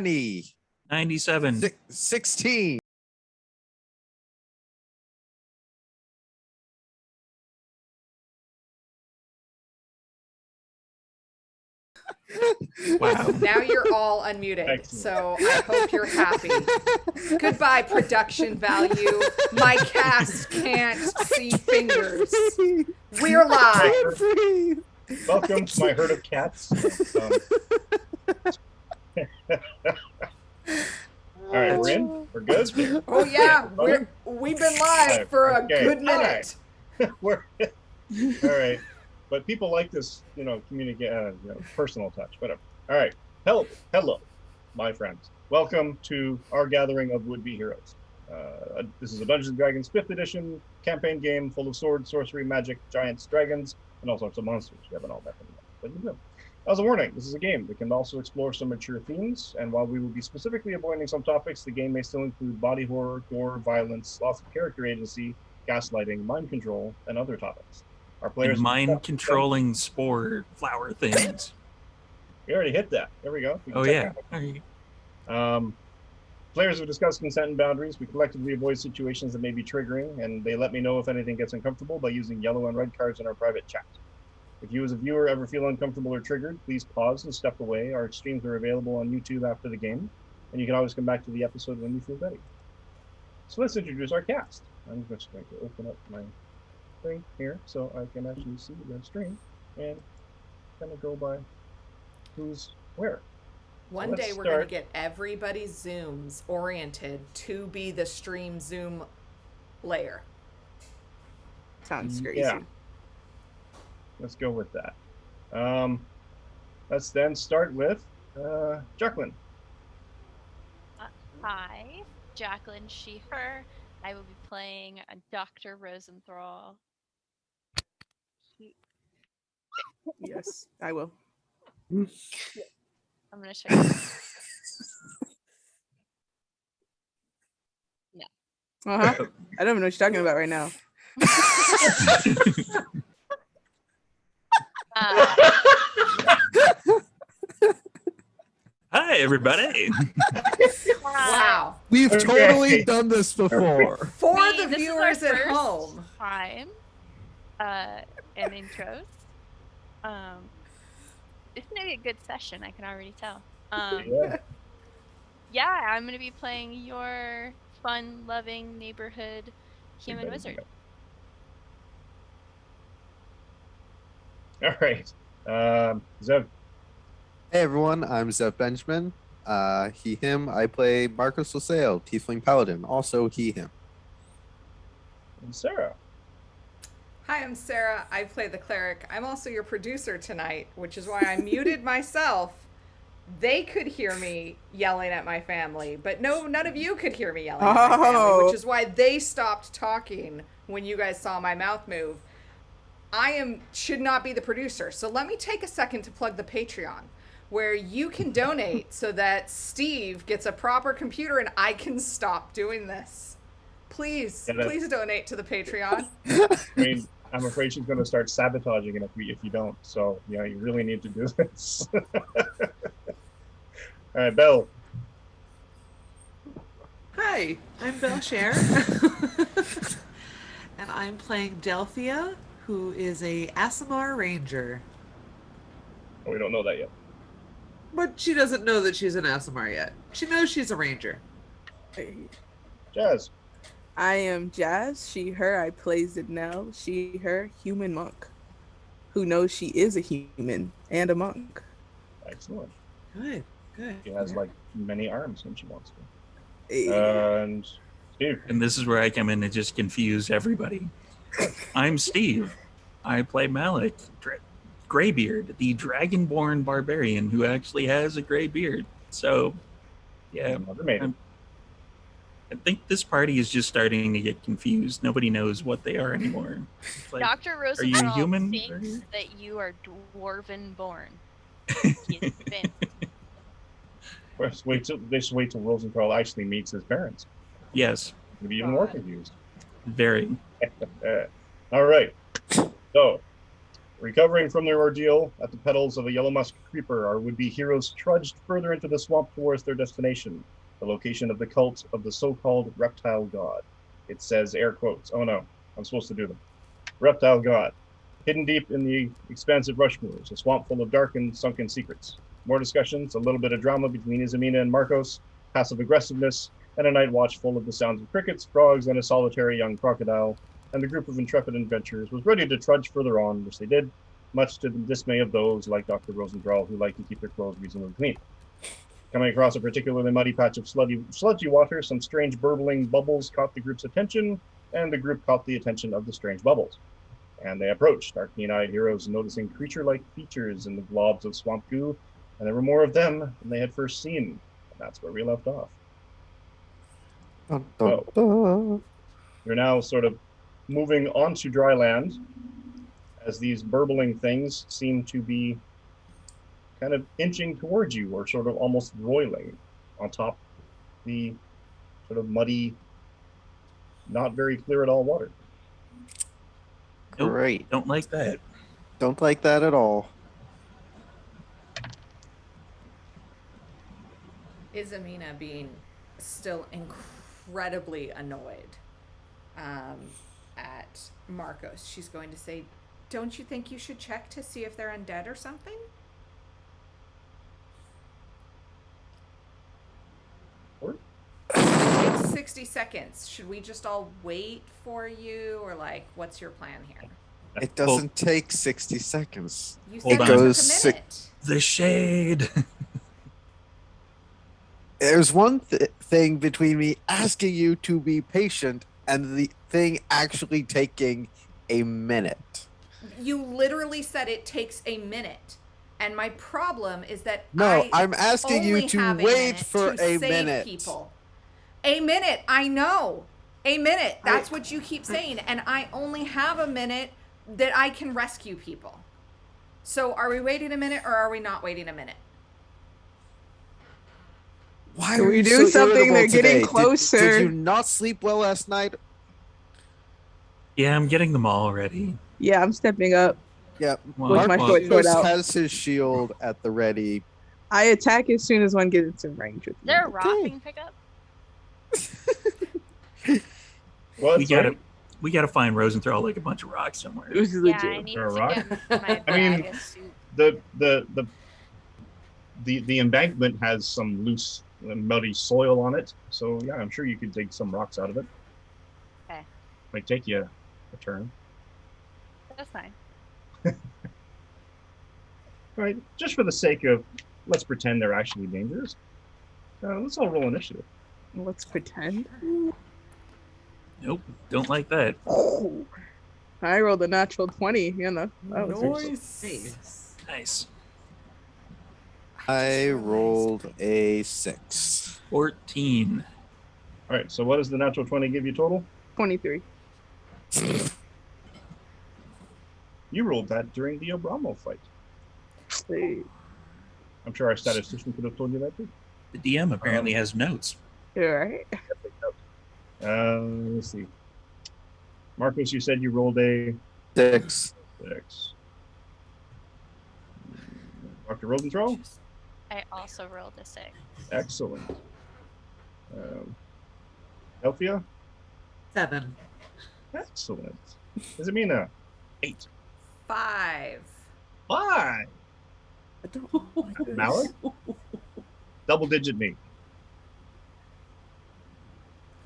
97. 16. Wow. Now you're all unmuted, Excellent. so I hope you're happy. Goodbye, production value. My cast can't see fingers. We're live. Welcome to my herd of cats. All right, we're in. We're good. Oh yeah, we've been live for a Okay. good minute. We're all right, but people like this, communicate, personal touch, whatever. All right, hello, my friends. Welcome to our gathering of would-be heroes. This is a Dungeons & Dragons 5th edition campaign game full of swords, sorcery, magic, giants, dragons, and all sorts of monsters. You haven't all met them yet, but you will. As a warning, this is a game that can also explore some mature themes, and while we will be specifically avoiding some topics, the game may still include body horror, gore, violence, loss of character agency, gaslighting, mind control, and other topics. Our players And mind-controlling spore flower things. We already hit that. There we go. We can Oh, check yeah. that out. Players have discussed consent and boundaries. We collectively avoid situations that may be triggering, and they let me know if anything gets uncomfortable by using yellow and red cards in our private chat. If you as a viewer ever feel uncomfortable or triggered, please pause and step away. Our streams are available on YouTube after the game, and you can always come back to the episode when you feel ready. So let's introduce our cast. I'm just going to open up my thing here so I can actually see the stream and kind of go by who's where. One day we're going to get everybody's Zooms oriented to be the stream Zoom layer. Sounds crazy. Yeah. Let's go with that. Let's then start with Jacqueline. Hi, Jacqueline Schiefer. I will be playing Dr. Rosenthal. Yes, I will. I'm going to show you. I don't even know what you're talking about right now. Hi, everybody. Wow. We've Okay. totally done this before. For See, the this is viewers our at first home. time and intros. It's going to be a good session, I can already tell. Yeah, I'm going to be playing your fun-loving neighborhood human wizard. All right. Zev. Hey everyone, I'm Zev Benjamin. He, him. I play Marcus Laseo, Tiefling Paladin. Also he, him. And Sarah. Hi, I'm Sarah. I play the cleric. I'm also your producer tonight, which is why I muted myself. They could hear me yelling at my family, but none of you could hear me yelling at my family, which is why they stopped talking when you guys saw my mouth move. Should not be the producer. So let me take a second to plug the Patreon, where you can donate so that Steve gets a proper computer and I can stop doing this. Please donate to the Patreon. I mean, I'm afraid she's going to start sabotaging it if you don't. So, you really need to do this. All right, Belle. Hi, I'm Belle Scher. And I'm playing Delphia, who is a Aasimar Ranger. Oh, we don't know that yet. But she doesn't know that she's an Aasimar yet. She knows she's a ranger. Jazz. I am Jazz, she, her. I play Zidnell, she, her, human monk, who knows she is a human and a monk. Excellent. Good. She has many arms when she wants to. Hey. And Steve. And this is where I come in and just confuse everybody. I'm Steve. I play Malik Greybeard, the dragonborn barbarian who actually has a gray beard. So, yeah. I think this party is just starting to get confused. Nobody knows what they are anymore. Like, Dr. Rosenthal are you human? thinks that you are dwarven born. Just wait till Rosenthal actually meets his parents. Yes. He'll be even more confused. Very. All right. So, Recovering from their ordeal at the petals of a yellow musk creeper, our would-be heroes trudged further into the swamp towards their destination, the location of the cult of the so-called reptile god. It says air quotes. Oh no, I'm supposed to do them. Reptile god. Hidden deep in the expansive rushmoors, a swamp full of dark and sunken secrets. More discussions, a little bit of drama between Izamina and Marcos, passive aggressiveness, and a night watch full of the sounds of crickets, frogs, and a solitary young crocodile. And the group of intrepid adventurers was ready to trudge further on, which they did, much to the dismay of those like Dr. Rosenthal who like to keep their clothes reasonably clean. Coming across a particularly muddy patch of sludgy water, some strange burbling bubbles caught the group's attention, and the group caught the attention of the strange bubbles. And they approached, our keen-eyed heroes noticing creature-like features in the globs of swamp goo, and there were more of them than they had first seen. And that's where we left off. Dun, dun, dun. You're now sort of moving onto dry land as these burbling things seem to be kind of inching towards you, or sort of almost roiling on top the sort of muddy, not very clear at all water. Nope, Great. don't like that. Don't like that at all. Izamina being still incredibly annoyed at Marcos. She's going to say, don't you think you should check to see if they're undead or something? It takes 60 seconds. Should we just all wait for you, or like, what's your plan here? It doesn't take 60 seconds. You Hold said on. it Goes took a six- minute. The shade. There's one thing between me asking you to be patient and the thing actually taking a minute. You literally said it takes a minute. And my problem is that No, I'm asking you only to have a wait minute for to a save minute. people. A minute, I know. A minute. That's what you keep saying. And I only have a minute that I can rescue people. So are we waiting a minute, or are we not waiting a minute? Why Can are we you do so something? They're irritable getting today? closer. Did you not sleep well last night? Yeah, I'm getting them all ready. Yeah, I'm stepping up. Yeah, Well, With my well, foot. Marcos out. has his shield at the ready. I attack as soon as one gets in range with Is me. there a rock we can pick up? Well, we gotta find Rosenthal like a bunch of rocks somewhere. It was Yeah, legit. I need There a to rock? get my I mean, bag of soup. the embankment has some loose muddy soil on it, so yeah, I'm sure you could dig some rocks out of it. Okay. Might take you a turn. That's fine. All right, just for the sake of, let's pretend they're actually dangerous. Let's all roll initiative. Let's pretend. Nope, don't like that. Oh, I rolled a natural 20. You know, that was Nice. Nice. I rolled a 6. 14. All right, so what does the natural 20 give you total? 23. You rolled that during the Obramo fight. Hey, I'm sure our statistician could have told you that too. The DM apparently has notes. you alright? Let's see. Marcos, you said you rolled a 6. 6. Dr. Rosenthal? I also rolled a 6. Excellent. Elphia? 7. Excellent. Izamina? 8. 5. 5. Malik? Double digit me.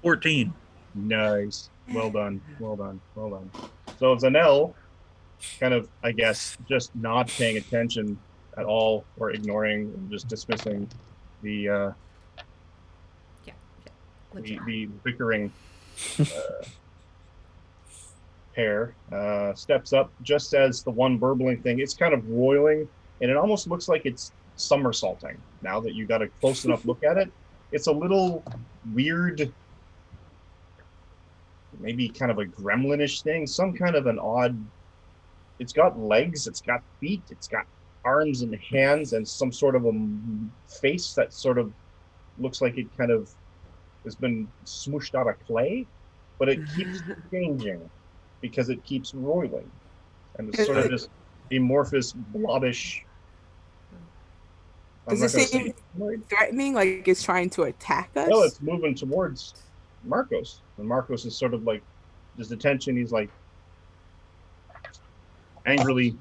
14. Nice. Well done. Well done. Well done. So Zanel, kind of, I guess, just not paying attention at all, or ignoring and just dismissing the the bickering pair, steps up just as the one burbling thing, it's kind of roiling, and it almost looks like it's somersaulting. Now that you got a close enough look at it, it's a little weird, maybe kind of a gremlinish thing, some kind of an odd, it's got legs, it's got feet, it's got arms and hands, and some sort of a face that sort of looks like it kind of has been smooshed out of clay, but it keeps changing because it keeps roiling, and it's sort of just amorphous, blobbish. I'm Does not it gonna seem say humanoid. threatening? Like it's trying to attack us? No, it's moving towards Marcos, and Marcos is sort of like his attention. He's like angrily,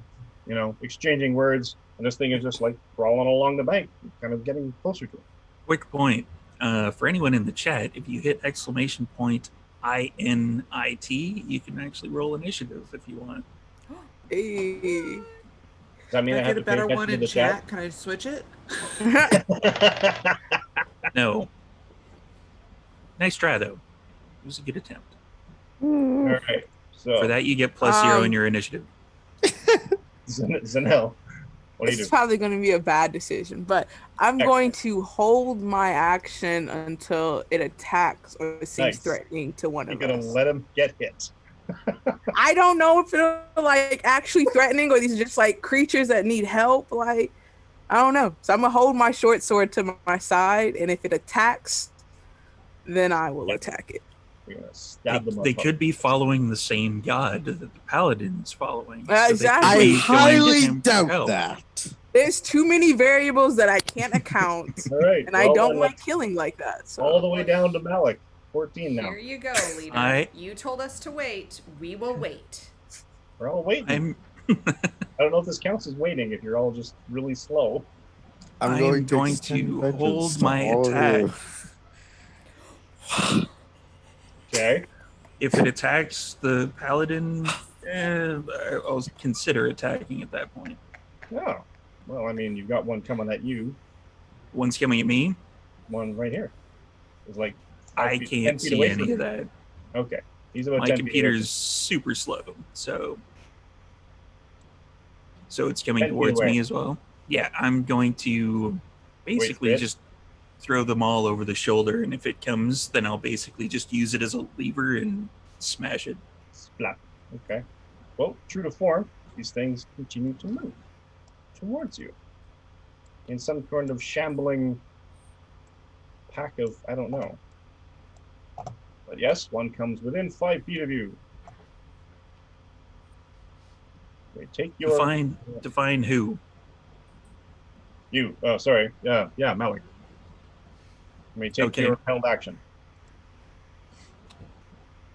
exchanging words, and this thing is just like crawling along the bank, kind of getting closer to him. Quick point for anyone in the chat: if you hit exclamation point INIT, you can actually roll initiative if you want. Hey. Does that mean Can I I have get to a pay better attention one to in the chat? Can I switch it? chat? No. Nice try though. It was a good attempt. All right. So For that, you get +0 in Um, your initiative. Zanel, what do This you is do? probably going to be a bad decision, but I'm going to hold my action until it attacks or seems Nice. threatening to one You're of gonna us. let him get hit. I don't know if it'll like actually threatening or these are just like creatures that need help. Like, I don't know. So I'm gonna hold my short sword to my side, and if it attacks, then I will attack it. You're gonna stab them. They up. could be following the same god that the paladin's following. Exactly. I They could be going to highly him for doubt help. that. There's too many variables that I can't account, All right. and I well, don't then like let's- killing like that. So all the way down to Malik. 14 now. Here you go, leader. I- You told us to wait. We will wait. We're all waiting. I'm I don't know if this counts as waiting if you're all just really slow. I'm going to hold my attack. Okay. If it attacks the paladin, I'll consider attacking at that point. Oh. Well, I mean, you've got one coming at you. One's coming at me. One right here. It's like I 10 can't feet see away from any you. of that. Okay. He's about My 10 feet away computer's super slow, so it's coming 10 feet towards away. me as well. Yeah, I'm going to basically Wait, just throw them all over the shoulder, and if it comes, then I'll basically just use it as a lever and smash it. Splat. Okay. Well, true to form, these things continue to move towards you in some kind of shambling pack of, I don't know. But yes, one comes within 5 feet of you. They take your Define who. you. Oh, sorry. Yeah, Malik. You may take Okay. your held action.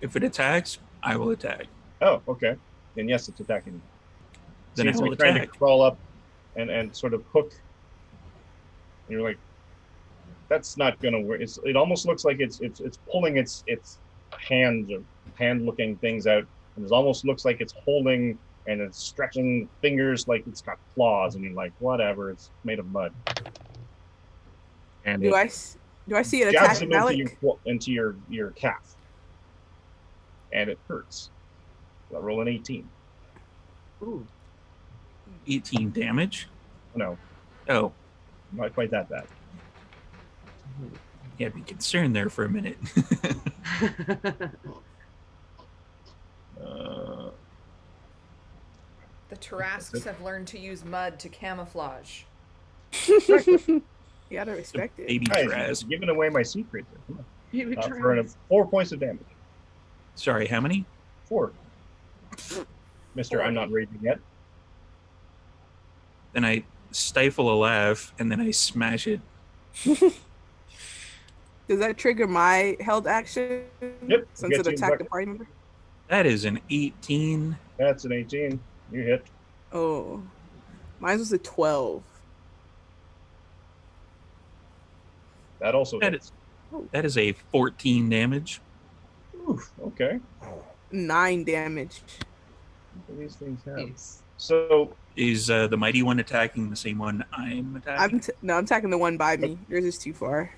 If it attacks, I will attack. Oh, okay. Then yes, it's attacking you. Then I Seems to will be trying to attack. crawl up and sort of hook. And you're like, that's not gonna work. It almost looks like it's pulling its hands or hand-looking things out, and it almost looks like it's holding and it's stretching fingers like it's got claws, and you're like, whatever, it's made of mud. And do I see it jabs attack him Malik? into your calf, and it hurts. I'll roll an 18. Ooh. 18 damage. No, Oh, not quite that bad. yeah, be concerned there for a minute. The Tarasques have learned to use mud to camouflage. You gotta respect it. Baby Guys, Trask. you're giving away my secret here. Come on. You would try. For 4 points of damage. Sorry, how many? 4. Mister, I'm not raging yet. Then I stifle a laugh and then I smash it. Does that trigger my held action? Yep, Since gets it you attacked back. the party member? That is an 18. That's an 18. You hit. Oh. Mine was a 12. That also That hits. That is a 14 damage. Oof, okay. 9 damage. What do these things have? Nice. So, Is the mighty one attacking the same one I'm attacking? I'm attacking the one by me. Yours is too far.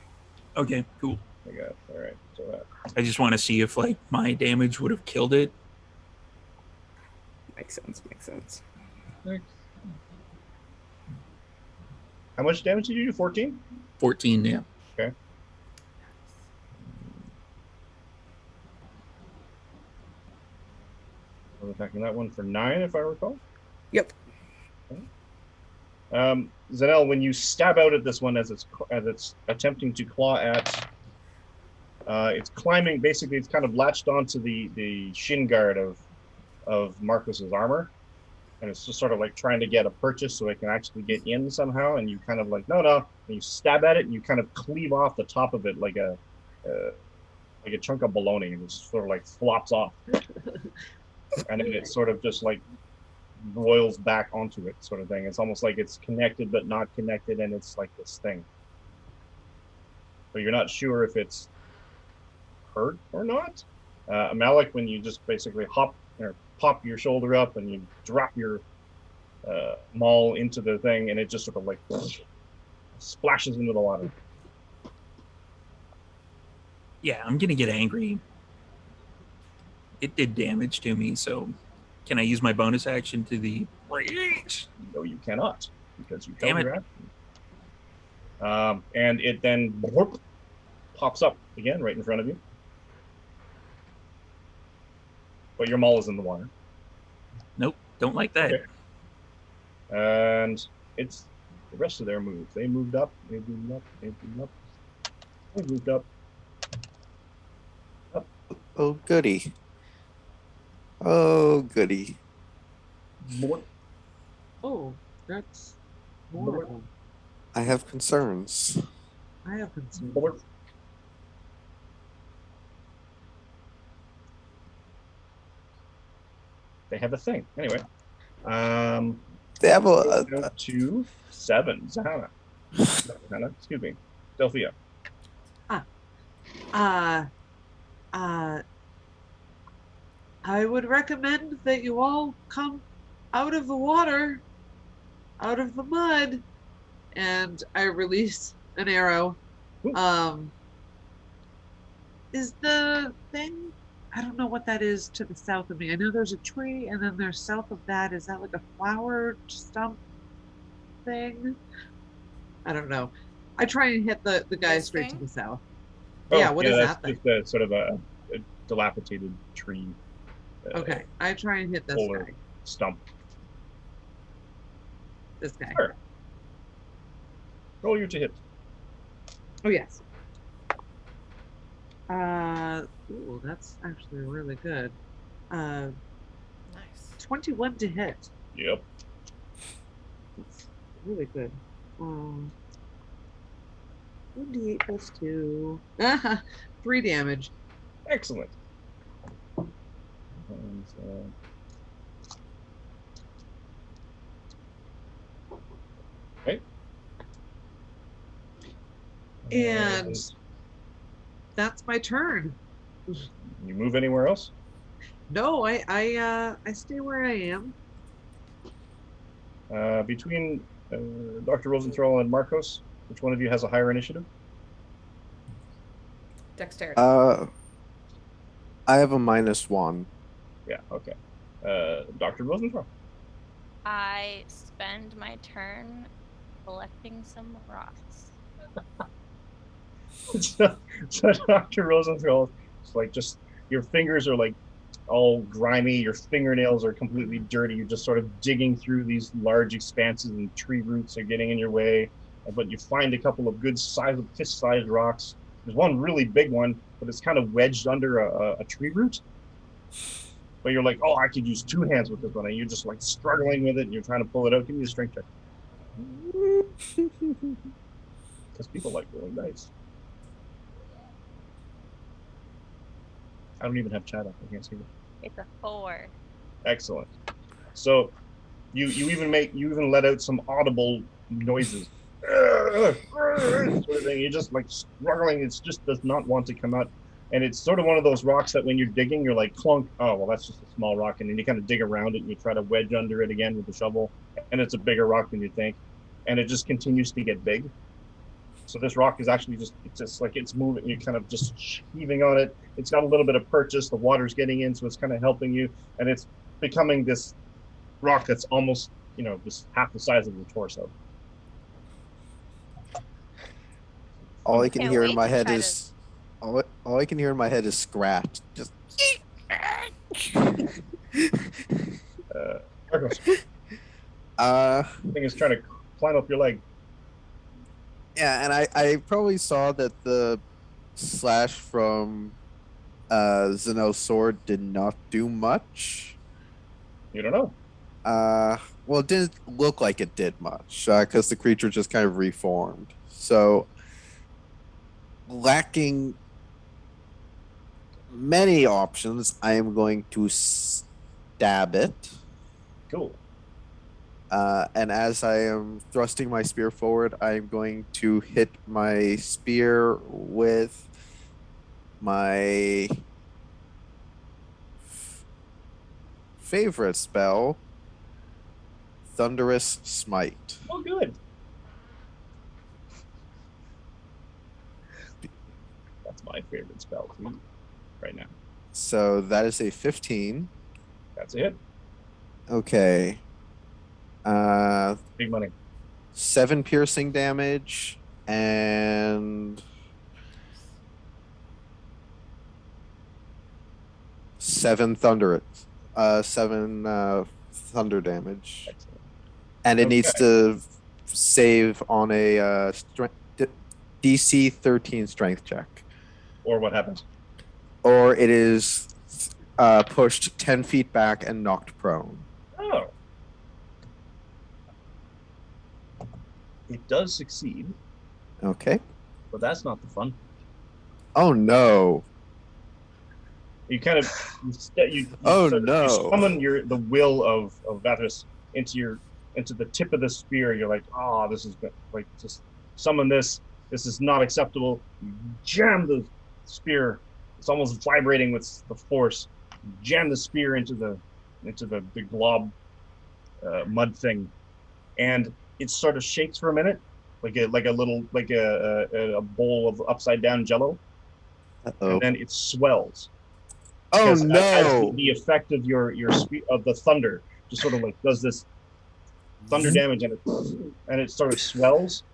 Okay, cool. I got, all right. So that. I just want to see if like my damage would have killed it. Makes sense. How much damage did you do? 14? 14, yeah. Okay. I was attacking that one for 9, if I recall. Yep. Zanel, when you stab out at this one as it's attempting to claw at, it's climbing. Basically, it's kind of latched onto the shin guard of Marcus's armor, and it's just sort of like trying to get a purchase so it can actually get in somehow, and you kind of like no, and you stab at it and you kind of cleave off the top of it like a chunk of bologna, and it just sort of like flops off, and then it sort of just like roils back onto it, sort of thing. It's almost like it's connected but not connected, and it's like this thing. But you're not sure if it's hurt or not. Malik, when you just basically hop or pop your shoulder up and you drop your maul into the thing, and it just sort of like splashes into the water. Yeah, I'm gonna get angry. It did damage to me, so can I use my bonus action to the rage? No, you cannot, because you Damn held it. your action. And it then whoop, pops up again right in front of you. But your maul is in the water. Nope, don't like that. Okay. And it's the rest of their moves. They moved up, they moved up, they moved up, they moved up. Oh, goody. Oh, goody. Boink, Oh, that's horrible. I have concerns. I have concerns. boink. They have a thing. Anyway. They have a Go to 7. Zahana. Zahana, excuse me. Delphia. I would recommend that you all come out of the water, out of the mud, and I release an arrow. Ooh. Is the thing? I don't know what that is to the south of me. I know there's a tree, and then there's south of that. Is that like a flower stump thing? I don't know. I try and hit the guy This straight to thing? the south. Yeah, what is that's that thing? just a sort of a dilapidated tree. Okay, I try and hit this Polar guy. stump. This guy. Sure. Roll you to hit. Oh yes. Ooh, that's actually really good. Nice. 21 to hit. Yep. That's really good. 1d8 plus 2. 3 damage. Excellent. And, okay. And that's my turn. You move anywhere else? No, I stay where I am. Between Dr. Rosenthal and Marcos, which one of you has a higher initiative? Dexterity. I have a -1. Yeah, okay. Dr. Rosenthal. I spend my turn collecting some rocks. so Dr. Rosenthal, it's like just your fingers are like all grimy, your fingernails are completely dirty, you're just sort of digging through these large expanses and tree roots are getting in your way, but you find a couple of good size, fist-sized rocks. There's one really big one, but it's kind of wedged under a tree root. But you're like, oh, I could use 2 hands with this one, and you're just like struggling with it, and you're trying to pull it out. Give me a strength check. Because people like rolling dice. I don't even have chat up. I can't see it. It's a 4. Excellent. So you even let out some audible noises. Sort of thing. You're just like struggling. It just does not want to come out. And it's sort of one of those rocks that when you're digging, you're like clunk. Oh, well, that's just a small rock. And then you kind of dig around it and you try to wedge under it again with the shovel. And it's a bigger rock than you think. And it just continues to get big. So this rock is actually it's like it's moving. You're kind of just heaving on it. It's got a little bit of purchase. The water's getting in, so it's kind of helping you. And it's becoming this rock that's almost, just half the size of your torso. All I can Can't hear wait in my to head try is all I can hear in my head is scratch. Just Marcos, thing is trying to climb up your leg. yeah, and I probably saw that the slash from Zeno's sword did not do much. You don't know. Well, it didn't look like it did much because the creature just kind of reformed. So, lacking many options, I am going to stab it. Cool. And as I am thrusting my spear forward, I am going to hit my spear with my favorite spell, Thunderous Smite. Oh, good. That's my favorite spell too, right now. So that is a 15. That's it. Okay. Big money. 7 piercing damage and 7 thunder damage. Excellent. And it needs Okay. to save on a DC 13 strength check. Or what happens? Or it is pushed 10 feet back and knocked prone. Oh. It does succeed, Okay. but that's not the fun. Oh no. You kind of you Oh, sort of- no. you summon the will of Vatus into the tip of the spear. You're like, oh, this is good. Like, just summon this. This is not acceptable. You jam the spear. It's almost vibrating with the force. You jam the spear into the glob mud thing, and it sort of shakes for a minute, like a bowl of upside down Jello, Uh-oh. and then it swells. Oh Because as no. the effect of of the thunder just sort of like does this thunder damage, and it sort of swells,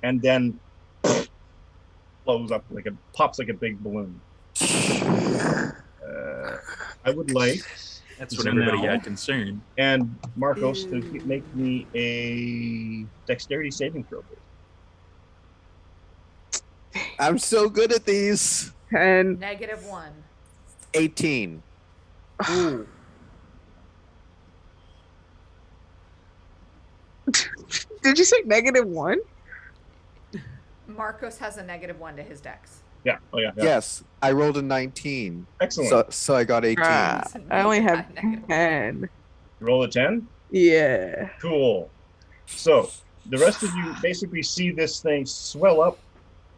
and then blows up pops like a big balloon. I would like That's when everybody Zanel got concerned. and Marcos to make me a dexterity saving throw, please. I'm so good at these. And -1. 18. Ooh. did you say -1? Marcos has a -1 to his dex. Yeah. Oh yeah. Yeah. Yes, I rolled a 19. Excellent. So I got 18. Ah, I only have -1. 10. You roll a 10. Yeah. Cool. So the rest of you basically see this thing swell up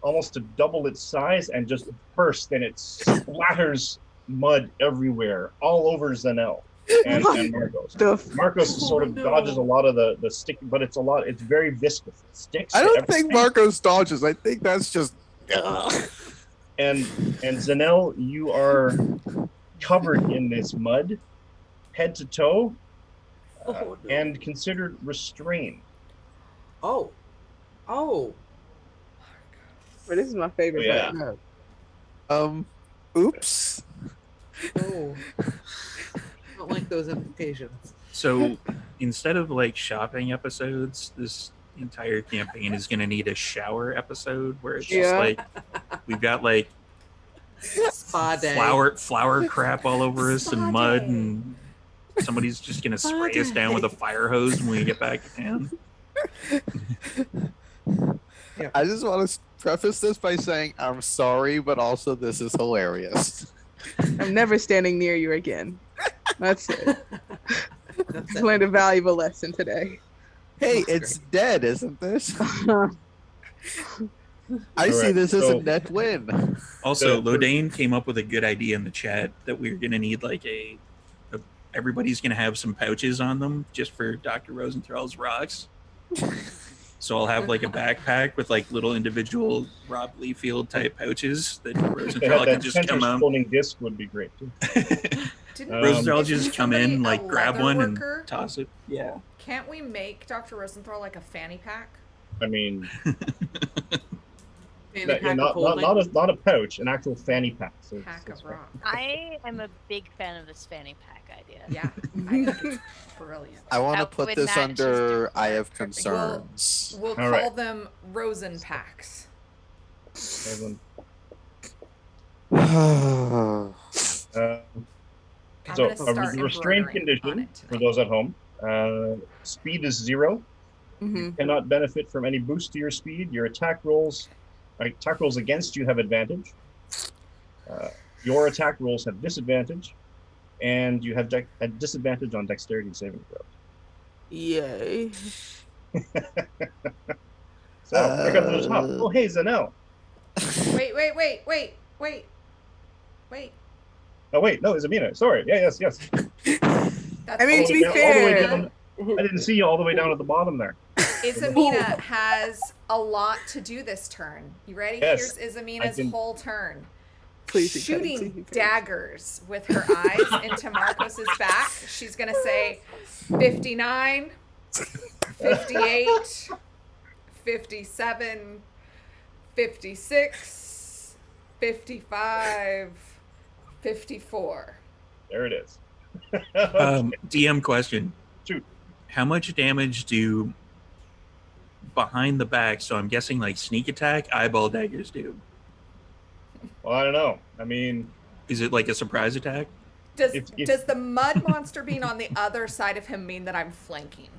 almost to double its size and just burst, and it splatters mud everywhere, all over Zanel and Marcos. The f- Marcos sort of dodges a lot of the stick, but it's very viscous. It sticks. I to don't think everything. Marcos dodges. I think that's just. And Zanel, you are covered in this mud, head to toe, Oh, no. and considered restrained. Oh. Oh. But this is my favorite Yeah. part. Oops. Oh. I don't like those implications. So instead of like shopping episodes, this entire campaign is going to need a shower episode where it's just Yeah. like we've got like Spa day. flour crap all over us and Spa mud, day. and somebody's just going to Spa spray us down with a day. fire hose when we get back to town. I just want to preface this by saying I'm sorry, but also this is hilarious. I'm never standing near you again. That's it. That's I it. learned a valuable lesson today. Hey, That's it's dead, isn't this? Oh, I see Alright, this as so- a net win. Also, The- Lodane came up with a good idea in the chat that we're going to need like everybody's going to have some pouches on them just for Dr. Rosenthal's rocks. So I'll have like a backpack with like little individual Rob Liefeld type pouches that If they Rosenthal had can that just center come out. floating disc would be great too. Didn't Rosenthal isn't just come somebody in, a like grab leather one worker? and toss it. Yeah. Can't we make Dr. Rosenthal like a fanny pack? I mean, Fanny not, pack of not, holding. not a pouch, an actual fanny pack. So Pack it's of rock. I am a big fan of this fanny pack idea. Yeah, I think it's brilliant. I want to That put would this match his under decor I have perfectly. concerns. We'll All call right. them Rosen packs. Everyone- I'm So, gonna start a restrained embroidering on condition it for tonight. those at home Speed is 0. Hmm. Cannot benefit from any boost to your speed. Your attack rolls against you have advantage. Your attack rolls have disadvantage, and you have a disadvantage on dexterity saving throws. Yay. So back up to the top. Oh, hey, Zanel. Wait. Oh wait, no, Zamina. Sorry. Yeah, yes. That's I mean, All to the be way down- all the way fair, down- I didn't see you all the way down at the bottom there. Izamina has a lot to do this turn. You ready? Yes, Here's I Izamina's can- whole turn. please be kind to Shooting me. daggers with her eyes into Marcos's back. She's gonna say 59, 58, 57, 56, 55, 54. There it is. DM question. Shoot. How much damage do behind the back, so I'm guessing like sneak attack, eyeball daggers do? Well, I don't know. I mean, Is it like a surprise attack? Does If- does the mud monster being on the other side of him mean that I'm flanking?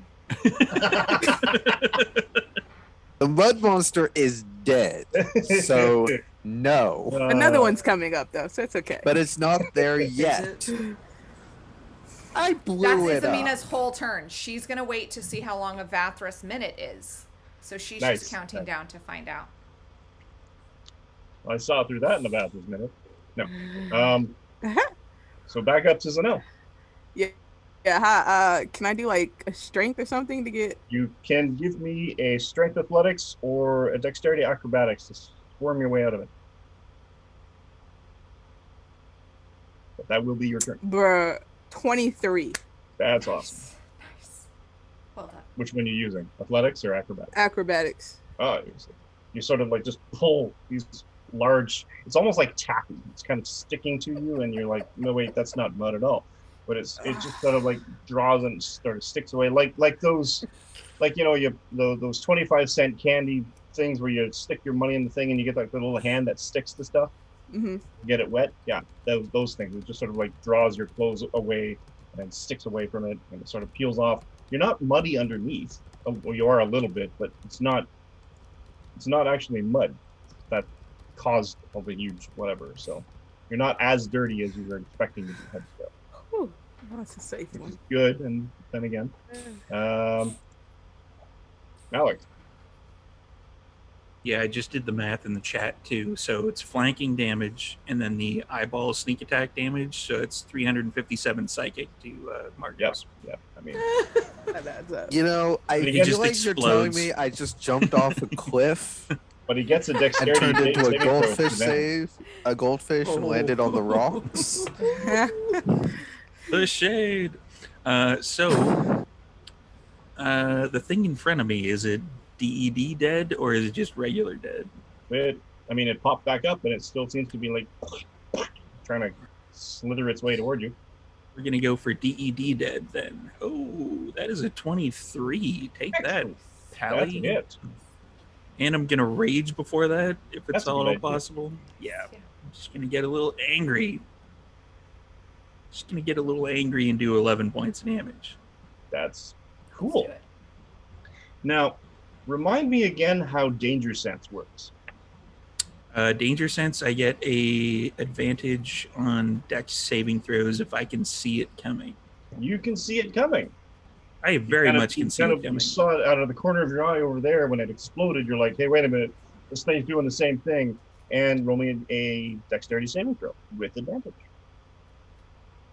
The mud monster is dead, so no. Another one's coming up though, so it's okay. But it's not there yet. I blew That's it Izamina's up. whole turn. She's gonna wait to see how long a Vathras minute is. So she's Nice. just counting Nice. down to find out. I saw through that in about this minute. No. So back up to Zanel. Yeah, hi, can I do like a strength or something to get? You can give me a strength athletics or a dexterity acrobatics to squirm your way out of it. But that will be your turn. Bruh, 23 That's awesome. Nice. Well done. Which one are you using? Athletics or acrobatics? acrobatics. Oh, you sort of like just pull these large, it's almost like taffy. It's kind of sticking to you and you're like, no, wait, that's not mud at all. But it just sort of like draws and sort of sticks away. Like those, like, you know, those 25-cent candy things where you stick your money in the thing and you get like the little hand that sticks to stuff, Hmm. get it wet. Yeah, those things. It just sort of like draws your clothes away and sticks away from it and it sort of peels off. You're not muddy underneath. Oh, well, you are a little bit, but it's not actually mud that caused all the huge whatever. So you're not as dirty as you were expecting to be. Head to toe. Whew, that's a safe one. Good, and then again, Alex. Yeah, I just did the math in the chat too. So it's flanking damage and then the eyeball sneak attack damage. So it's 357 psychic to Marcos. Yep. I mean, That adds up. You know, I He feel just like you're telling explodes. me I just jumped off a cliff but he gets a and dexterity turned into a saving throw goldfish for them. save, a goldfish, and landed on the rocks. The shade. So the thing in front of me, is it DED dead or is it just regular dead? It popped back up, and it still seems to be like trying to slither its way toward you. We're gonna go for DED dead then. Oh, that is a 23. Take that, That's Tally. it. And I'm gonna rage before that, if it's That's a at good all idea. possible. Yeah, Yeah. I'm just gonna get a little angry. Just gonna get a little angry and do 11 points of damage. That's Let's cool. do it. Now, remind me again how danger sense works. Danger sense, I get a advantage on dex saving throws if I can see it coming. You can see it coming. I very much can see it You coming. saw it out of the corner of your eye over there when it exploded. You're like, hey, wait a minute, this thing's doing the same thing. And roll me a dexterity saving throw with advantage.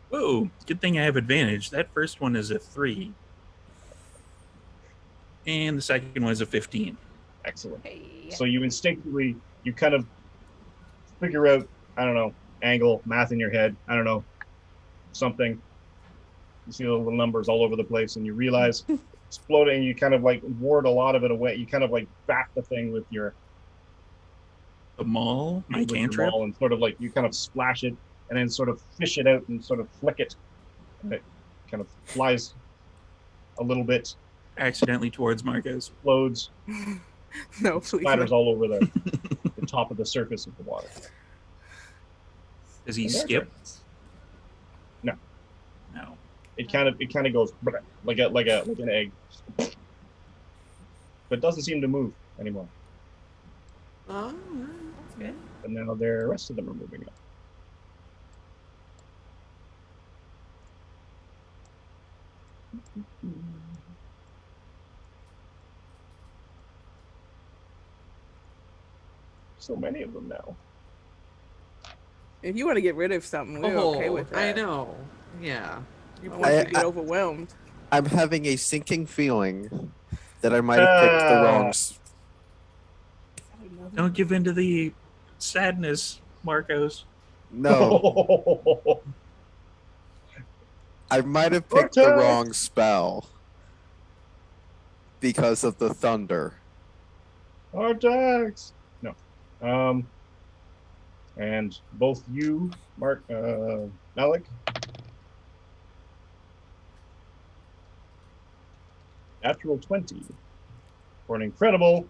Whoa, good thing I have advantage. That first one is a 3. And the second one is a 15. Excellent. Hey. So you instinctively, you kind of figure out, I don't know, angle, math in your head, I don't know, something. You see the little numbers all over the place and you realize exploding, you kind of like ward a lot of it away. You kind of like back the thing with your The maul, my with your cantrip. maul and sort of like you kind of splash it and then sort of fish it out and sort of flick it. And it kind of flies a little bit, Accidentally towards Marcos. explodes, No, please. splatters all over the top of the surface of the water. Does he And their skip? turn. No. No. It kind of goes like an egg, but doesn't seem to move anymore. Oh, That's good. But now the rest of them are moving up. So many of them now. If you want to get rid of something, we're okay with I that. know. Yeah. You don't want I- you to get I- overwhelmed. I'm having a sinking feeling that I might have picked the wrong. Don't give in to the sadness, Marcos. No, I might have picked the Vortex! wrong spell because of the thunder. Artax! No. And both you, Malik, natural 20 for an incredible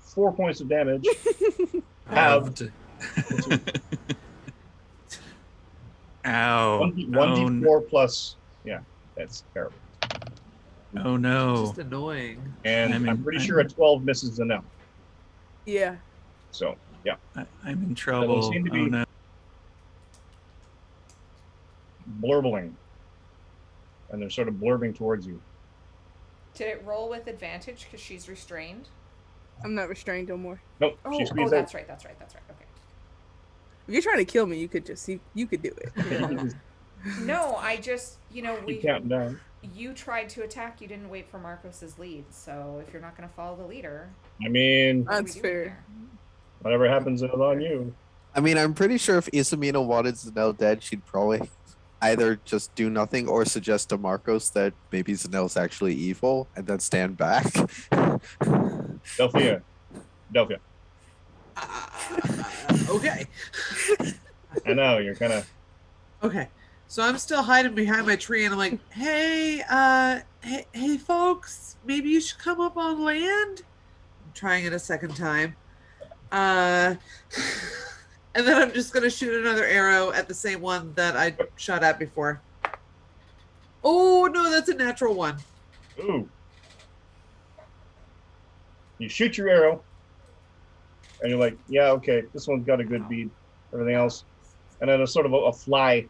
4 points of damage. Halved. Ow. 1d4 plus. Yeah, that's terrible. Oh no. Just annoying. And I'm I'm in- pretty I'm- sure a 12 misses the no. Yeah. So, yeah. I'm in trouble. seem to Oh be- no. Blurbling. And they're sort of blurbing towards you. Did it roll with advantage because she's restrained? I'm not restrained no more. Nope, Oh, she oh, squeezed that's right. That's right. That's right. Okay. If you're trying to kill me, you could just you could do it. out. No, I just, Keep counting down. you tried to attack. You didn't wait for Marcos's lead. So if you're not going to follow the leader, I mean, what are we That's doing fair. here? whatever happens is on you. I mean, I'm pretty sure if Isamina wanted Zanel dead, she'd probably either just do nothing or suggest to Marcos that maybe Zanel's actually evil and then stand back. Delphia. Okay. I know, you're kind of. Okay. So I'm still hiding behind my tree and I'm like, hey, hey folks, maybe you should come up on land. I'm trying it a second time. And then I'm just gonna shoot another arrow at the same one that I shot at before. Oh no, that's a natural one. Ooh. You shoot your arrow, and you're like, yeah, okay, this one's got a good bead. Everything else. And then a sort of a fly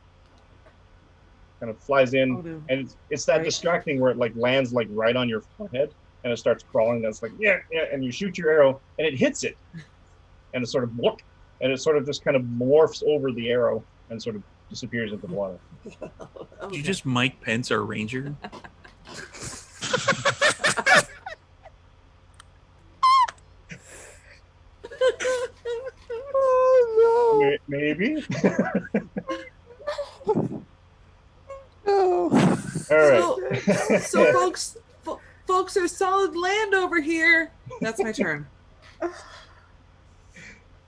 kind of flies in. Oh no. And it's that Right. distracting where it like lands like right on your forehead and it starts crawling. That's like, yeah, and you shoot your arrow and it hits it. And it sort of whoop, and it sort of just kind of morphs over the arrow and sort of disappears into the water. Did you just Mike Pence our ranger? Oh Maybe. no! No. All right. So folks, folks, there's solid land over here. That's my turn.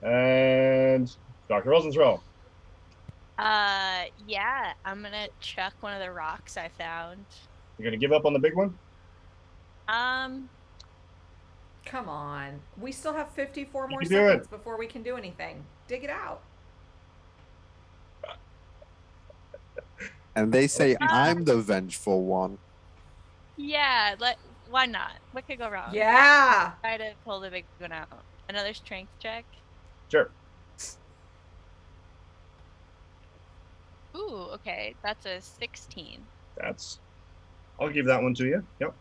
And Dr. Rosenthal. Yeah, I'm gonna chuck one of the rocks I found. You're going to give up on the big one? Come on. We still have 54 more can do it. seconds before we can do anything. Dig it out. And they say I'm the vengeful one. Yeah, why not? What could go wrong? Yeah. Try to pull the big one out. Another strength check. Sure. Ooh, okay, that's a 16. I'll give that one to you. Yep.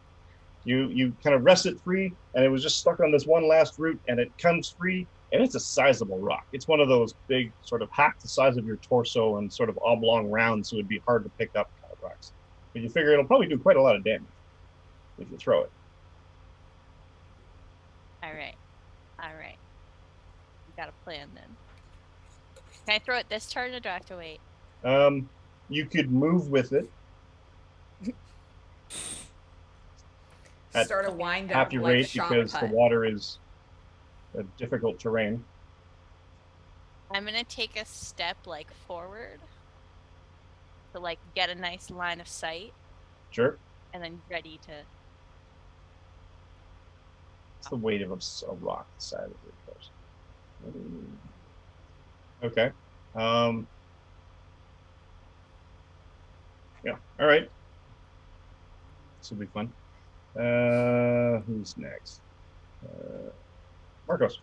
You kind of wrest it free, and it was just stuck on this one last root, and it comes free, and it's a sizable rock. It's one of those big, sort of half the size of your torso and sort of oblong round, so it'd be hard to pick up kind of rocks. But you figure it'll probably do quite a lot of damage if you throw it. Alright. We got a plan then. Can I throw it this turn or do I have to wait? You could move with it At Start a wind up half your like rate Shama because the Putt. water is a difficult terrain. I'm gonna take a step like forward to like get a nice line of sight Sure. and then ready to It's the weight of a rock the size of your torso. Okay. All right. This will be fun. Who's next? Marcos.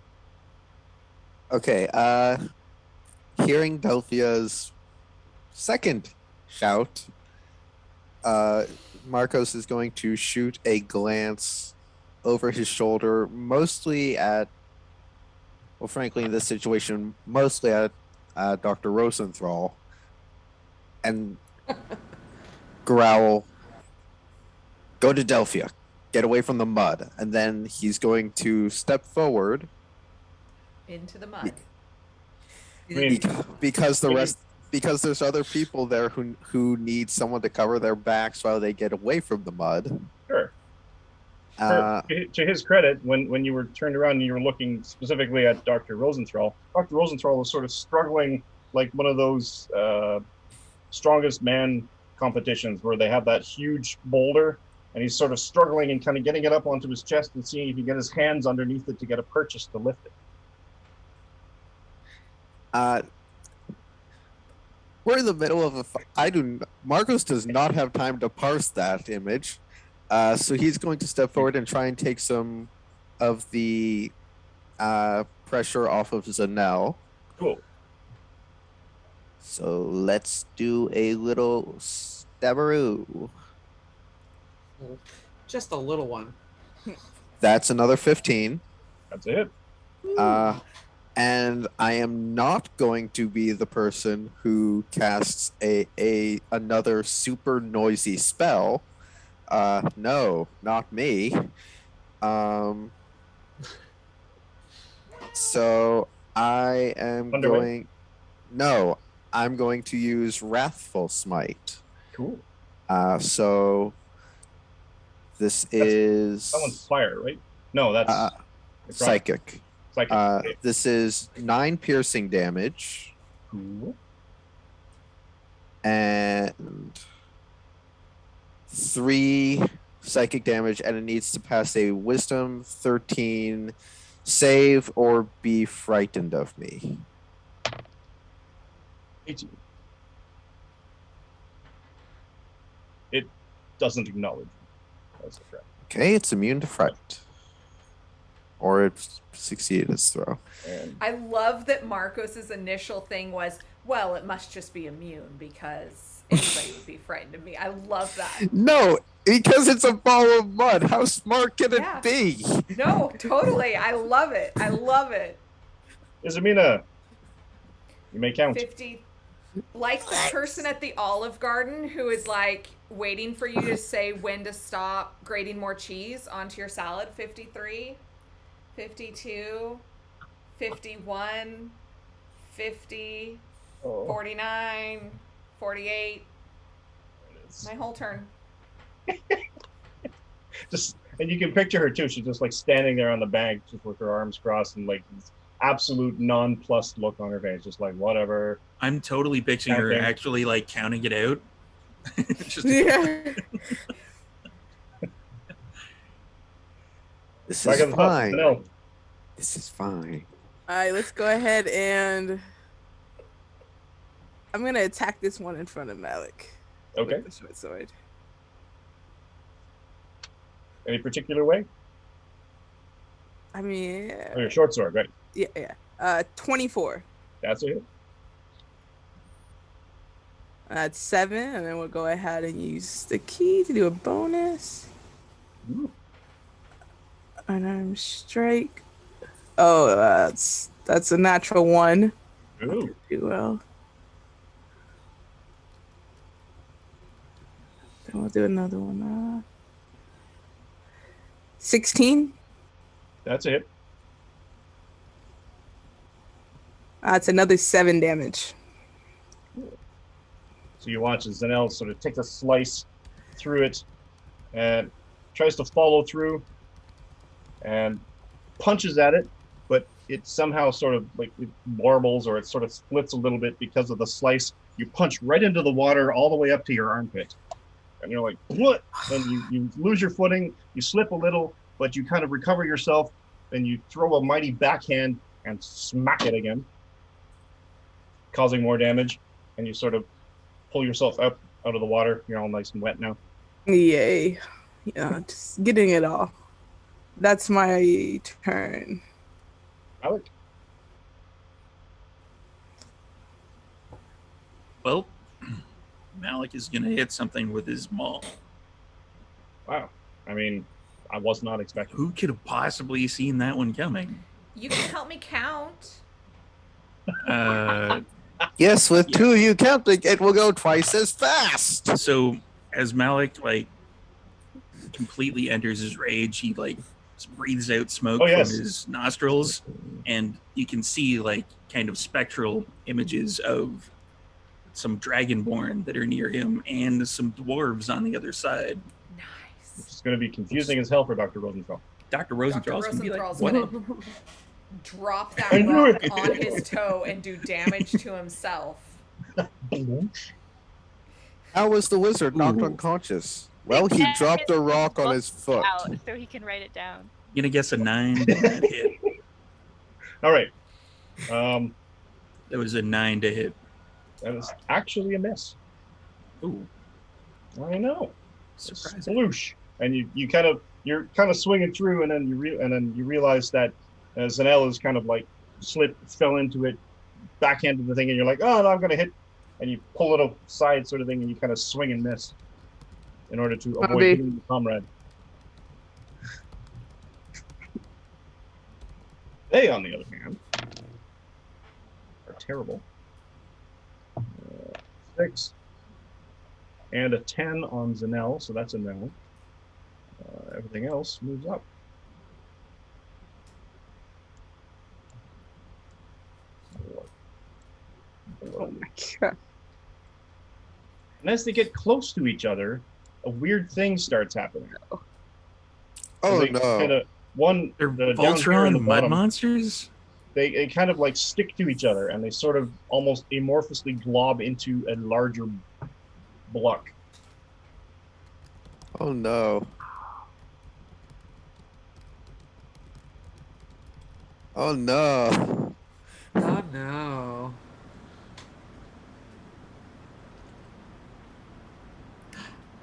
Okay. Hearing Delphia's second shout, Marcos is going to shoot a glance over his shoulder, mostly at, well, frankly, in this situation, mostly at Dr. Rosenthal, and growl, "Go to Delphia. Get away from the mud." And then he's going to step forward Into the mud. I mean, because the maybe- rest because there's other people there who need someone to cover their backs while they get away from the mud. sure. Uh, To his credit, when you were turned around and you were looking specifically at Dr. Rosenthal, Dr. Rosenthal was sort of struggling like one of those strongest man competitions where they have that huge boulder and he's sort of struggling and kind of getting it up onto his chest and seeing if he can get his hands underneath it to get a purchase to lift it. we're in the middle of Marcos does not have time to parse that image. So he's going to step forward and try and take some of the pressure off of Zanel. Cool. So let's do a little stabberoo. Just a little one. That's another 15. That's it. And I am not going to be the person who casts another super noisy spell. No, not me. So I am Thunderwave? going. No, I'm going to use Wrathful Smite. Cool. So this is That one's fire, right? No, that's psychic. Psychic. Okay. This is 9 piercing damage Cool. and 3 psychic damage, and it needs to pass a Wisdom 13 save or be frightened of me. 18. It doesn't acknowledge. That's a threat. Okay, it's immune to fright. Or it succeeded its throw. And I love that Marcos's initial thing was, well, it must just be immune because anybody would be frightened of me. I love that. No, because it's a ball of mud. How smart can Yeah. it be? No, totally. I love it. I love it. Isabina, you may count. 50. Like the person at the Olive Garden who is like waiting for you to say when to stop grating more cheese onto your salad. 53, 52, 51, 50, Oh, 49, 48. My whole turn. just and you can picture her too. She's just like standing there on the bank, just with her arms crossed and like this absolute nonplussed look on her face, just like whatever. I'm totally picturing her Counting. actually like counting it out. Just, Yeah. This Back is at the top. fine. No. This is fine. All right, let's go ahead and I'm gonna attack this one in front of Malik. Okay. With the short sword. Any particular way? I mean, Oh, your short sword, right? yeah. 24. That's it. That's 7, and then we'll go ahead and use the key to do a bonus. Ooh. Unarmed strike. Oh, that's a natural 1. Ooh. Do well. Then we'll do another one. 16. That's it. It's another 7 damage. So you watch as Zanel sort of takes a slice through it and tries to follow through and punches at it, but it somehow sort of like it warbles or it sort of splits a little bit because of the slice. You punch right into the water all the way up to your armpit. And you're like, what? And you lose your footing, you slip a little, but you kind of recover yourself and you throw a mighty backhand and smack it again, causing more damage. And you sort of pull yourself up out of the water. You're all nice and wet now. Yay. Yeah, just getting it all. That's my turn. Alec. Well, Malik is going to hit something with his maul. Wow. I mean, I was not expecting. Who could have possibly seen that one coming? You can help me count. Yes, with two of you counting, it will go twice as fast. So as Malik like completely enters his rage, he like breathes out smoke Oh, yes. from his nostrils, and you can see like kind of spectral images of some dragonborn that are near him and some dwarves on the other side. Nice. It's going to be confusing as hell for Dr. Rosenthal. Dr. Rosenthal's gonna be like, Rosenthal's what? gonna drop that I knew rock it. on his toe and do damage to himself. How was the wizard knocked Ooh. unconscious? Well, he Yeah, dropped a rock on book his foot. Out so he can write it down. Gonna guess a 9 to that hit. All right. That was a 9 to hit. That is actually a miss. Ooh, I know. surprising. Sploosh. And you're kind of swinging through, and then you realize that Zanel is kind of like fell into it, backhanded the thing, and you're like, oh no, I'm gonna hit, and you pull it aside, sort of thing, and you kind of swing and miss in order to avoid Bobby. hitting your comrade. They, on the other hand, are terrible. 6 and a 10 on Zanel, so that's a no. Everything else moves up. Oh my god. And as they get close to each other, a weird thing starts happening. Oh They no! Kinda, one, They're the down here in Voltron the mud bottom, monsters? they kind of like stick to each other, and they sort of almost amorphously glob into a larger block. Oh no! Oh no! Oh no.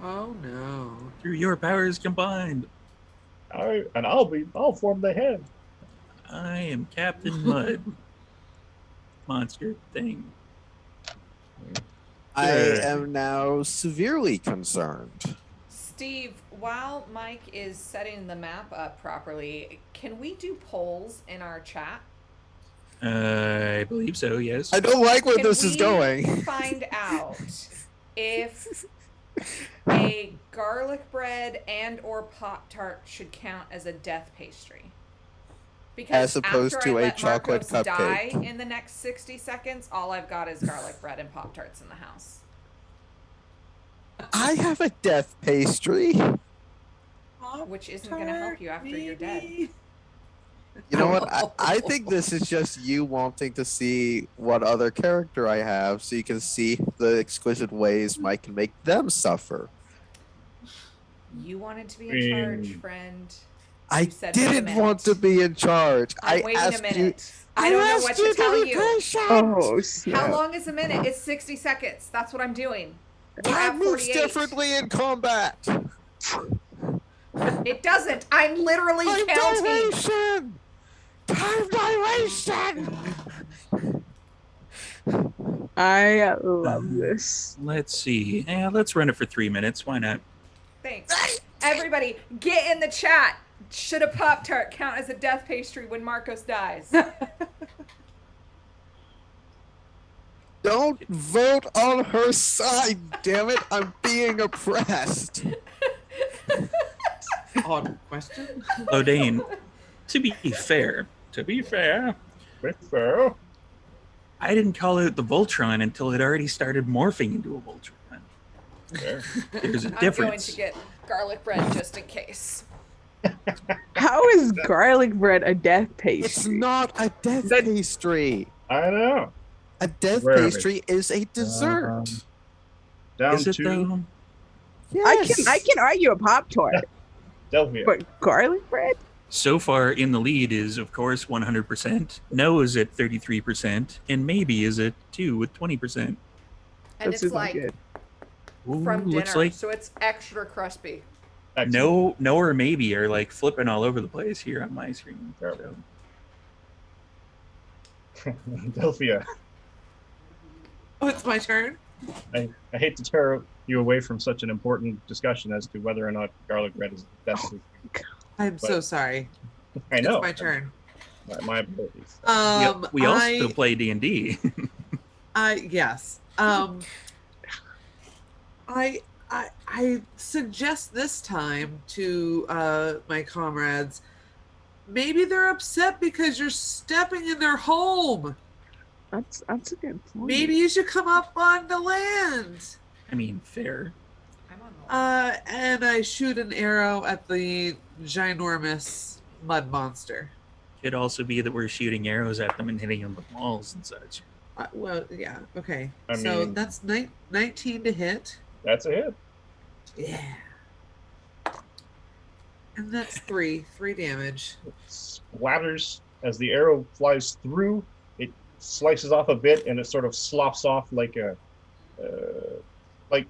Oh no. Through your powers combined, I'll form the head. I am Captain Mud. Monster thing. I Sure. am now severely concerned. Steve, while Mike is setting the map up properly, can we do polls in our chat? I believe so, yes. I don't like where Can this is we going. Find out if a garlic bread and or Pop-Tart should count as a death pastry. Because As opposed after to I a let chocolate Marcos die cupcake. in the next 60 seconds, all I've got is garlic bread and Pop-Tarts in the house. I have a death pastry. Which isn't going to help you after you're dead. You know what? I think this is just you wanting to see what other character I have so you can see the exquisite ways Mike can make them suffer. You wanted to be in charge, Mm. friend. I You said, "Wait a didn't minute." want to be in charge. I'm I waiting a asked you. minute. I don't know what to tell you. Oh How snap. long is a minute? It's 60 seconds. That's what I'm doing. We're Time at moves 48. differently in combat. It doesn't. I'm literally Time counting. dilation. Time dilation. I love this. Let's see. Yeah, let's run it for 3 minutes. Why not? Thanks. Everybody, get in the chat. Should a Pop-Tart count as a death pastry when Marcos dies? Don't vote on her side, damn it! I'm being oppressed. Odd question. Lodane, to be fair, Fair. I didn't call out the Voltron until it already started morphing into a Voltron. Fair. There's a I'm going difference. to get garlic bread just in case. How is garlic bread a death pastry? It's not a death That- pastry. I know. A death Where are we? pastry is a dessert. Down Is it to though? Yes. I can argue a Pop Tart, Delphia. but garlic bread? So far in the lead is, of course, 100%. No is at 33%. And maybe is at 2 with 20%. And This it's isn't like good. Ooh, from dinner, looks like so it's extra crispy. Excellent. no or maybe are like flipping all over the place here on my screen. Terrible. So. Delphia, Oh, it's my turn. I hate to tear you away from such an important discussion as to whether or not garlic bread is the best. I'm so But- sorry. I know. It's my turn. My apologies. We also play D&D. Yes. I suggest this time to my comrades, maybe they're upset because you're stepping in their home. That's a good point. Maybe you should come up on the land. I mean, fair. I'm on the line. And I shoot an arrow at the ginormous mud monster. Could also be that we're shooting arrows at them and hitting them with walls and such. Well, yeah, okay. I So mean- that's 19 to hit. That's a hit. Yeah. And that's three damage. Splatters as the arrow flies through. It slices off a bit, and it sort of slops off like like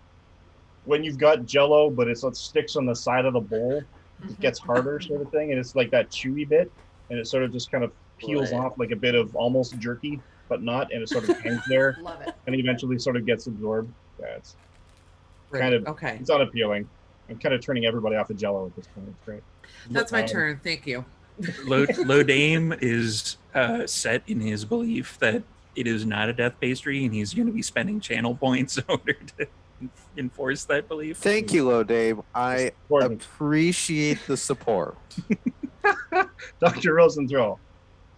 when you've got Jello, but it sticks on the side of the bowl. It gets harder, sort of thing, and it's like that chewy bit, and it sort of just kind of peels Right. off like a bit of almost jerky, but not, and it sort of hangs there, Love it. and eventually sort of gets absorbed. Yeah, it's Right, kind of okay. it's unappealing. I'm kind of turning everybody off of Jello at this point. It's great. That's my Um, turn. Thank you. Lodame is set in his belief that it is not a death pastry, and he's going to be spending channel points in order to enforce that belief. Thank you, Lodave. I Important. appreciate the support. Dr. Rosenthal,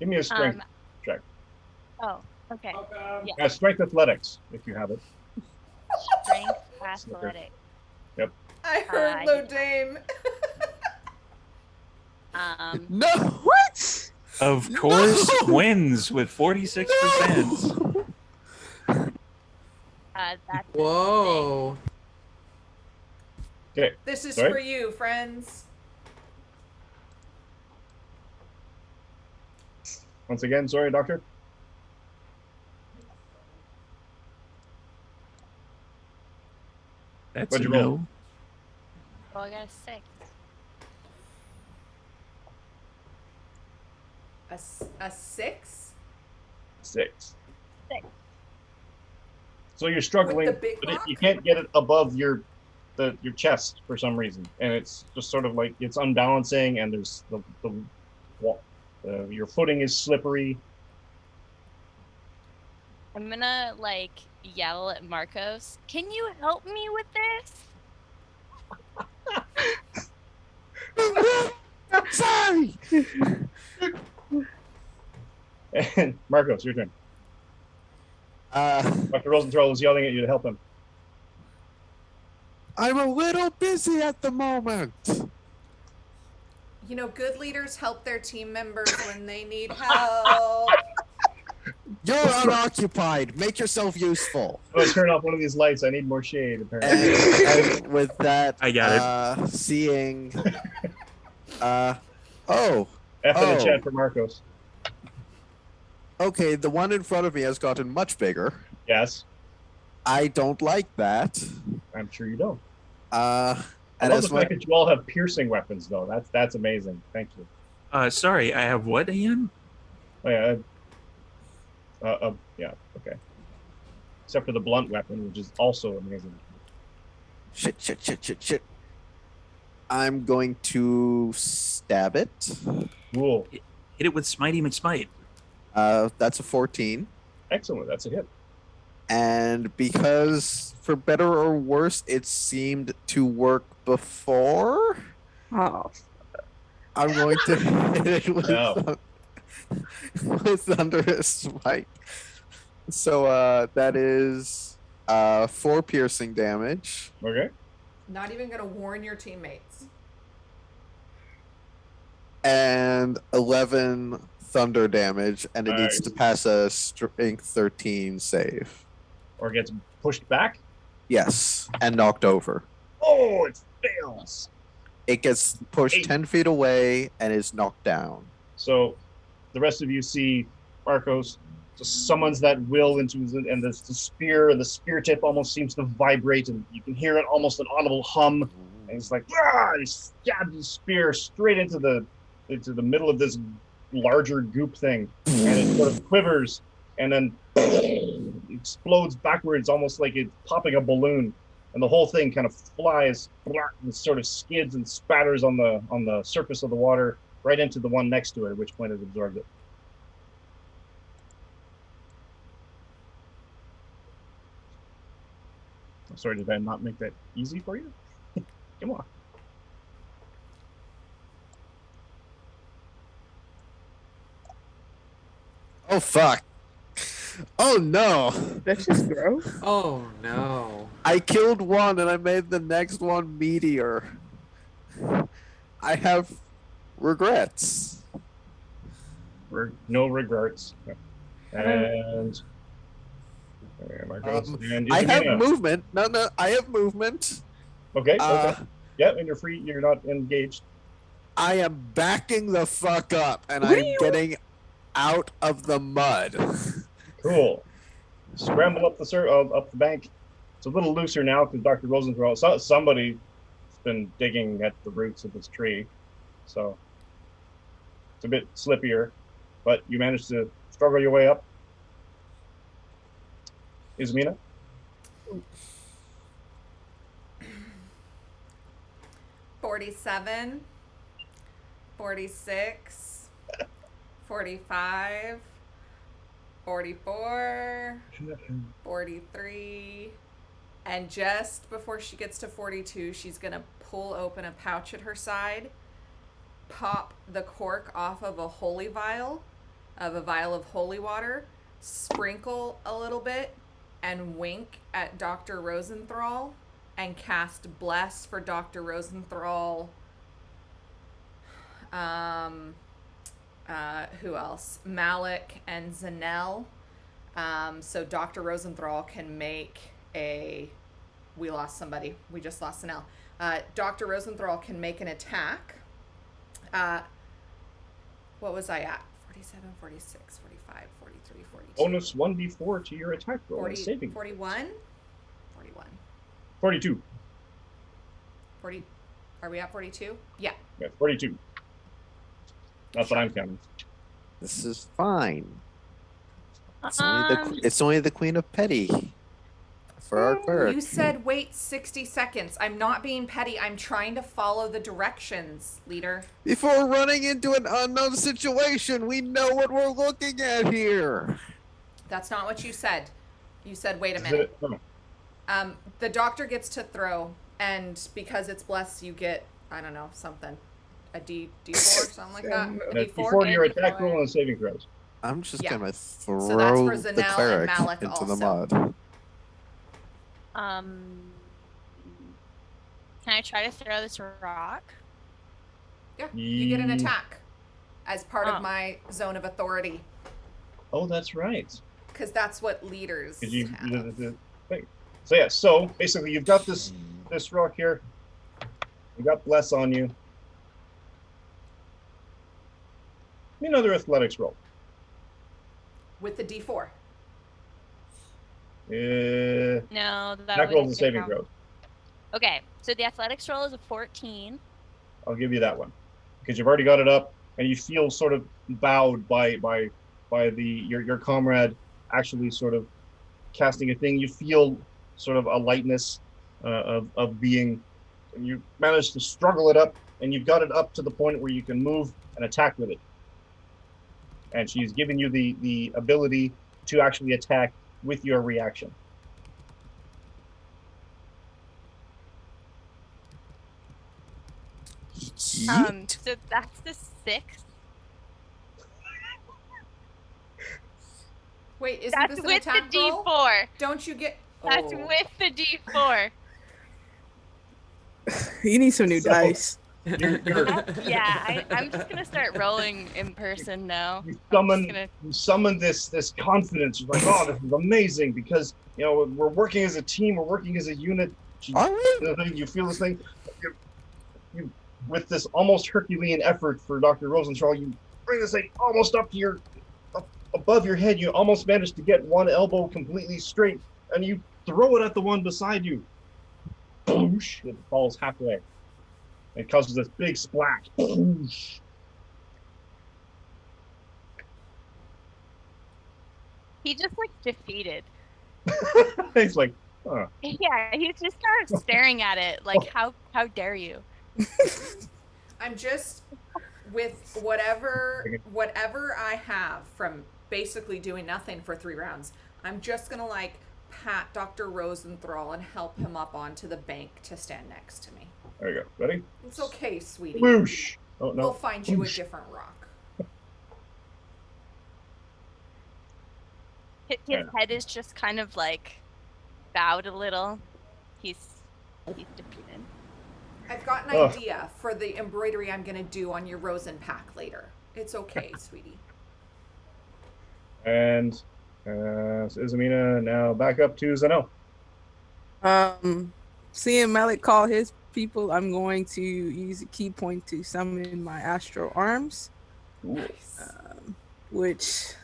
give me a strength check. Oh, okay. Strength athletics, if you have it. Strength athletic. I heard I Low did- Dame. No. What? Of course, No! wins with 46%. That's Whoa. Okay, This is Sorry? for you, friends. once again, sorry, Doctor. That's a What'd you roll? no. Oh, I got a 6. A 6? 6. 6. So you're struggling, With the big but rock? you can't get it above your chest for some reason, and it's just sort of like it's unbalancing, and there's the wall. Your footing is slippery. I'm gonna like yell at Marcos. Can you help me with this? Sorry. And Marcos, your turn. Dr. Rosenthal was yelling at you to help him. I'm a little busy at the moment. You know, good leaders help their team members when they need help. You're unoccupied. Make yourself useful. I'm gonna turn off one of these lights. I need more shade, apparently. And with that, I got it. Seeing. Oh, F in Oh. the chat for Marcos. okay. The one in front of me has gotten much bigger. Yes, I don't like that. I'm sure you don't. And I love as the my fact that you all have piercing weapons, though. That's amazing. Thank you. Sorry, I have what, Ian? Oh yeah. Yeah. Okay. Except for the blunt weapon, which is also amazing. shit. I'm going to stab it. Cool. Hit it with Smitey McSmite. That's a 14. Excellent. That's a hit. And because, for better or worse, it seemed to work before, Oh, I'm going to hit it with, No. with Thunderous Smite. So that is 4 piercing damage. Okay. Not even gonna warn your teammates. And 11 thunder damage, and it needs Nice. to pass a strength 13 save. Or gets pushed back. Yes, and knocked over. Oh, it fails. It gets pushed 8. 10 feet away and is knocked down. So the rest of you see Marcos just summons that will into his, and the spear tip almost seems to vibrate, and you can hear it almost an audible hum. And he's like, ah! He stabs his spear straight into the middle of this larger goop thing, and it sort of quivers and then explodes backwards, almost like it's popping a balloon, and the whole thing kind of flies and sort of skids and spatters on the surface of the water right into the one next to it, at which point it absorbed it. I'm sorry, did I not make that easy for you? Come on. Oh fuck! Oh no! That's just gross. Oh no. I killed one and I made the next one meteor. I have regrets. No regrets. And I have movement. No, I have movement. Okay. Yeah, and you're free. You're not engaged. I am backing the fuck up, and What are I'm you- getting out of the mud. Cool. Scramble up the bank. It's a little looser now because Dr. Rosenthal. Somebody's been digging at the roots of this tree, so it's a bit slippier. But you managed to struggle your way up. Izmina? 47, 46, 45, 44, 43, and just before she gets to 42, she's going to pull open a pouch at her side, pop the cork off of a vial of holy water, sprinkle a little bit, and wink at Dr. Rosenthal and cast Bless for Dr. Rosenthal. Who else? Malik and Zanel. So Dr. Rosenthal can make we lost somebody. We just lost Zanel. Dr. Rosenthal can make an attack. What was I at? 47, 46, 45, 43, 42. Bonus 1d4 to your attack roll. 40, Saving. 41? 41. 42. 40. Are we at 42? Yeah. Yeah, 42. That's what I'm counting. This is fine. It's only the Queen of Petty for our cleric. You said wait 60 seconds. I'm not being petty. I'm trying to follow the directions, leader. Before running into an unknown situation, we know what we're looking at here. That's not what you said. You said wait a minute. The doctor gets to throw, and because it's blessed, you get, I don't know, something. A D4 or something like that. A That's D4? before your attack roll and saving throws. I'm just Yeah. gonna throw So that's for the Zanel and cleric Malik into the also. mud. Can I try to throw this rock? Yeah, you get an Ye- attack as part Oh. of my zone of authority, Oh, that's right. because that's what leaders 'Cause you have. the thing. So yeah, so basically you've got this rock here. You got bless on you. Give me another athletics roll. With the D4. No, that Attack would roll's a saving throw. Okay, so the athletics roll is a 14. I'll give you that one because you've already got it up, and you feel sort of bowed by your comrade actually sort of casting a thing. You feel sort of a lightness of being, and you manage to struggle it up, and you've got it up to the point where you can move and attack with it. And she's giving you the ability to actually attack with your reaction. So that's the 6th. Wait, isn't That's this an with the attack roll? D4. Don't you get... That's Oh. with the D4. You need some new So- dice. Yeah, I'm just gonna start rolling in person now. You I'm just gonna- summon this confidence. You're like, oh, this is amazing because we're working as a team, we're working as a unit. Are we? You feel this thing. You with this almost Herculean effort for Dr. Rosenthal, you bring this thing almost up to above your head, you almost manage to get one elbow completely straight, and you throw it at the one beside you. Boosh! It falls halfway. It causes this big splash. Boosh! He just like defeated. He's like, huh. Yeah, he's just kind of staring at it like, how dare you? I'm just with whatever I have from basically doing nothing for 3 rounds. I'm just gonna like pat Dr. Rosenthal and help him up onto the bank to stand next to me. There you go. Ready? It's okay, sweetie. Whoosh! Oh no. We'll find you Whoosh. a different rock. His head is just kind of like bowed a little. He's defeated. I've got an idea for the embroidery I'm gonna do on your Rosen pack later. It's okay, sweetie. And Izamina now back up to Zeno. Seeing Malik call his people, I'm going to use a key point to summon my astral arms, Nice. which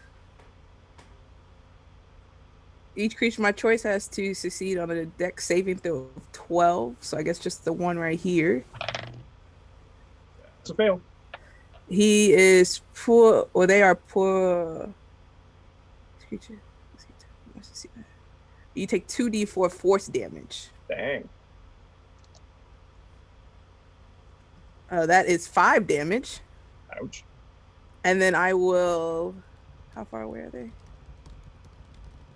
each creature of my choice has to succeed on a dex saving throw of 12. So I guess just the one right here. It's a fail. He is poor, or they are poor. Creature. You take 2d4 force damage. Dang. That is 5 damage. Ouch. And then I will. How far away are they?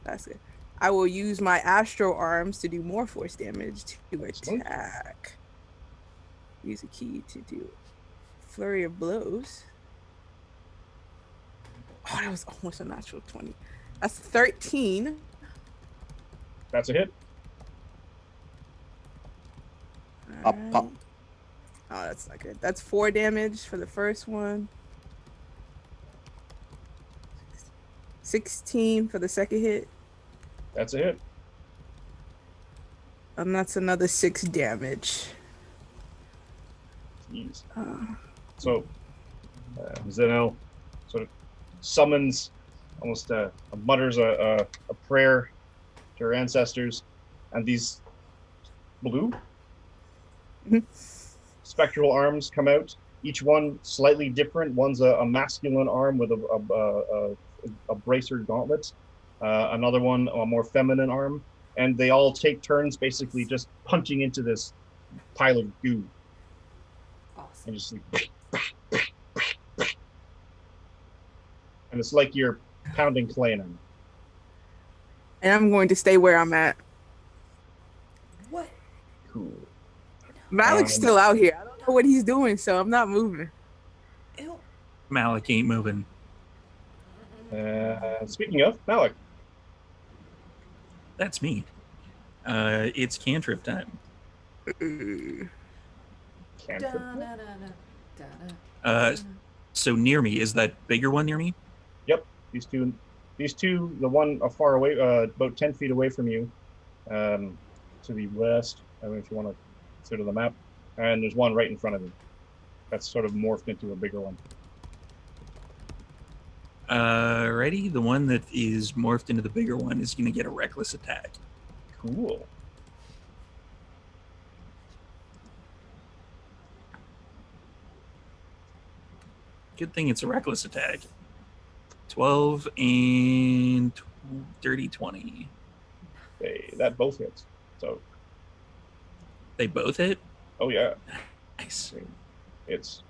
That's it. I will use my astral arms to do more force damage to attack. Use a key to do flurry of blows. Oh, that was almost a natural 20. That's 13. That's a hit. Pop, pop. Oh, that's not good. That's 4 damage for the first one. 16 for the second hit. That's a hit. And that's another 6 damage. Jeez. So Zeno sort of summons, almost mutters a prayer to her ancestors, and these blue spectral arms come out. Each one slightly different. One's a masculine arm with a bracer gauntlet. Another one a more feminine arm, and they all take turns basically just punching into this pile of goo. Awesome. And just like, and it's like you're pounding clay in them. And I'm going to stay where I'm at. What? Cool. Malik's still out here. I don't know what he's doing, so I'm not moving. Ew. Malik ain't moving. Speaking of Malik, That's me. It's cantrip time. cantrip. So near me, is that bigger one near me? These two, the one far away, about 10 feet away from you, to the west. I don't know if you want to consider the map. And there's one right in front of you. That's sort of morphed into a bigger one. Ready? The one that is morphed into the bigger one is going to get a reckless attack. Cool. Good thing it's a reckless attack. 12 and dirty 20. That both hits. So, They both hit? oh yeah, Nice. it's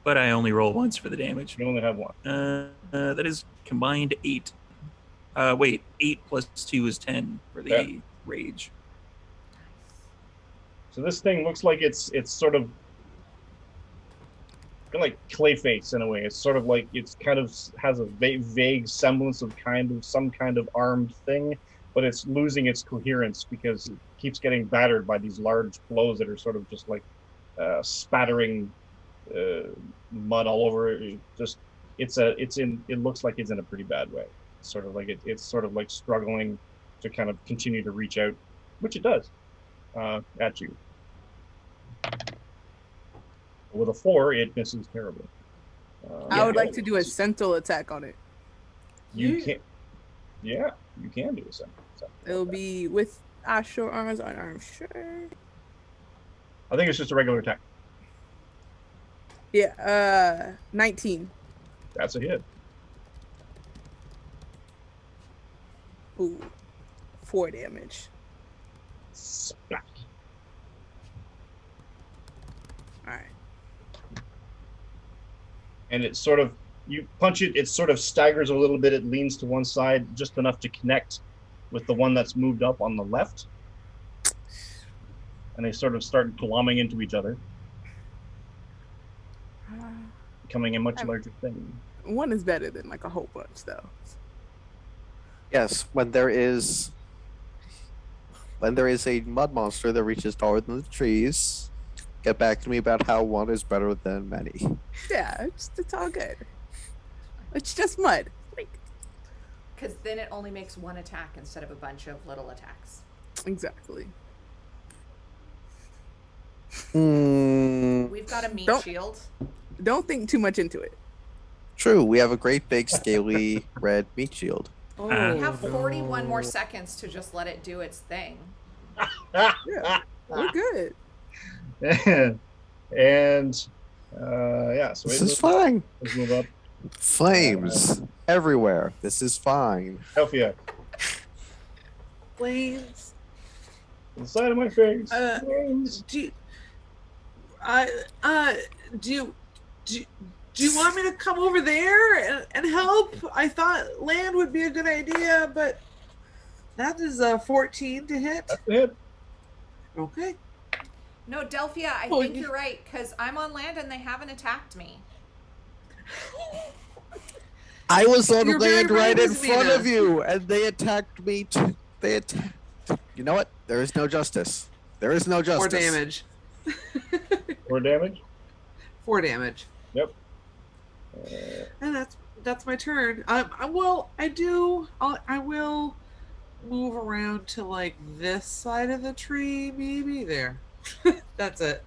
But I only roll once for the damage. you only have one. That is combined 8. Wait, 8 plus 2 is 10 for the Yeah. rage. So this thing looks like it's sort of kind of like Clayface in a way. It's sort of like it's kind of has a vague semblance of some kind of armed thing, but it's losing its coherence because it keeps getting battered by these large blows that are sort of just like spattering mud all over it. It looks like it's in a pretty bad way. It's sort of like it's sort of like struggling to kind of continue to reach out, which it does at you. With a 4, it misses terribly. I would like to do a sentinel attack on it. You can. Yeah, you can do a second. It'll be with our short arms, unarmed, sure. I think it's just a regular attack. Yeah, 19. That's a hit. Ooh, 4 damage. Splat. All right. And it's sort of, you punch it, it sort of staggers a little bit. It leans to one side just enough to connect with the one that's moved up on the left. And they sort of start glomming into each other, becoming a much larger thing. One is better than like a whole bunch, though. Yes, when there is a mud monster that reaches taller than the trees, get back to me about how one is better than many. Yeah, it's all good. It's just mud. Like, Because then it only makes one attack instead of a bunch of little attacks. exactly. We've got a meat Don't- shield. Don't think too much into it. True, we have a great big scaly red meat shield. We have 41 more seconds to just let it do its thing. Yeah, we're good. And yeah, so This is fine. let's move up. Flames everywhere. This is fine. Elfia, Flames. to the side of my face. Do you, do you want me to come over there and help? I thought land would be a good idea, but that is a 14 to hit. That's the hit. Okay. No, Delphia, I Oh, think you- you're right, because I'm on land and they haven't attacked me. I was on You're very land right in brave, front Mina. of you, and they attacked me. They attacked. You know what? There is no justice. There is no justice. 4 damage. 4 damage. 4 damage. Yep. And that's my turn. I will move around to like this side of the tree, maybe there. That's it.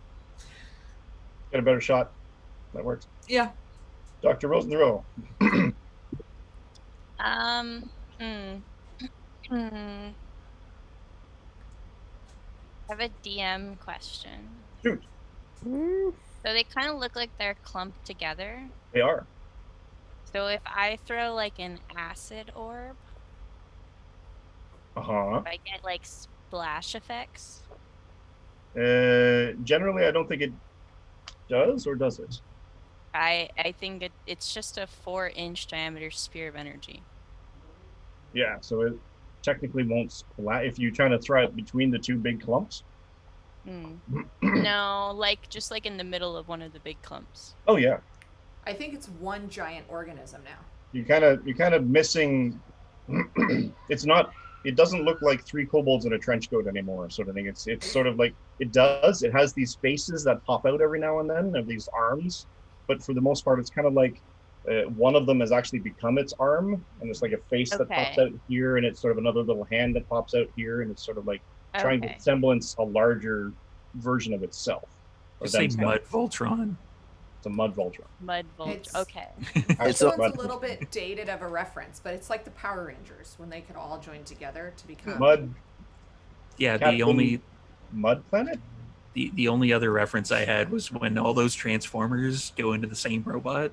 Get a better shot. That works. Yeah. Dr. Rosenthrow. I have a DM question. Shoot. So they kind of look like they're clumped together. They are. So if I throw like an acid orb, Uh-huh. if I get like splash effects. Generally, I don't think it does, or does it? I think it's just a 4-inch diameter sphere of energy. Yeah, so it technically won't splat if you try to throw it between the two big clumps. No, like just like in the middle of one of the big clumps. Oh yeah, I think it's one giant organism now. you're kind of missing. It's not. It doesn't look like 3 kobolds in a trench coat anymore, sort of thing. It's sort of like it does. It has these faces that pop out every now and then of these arms, but for the most part, it's kind of like one of them has actually become its arm, and it's like a face that pops Okay. out here, and it's sort of another little hand that pops out here, and it's sort of like trying to Okay. semblance a larger version of itself. Or Just say themselves. Mud Voltron. It's a mud Voltron. Mud Voltron. It's- Okay. It's This a- one's mud, a little bit dated of a reference, but it's like the Power Rangers when they could all join together to become. mud Yeah, Captain- the only Mud Planet. the only other reference I had was when all those Transformers go into the same robot.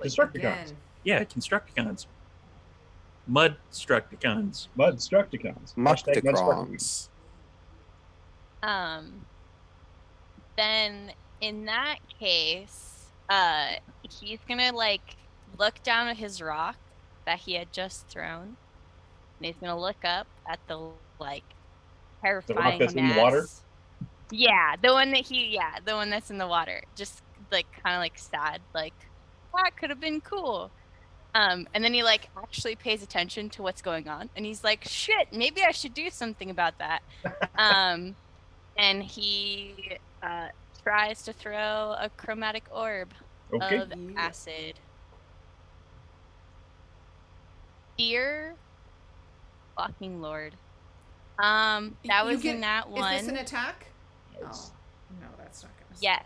Constructicons. Again. Yeah, Constructicons. Mud Structicons. Mud Structicons. Hashtag Mud Structicons. Muckticrons. Then in that case, he's gonna like look down at his rock that he had just thrown, and he's gonna look up at the like terrifying that's in the mass. water? Yeah, the one that's in the water. Just like kind of like sad, like that could have been cool. And then he like actually pays attention to what's going on, and he's like, "Shit, maybe I should do something about that." And he tries to throw a chromatic orb Okay. of acid. Dear fucking lord. That You was get- in that one. Is this an attack? Nice. Oh, no, that's not gonna. Yes.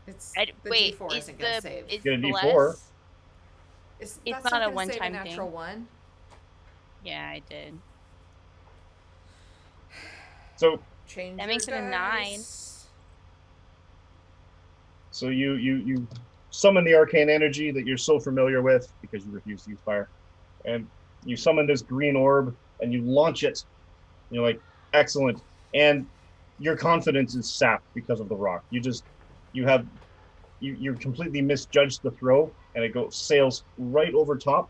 It's I, the wait, D4 is isn't gonna the save. is Get a D4. bless? It's It's that's not a gonna save one-time natural thing. one. Yeah, I did. So Change That your makes it a 9. dice. so you summon the arcane energy that you're so familiar with because you refuse to use fire, and you summon this green orb and you launch it. You're like, excellent, and your confidence is sapped because of the rock. You completely misjudged the throw, and it sails right over top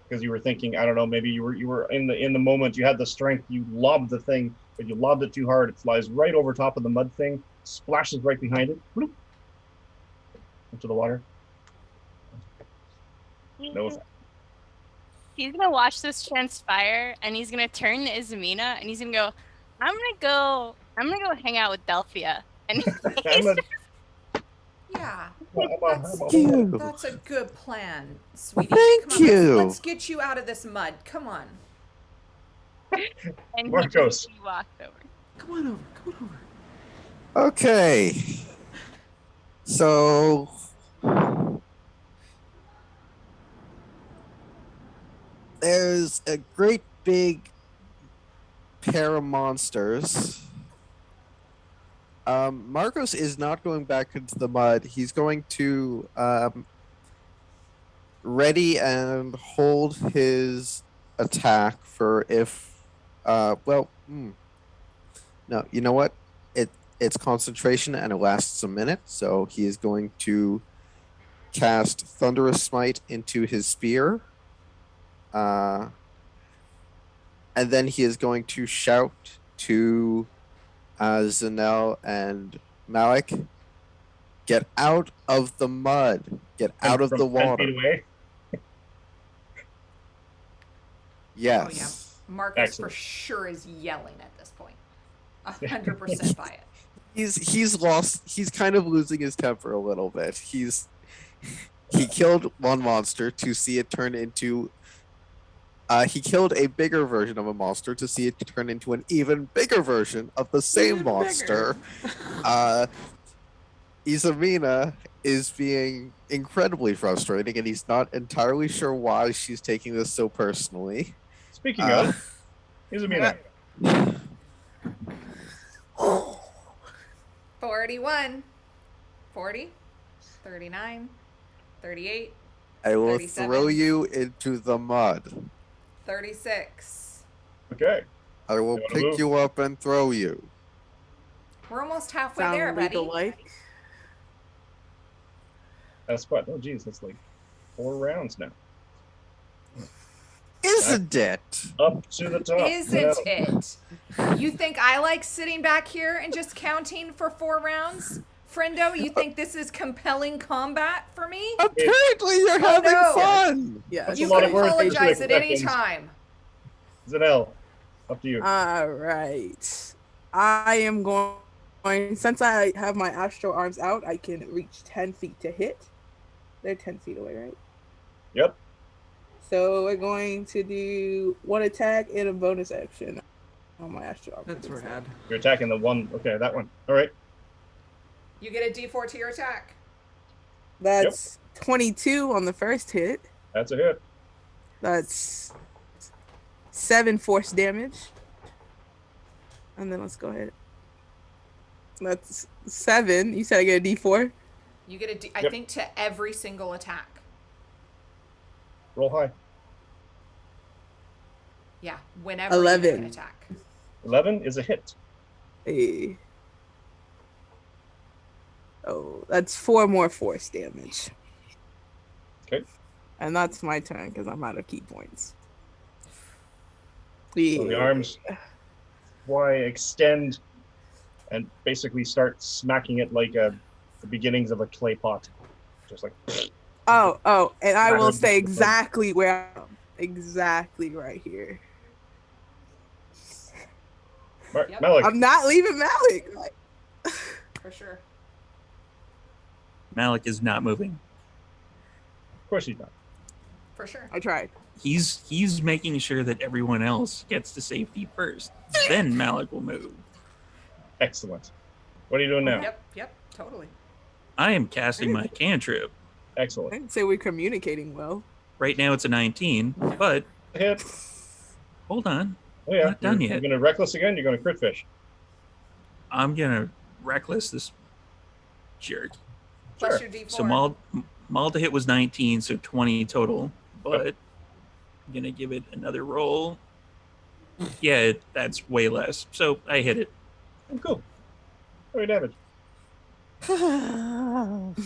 because you were thinking, I don't know, maybe you were in the moment, you had the strength, you lobbed the thing, but you lobbed it too hard. It flies right over top of the mud thing, splashes right behind it, bloop, into the water. No effect. He's gonna watch this transpire, and he's gonna turn to Izamina, and he's gonna go, I'm gonna go hang out with Delphia. And he's Yeah, you. that's a good plan, sweetie. Thank Come on, you. let's get you out of this mud. Come on. and Marcos. he walked over. Come on over. Come on over. Okay. So there's a great big pair of monsters. Marcos is not going back into the mud. He's going to ready and hold his attack for if no, you know what? It's concentration and it lasts a minute, so he is going to cast Thunderous Smite into his spear. And then he is going to shout to Zanel and Malik, get out of the mud. Get out of From the 10 water. feet away. Yes. Marcus Excellent. for sure is yelling at this point. 100% by it. He's lost. He's kind of losing his temper a little bit. He killed one monster to see it turn into. He killed a bigger version of a monster to see it turn into an even bigger version of the same Even monster. Izamina is being incredibly frustrating, and he's not entirely sure why she's taking this so personally. Speaking of, Izamina. 41, 40, 39, 38, I will 37. throw you into the mud. 36. Okay. I will You wanna pick move? you up and throw you. We're almost halfway Sound there, buddy. legal like. That's quite. Oh, geez, that's like 4 rounds now. Isn't it? Up to the top. Isn't Yeah. it? You think I like sitting back here and just counting for 4 rounds? Friendo, you think this is compelling combat for me? Apparently, you're having no. fun. Yeah. That's You a lot can of work into apologize a at any second. time. Zanel, up to you. All right. I am going. Since I have my astral arms out, I can reach 10 feet to hit. They're 10 feet away, right? Yep. So we're going to do 1 attack and a bonus action on my astral arms. That's rad. You're attacking the one. Okay, that one. All right. You get a D4 to your attack. That's 22 on the first hit. That's a hit. That's 7 force damage. And then let's go ahead. That's 7. You said I get a D4? You get a D, I Yep. think, to every single attack. Roll high. Yeah, whenever you 11. make an attack. 11 is a hit. Hey. Oh, that's 4 more force damage. Okay. And that's my turn because I'm out of key points. So the arms extend and basically start smacking it like the beginnings of a clay pot. Just like, Oh, and I will Matter of say the- exactly where I am. Exactly right here. Yep. Malik. I'm not leaving Malik. Like, For sure. Malik is not moving. Of course he's not. For sure. I tried. He's making sure that everyone else gets to safety first. Then Malik will move. Excellent. What are you doing now? Yep, totally. I am casting my cantrip. I Excellent. didn't say we're communicating well. Right now it's a 19, but Hit. hold on. Oh yeah. Not done You're yet. going to reckless again. You're going to crit fish. I'm gonna reckless this jerk. Plus Sure. your D4. So Maul to hit was 19, so 20 total. But I'm gonna give it another roll. Yeah, that's way less. So I hit it. Oh, cool. How many damage? Sound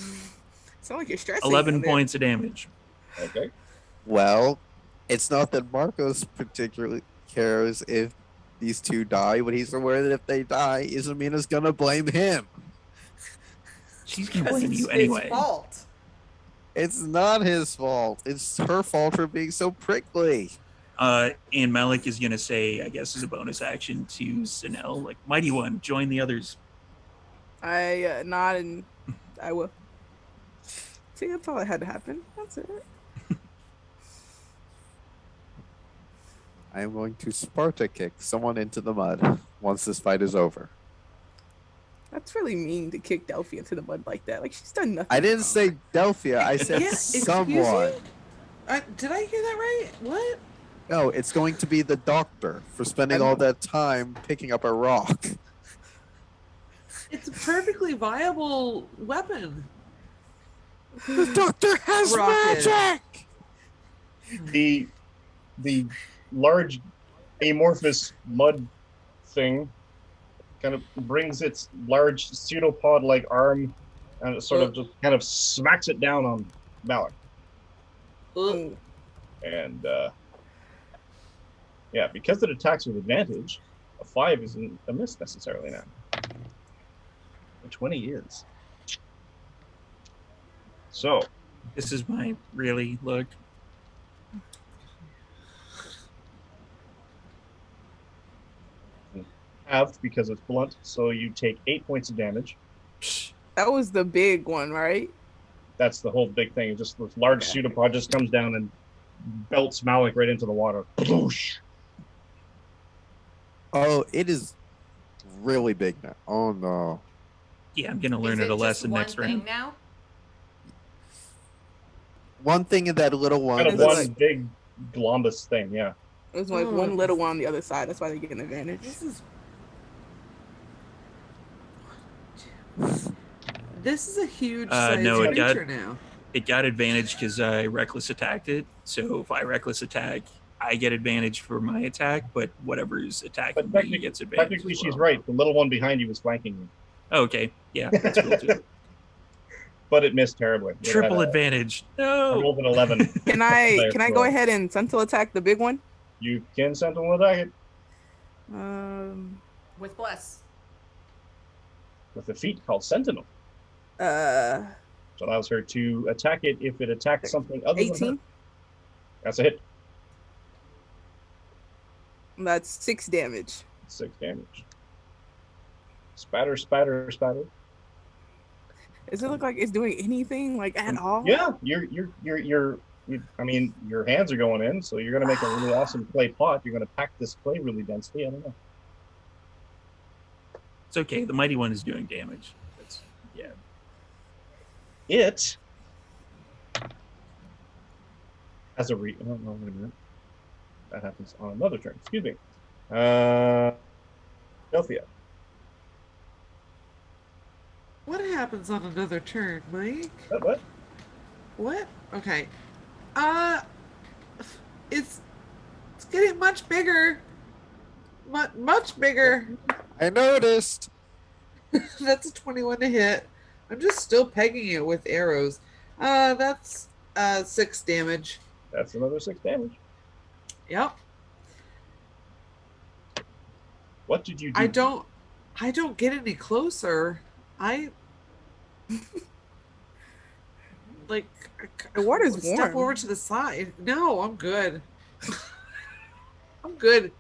like you're stressing. 11 down there. points of damage. Okay. Well, it's not that Marcos particularly cares if these two die, but he's aware that if they die, Isamina's gonna blame him. She's gonna Because blame it's you his anyway. fault. It's not his fault. It's her fault for being so prickly. And Malik is gonna say, I guess, as a bonus action to Sinel, like, Mighty One, join the others. I nod and I will. See, that's all that had to happen. That's it. I am going to Sparta kick someone into the mud once this fight is over. That's really mean to kick Delphi into the mud like that. Like she's done nothing. I didn't wrong. say Delphia. I said Yeah, excuse someone. me? Did I hear that right? What? No, it's going to be the doctor for spending all that time picking up a rock. It's a perfectly viable weapon. The doctor has Rocket. magic. The large amorphous mud thing kind of brings its large pseudopod-like arm and it sort of just kind of smacks it down on Malik. Ugh. And yeah, because it attacks with advantage, a 5 isn't a miss necessarily now. A 20 is. So, This is my really look. halved because it's blunt, so you take 8 points of damage. That was the big one, right? That's the whole big thing. Just this large pseudopod just comes down and belts Malik right into the water. Ploosh. Oh, it is really big now. Oh no. Yeah, I'm gonna learn Is it a just lesson one next thing round. now? One thing in that little one. Kind of that's- one big glombus thing, yeah. It was like Oh. one little one on the other side. That's why they get an advantage. This is a huge No, sized it got- creature now. It got advantage because I reckless attacked it. So if I reckless attack, I get advantage for my attack, but whatever's attacking But me gets advantage. Technically, as she's well. right. The little one behind you was flanking you. Oh, okay, yeah, that's cool too. But it missed terribly. It Triple had advantage. I No. rolled an 11. Can I There, can I so- go ahead and sentinel attack the big one? You can sentinel attack it With bless. with a feat called Sentinel. Uh, Which allows her to attack it if it attacks something other than her. 18. That's a hit. That's 6 damage. 6 damage. Spatter, spatter, spatter. Does it look like it's doing anything like at all? Yeah, I mean, your hands are going in, so you're gonna make a really awesome clay pot. You're gonna pack this clay really densely. I don't know. It's okay. The mighty one is doing damage. That's, yeah. It has a oh, no, wait a minute. That happens on another turn. Excuse me. Delphia. What happens on another turn, Mike? What? What? Okay. It's getting much bigger. Much bigger. I noticed. That's a 21 to hit. I'm just still pegging it with arrows. That's 6 damage. That's another 6 damage. Yep. What did you do? I don't get any closer. I like The water's step warm. over to the side. No, I'm good. I'm good.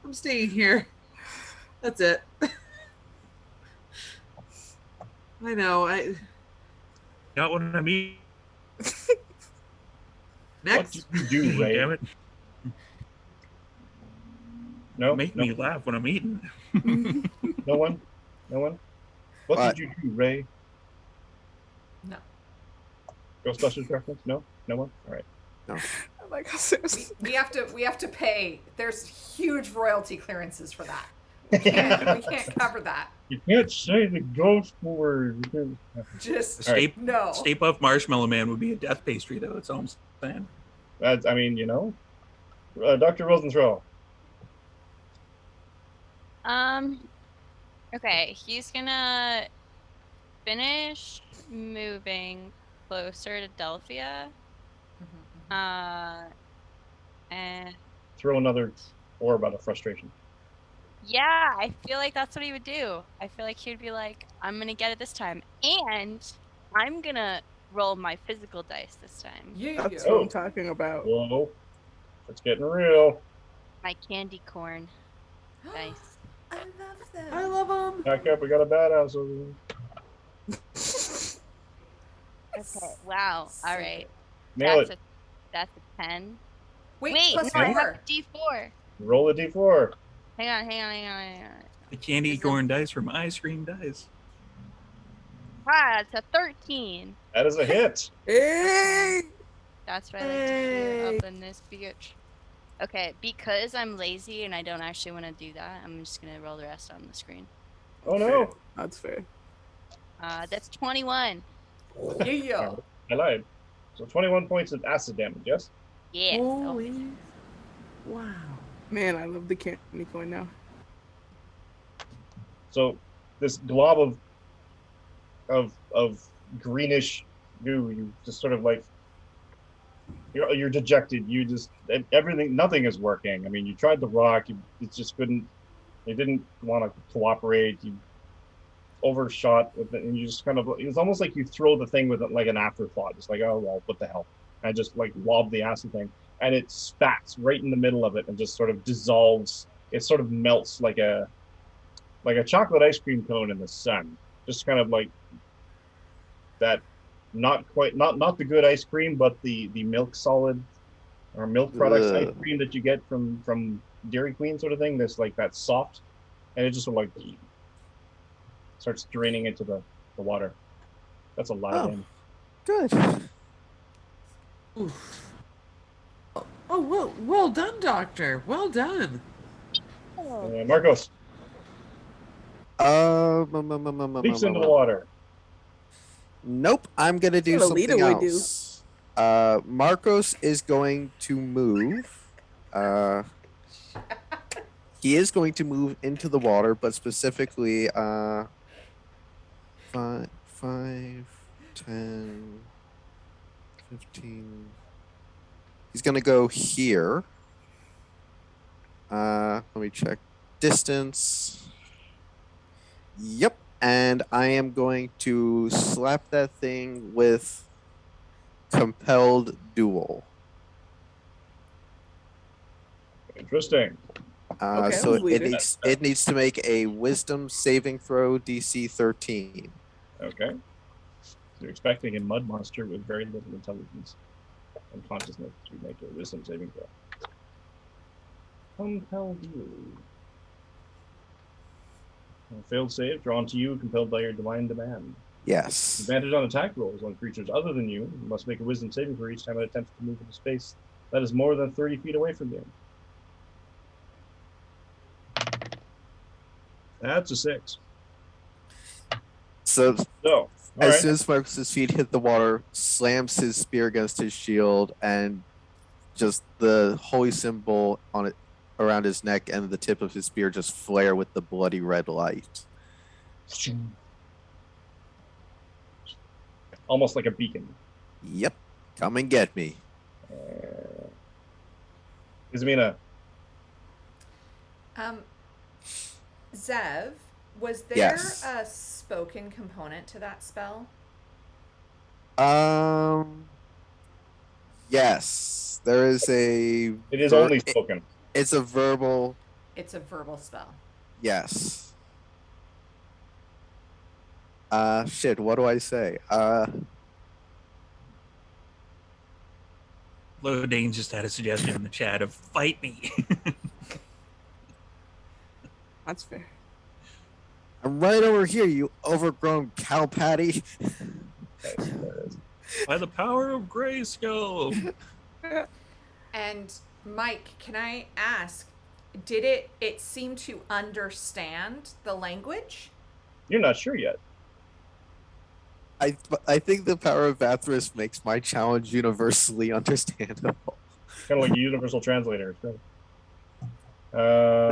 I'm staying here. That's it. I know. Not what I mean. Next. What did you do, Ray? Damn it. No, Make no, me laugh when I'm eating. no one, no one. What What? did you do, Ray? No. Ghostbusters reference? No, no one. All right. Like how Sarah's We have to pay. There's huge royalty clearances for that. We can't cover that. You can't say the ghost word. Just Stay, no. Stay Puft Marshmallow Man would be a death pastry, though. That's all I'm saying. That's, I mean, you know, Dr. Rosenthal. Okay, he's gonna finish moving closer to Delphia. And Throw another orb out of frustration. yeah, I feel like that's what he would do. I feel like he would be like, I'm gonna get it this time. And I'm gonna roll my physical dice this time. Yeah. that's what I'm talking about. Whoa. It's getting real. My candy corn dice. I love them. I love them. Back up, we got a badass over here. Okay, wow. All right. Nail That's it. That's a 10. Wait, Wait, plus no, I have 4. a D4. Roll a d4. Hang on. The candy Is it- corn dice from Ice Cream Dice. Ah, it's a 13. That is a hit. Hey! That's what I like to hear Hey. up in this bitch. Okay, because I'm lazy and I don't actually want to do that, I'm just gonna roll the rest on the screen. Oh no. That's fair. That's 21. Yeah. I lied. So 21 points of acid damage, yes? Yes. Oh, Holy. Wow. Man, I love the candy corn now. So this glob of greenish goo, you just sort of like you're dejected. You just everything, nothing is working. I mean, you tried the rock, it just couldn't. It didn't want to cooperate. You overshot with it, and you just kind of. It's almost like you throw the thing with it like an afterthought. It's like, oh well, what the hell? And I just like lob the acid thing, and it spats right in the middle of it and just sort of dissolves. It sort of melts like a chocolate ice cream cone in the sun. Just kind of like that. Not the good ice cream, but the milk solid or milk products ice Ugh. cream that you get from Dairy Queen sort of thing. That's like that soft, and it just sort of like starts draining into the water. That's a lot of damage. Good. Oof. Oh, well done, Doctor. Well done. Marcos Leaps leaps into the water. Nope, I'm gonna do That's what a something leader would do. else. Marcos is going to move. He is going to move into the water, but specifically 5, 10, 15. He's gonna go here. Let me check distance. Yep. And I am going to slap that thing with compelled duel. Interesting. Okay, So who's leading? it needs to make a wisdom saving throw DC 13. Okay. So you're expecting a mud monster with very little intelligence and consciousness to make a wisdom saving throw. Compelled you. Failed save, drawn to you, compelled by your divine demand. Yes. Advantage on attack rolls on creatures other than you. You must make a wisdom saving throw each time it attempts to move into space that is more than 30 feet away from you. That's a 6. So So, as alright. soon as Marcus's feet hit the water, slams his spear against his shield, and just the holy symbol on it around his neck and the tip of his spear just flare with the bloody red light. Almost like a beacon. Yep. Come and get me. Ismina, Zev, was there Yes. a spoken component to that spell? Yes. There is a it is ver- only spoken. it's a verbal It's a verbal spell. yes. Shit, what do I say? Lodane just had a suggestion in the chat of fight me. That's fair. I'm right over here, you overgrown cow patty. By the power of Grayskull. And Mike, can I ask, did it seem to understand the language? You're not sure yet. I think the power of Vathras makes my challenge universally understandable. Kind of like a universal translator. So.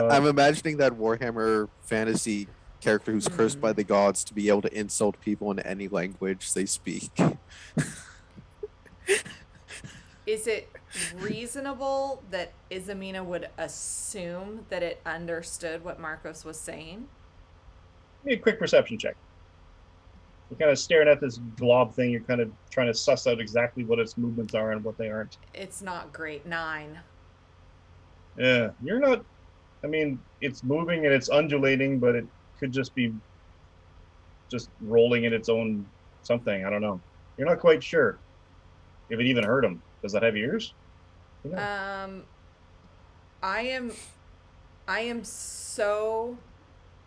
I'm imagining that Warhammer fantasy character who's cursed by the gods to be able to insult people in any language they speak. Is it reasonable that Izamina would assume that it understood what Marcos was saying? Give me a quick perception check. You're kind of staring at this glob thing. You're kind of trying to suss out exactly what its movements are and what they aren't. It's not great. 9. Yeah, you're not. I mean, it's moving and it's undulating, but it could just be just rolling in its own something. I don't know. You're not quite sure if it even heard him. Does that have ears? I am so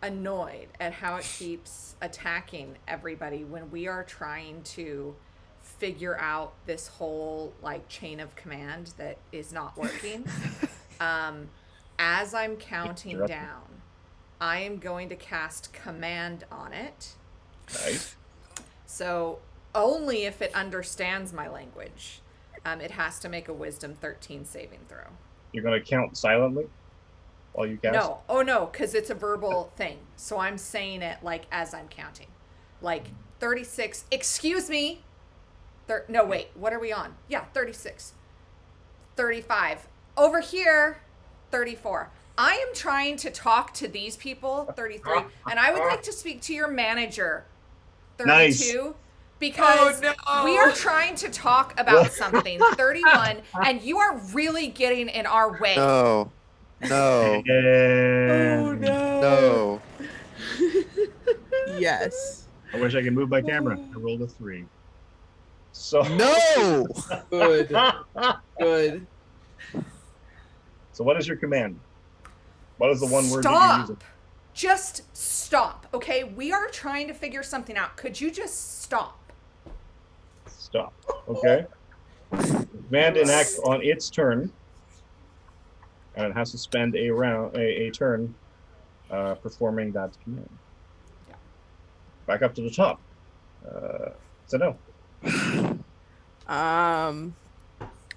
annoyed at how it keeps attacking everybody when we are trying to figure out this whole like chain of command that is not working. As I'm counting down, I am going to cast command on it. Nice. So only if it understands my language. It has to make a wisdom 13 saving throw. You're going to count silently while you cast? No. Oh, no, because it's a verbal thing. So I'm saying it like as I'm counting. Like 36. Excuse me. No, wait. What are we on? Yeah, 36. 35. Over here, 34. I am trying to talk to these people, 33. And I would like to speak to your manager, 32. Nice. Because Oh, no. we are trying to talk about something, 31, and you are really getting in our way. No. No. Oh no. No. Yes. I wish I could move my camera. I rolled a 3. So No. Good. Good. So what is your command? What is the one word that you're Stop. using? Just stop, okay? We are trying to figure something out. Could you just stop? Stop. Okay. Command enacts on its turn, and it has to spend a turn performing that command. Yeah. Back up to the top. So no.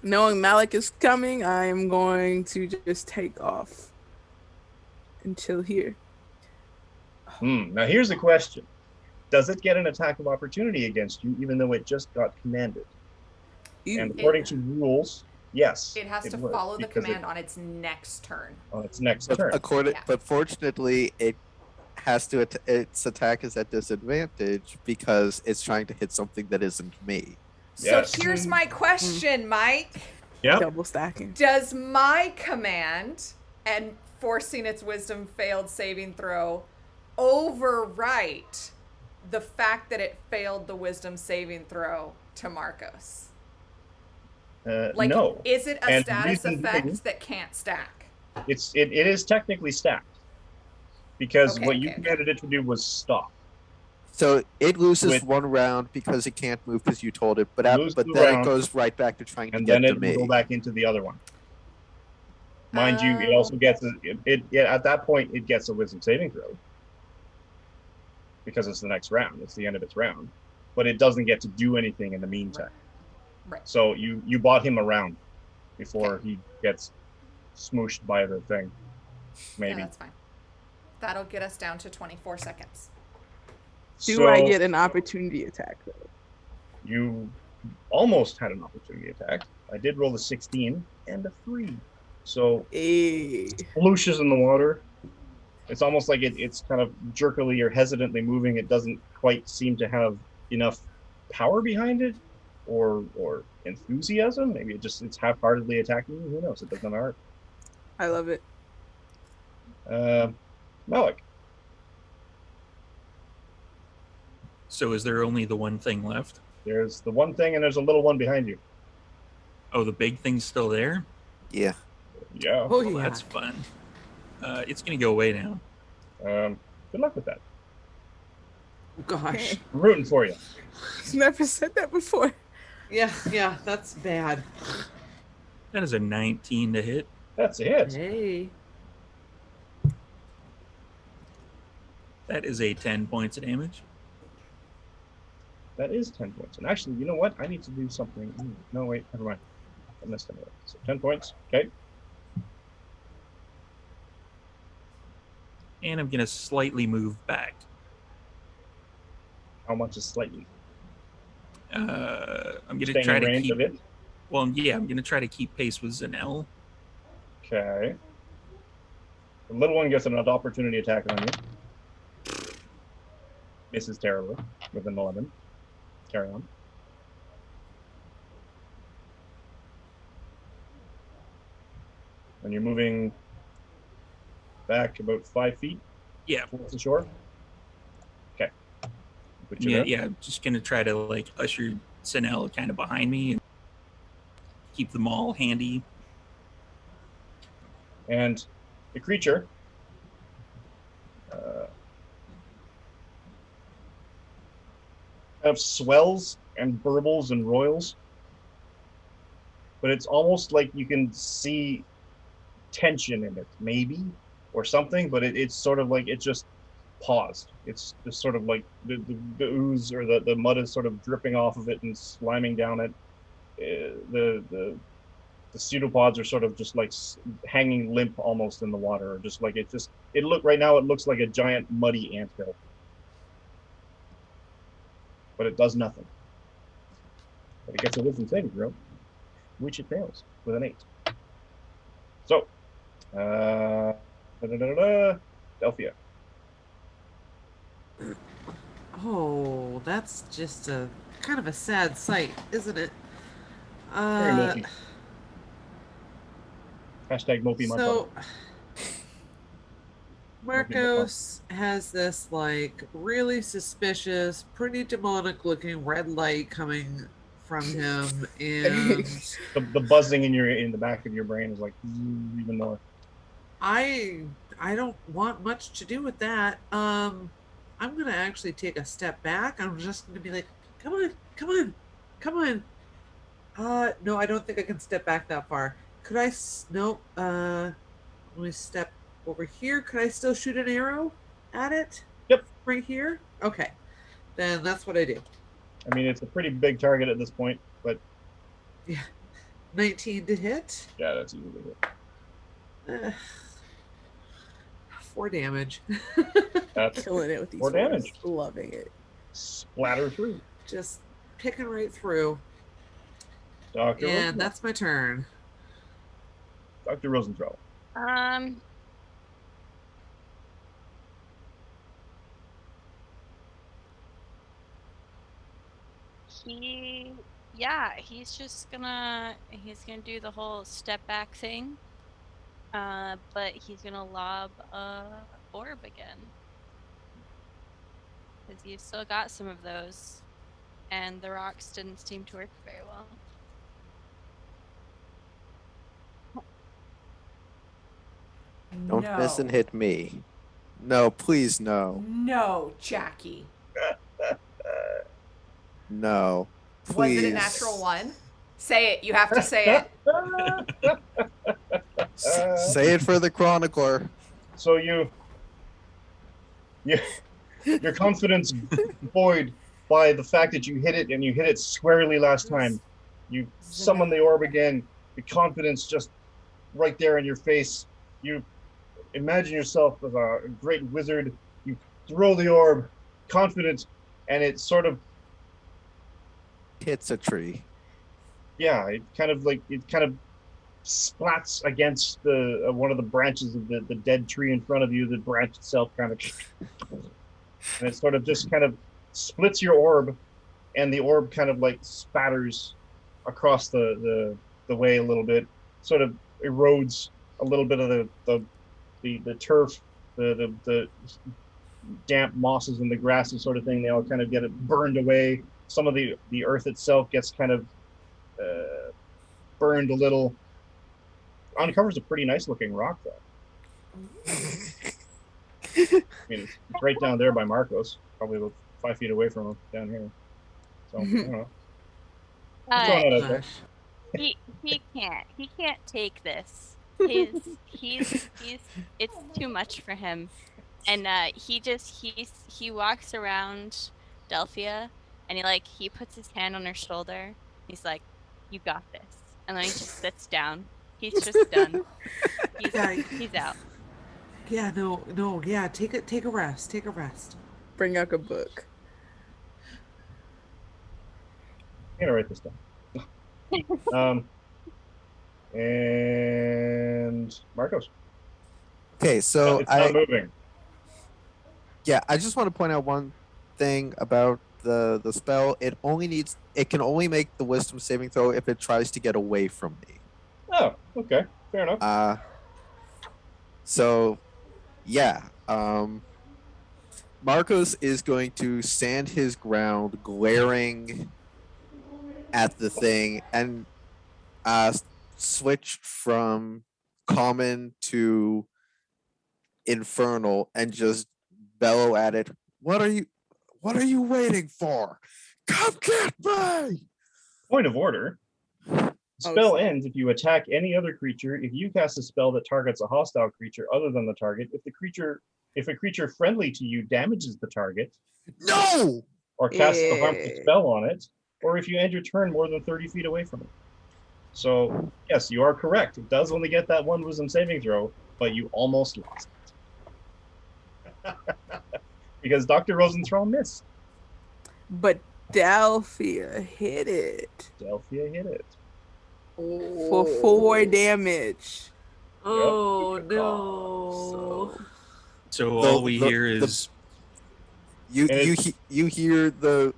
Knowing Malik is coming, I am going to just take off until here. Now here's the question: does it get an attack of opportunity against you, even though it just got commanded? And according to rules, yes. It has to would, follow the because command on its next turn. on its next But turn. Yeah. but fortunately, it has to. Its attack is at disadvantage because it's trying to hit something that isn't me. Yes. So here's my question, Mike. Yeah. Double stacking. Does my command and forcing its wisdom failed saving throw overwrite the fact that it failed the wisdom saving throw to Marcos? Like, no. is it a And status reason effect being- that can't stack? It is technically stacked because Okay, what you okay. commanded it to do was stop. So it loses With- one round because it can't move because you told it, but Lose but the then round, it goes right back to trying to And get then to it me. will go back into the other one. Mind you, it also gets it at that point it gets a wisdom saving throw because it's the next round. It's the end of its round, but it doesn't get to do anything in the meantime. Right. So you bought him around before he gets smooshed by the thing. Maybe. Yeah, that's fine. That'll get us down to 24 seconds. Do I So get an opportunity attack though? You almost had an opportunity attack. I did roll a 16 and a 3. So Hey. splooshes in the water. It's almost like it's kind of jerkily or hesitantly moving. It doesn't quite seem to have enough power behind it or enthusiasm. Maybe it's half-heartedly attacking you. Who knows? It doesn't matter. I love it. Malik. So is there only the one thing left? There's the one thing and there's a little one behind you. Oh, the big thing's still there? Yeah. Yeah. Oh Well, yeah. that's fun. It's going to go away now. Good luck with that. Gosh. I'm rooting for you. Never said that before. Yeah, that's bad. That is a 19 to hit. That's a hit. Hey. That is a 10 points of damage. That is 10 points. And actually, you know what? I need to do something. No, wait, never mind. I missed it. So 10 points. Okay. And I'm going to slightly move back. How much is slightly? I'm going to Staying try in to range keep. of it? Well, yeah, I'm going to try to keep pace with Zanel. Okay. The little one gets an opportunity attack on you. Misses terribly with an 11. Carry on. And you're moving back about 5 feet Yeah. towards the shore. Okay. Put you Yeah, there. yeah. I'm just going to try to like usher Zanel kind of behind me and keep them all handy. And the creature kind of swells and burbles and roils, but it's almost like you can see tension in it, maybe, or something, but it's sort of like it just paused. It's just sort of like the ooze or the mud is sort of dripping off of it and sliming down it. The pseudopods are sort of just like hanging limp almost in the water, or just like it looks like a giant muddy anthill, but it does nothing. But it gets a wisdom saving throw, which it fails with an 8. So, Delphia. Oh, that's just a kind of a sad sight, isn't it? Very mopey. Hashtag mopey my So brother. Marcos has this like really suspicious, pretty demonic looking red light coming from him, and The buzzing in the back of your brain is like even more. I don't want much to do with that. I'm gonna actually take a step back. I'm just gonna be like, come on, come on, come on. No, I don't think I can step back that far. Could I? Nope. Let me step over here. Could I still shoot an arrow at it? Yep. Right here. Okay. Then that's what I do. I mean, it's a pretty big target at this point, but 19 to hit. yeah, that's easy to hit. 4 damage. That's Killing it with these 4 damage. rolls. Loving it. Splatter through. Just picking right through. Dr. And that's my turn. Dr. Rosenthal. He's gonna do the whole step back thing. But he's gonna lob a orb again. Because you've still got some of those. And the rocks didn't seem to work very well. Don't miss and hit me. No, please, no. No, Jackie. No. Was Please. it a natural one? Say it. You have to say it. Say it for the chronicler. So your confidence buoyed by the fact that you hit it and you hit it squarely last time. You summon the orb again. The confidence just right there in your face. You imagine yourself as a great wizard. You throw the orb, confident, and it sort of Hits a tree. yeah, it kind of splats against the one of the branches of the dead tree in front of you. The branch itself kind of, and it sort of just kind of splits your orb, and the orb kind of like spatters across the way a little bit, sort of erodes a little bit of the turf, the damp mosses and the grasses sort of thing. They all kind of get it burned away. Some of the earth itself gets kind of burned a little. Uncovers a pretty nice looking rock though. I mean, it's right down there by Marcos, probably about 5 feet away from him down here. So I don't know. throwing it out there. Gosh. He can't take this. He's it's too much for him. And he walks around Delphia and he puts his hand on her shoulder. He's like, "You got this." And then he just sits down. He's just done. He's out. Yeah, no, yeah. Take a rest. Take a rest. Bring out a book. I'm gonna write this down. And Marcos. Okay, so It's not moving. yeah, I just want to point out one thing about the spell. It can only make the wisdom saving throw if it tries to get away from me. Oh, okay, fair enough. So yeah, Marcos is going to stand his ground, glaring at the thing, and switch from common to infernal, and just bellow at it. What are you waiting for? Come get me! Point of order. Spell ends if you attack any other creature. If you cast a spell that targets a hostile creature other than the target, if a creature friendly to you damages the target, No! or casts a harmful spell on it, or if you end your turn more than 30 feet away from it. So yes, you are correct. It does only get that one wisdom saving throw, but you almost lost it. Because Dr. Rosenthal missed. But Delphia hit it Delphia hit it. for 4 damage. Oh no. So all we hear is You hear the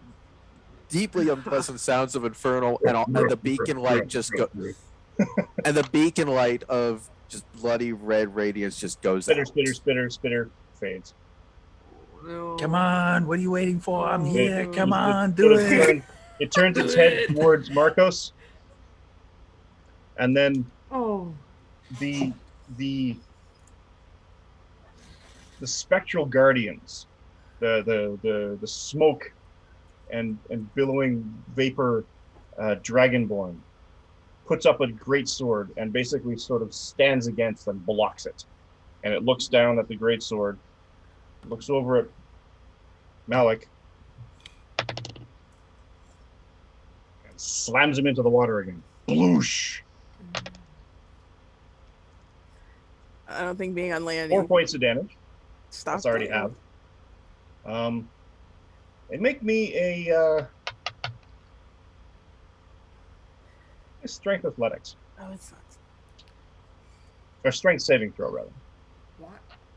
deeply unpleasant sounds of infernal, and the beacon light just go, and the beacon light of just bloody red radiance just goes Spitter, out. spitter, fades. No. come on, what are you waiting for? I'm here. It- Come it- on, it do sort of it. It turns its Do head it. towards Marcos, and then Oh, the spectral guardians, the smoke and billowing vapor dragonborn puts up a great sword and basically sort of stands against and blocks it. And it looks down at the great sword, looks over at Malik, and slams him into the water again. Bloosh! I don't think being on land. 4 points of damage. Stop. That's already playing. have. And make me a strength athletics, Oh, it's not. or strength saving throw rather. What?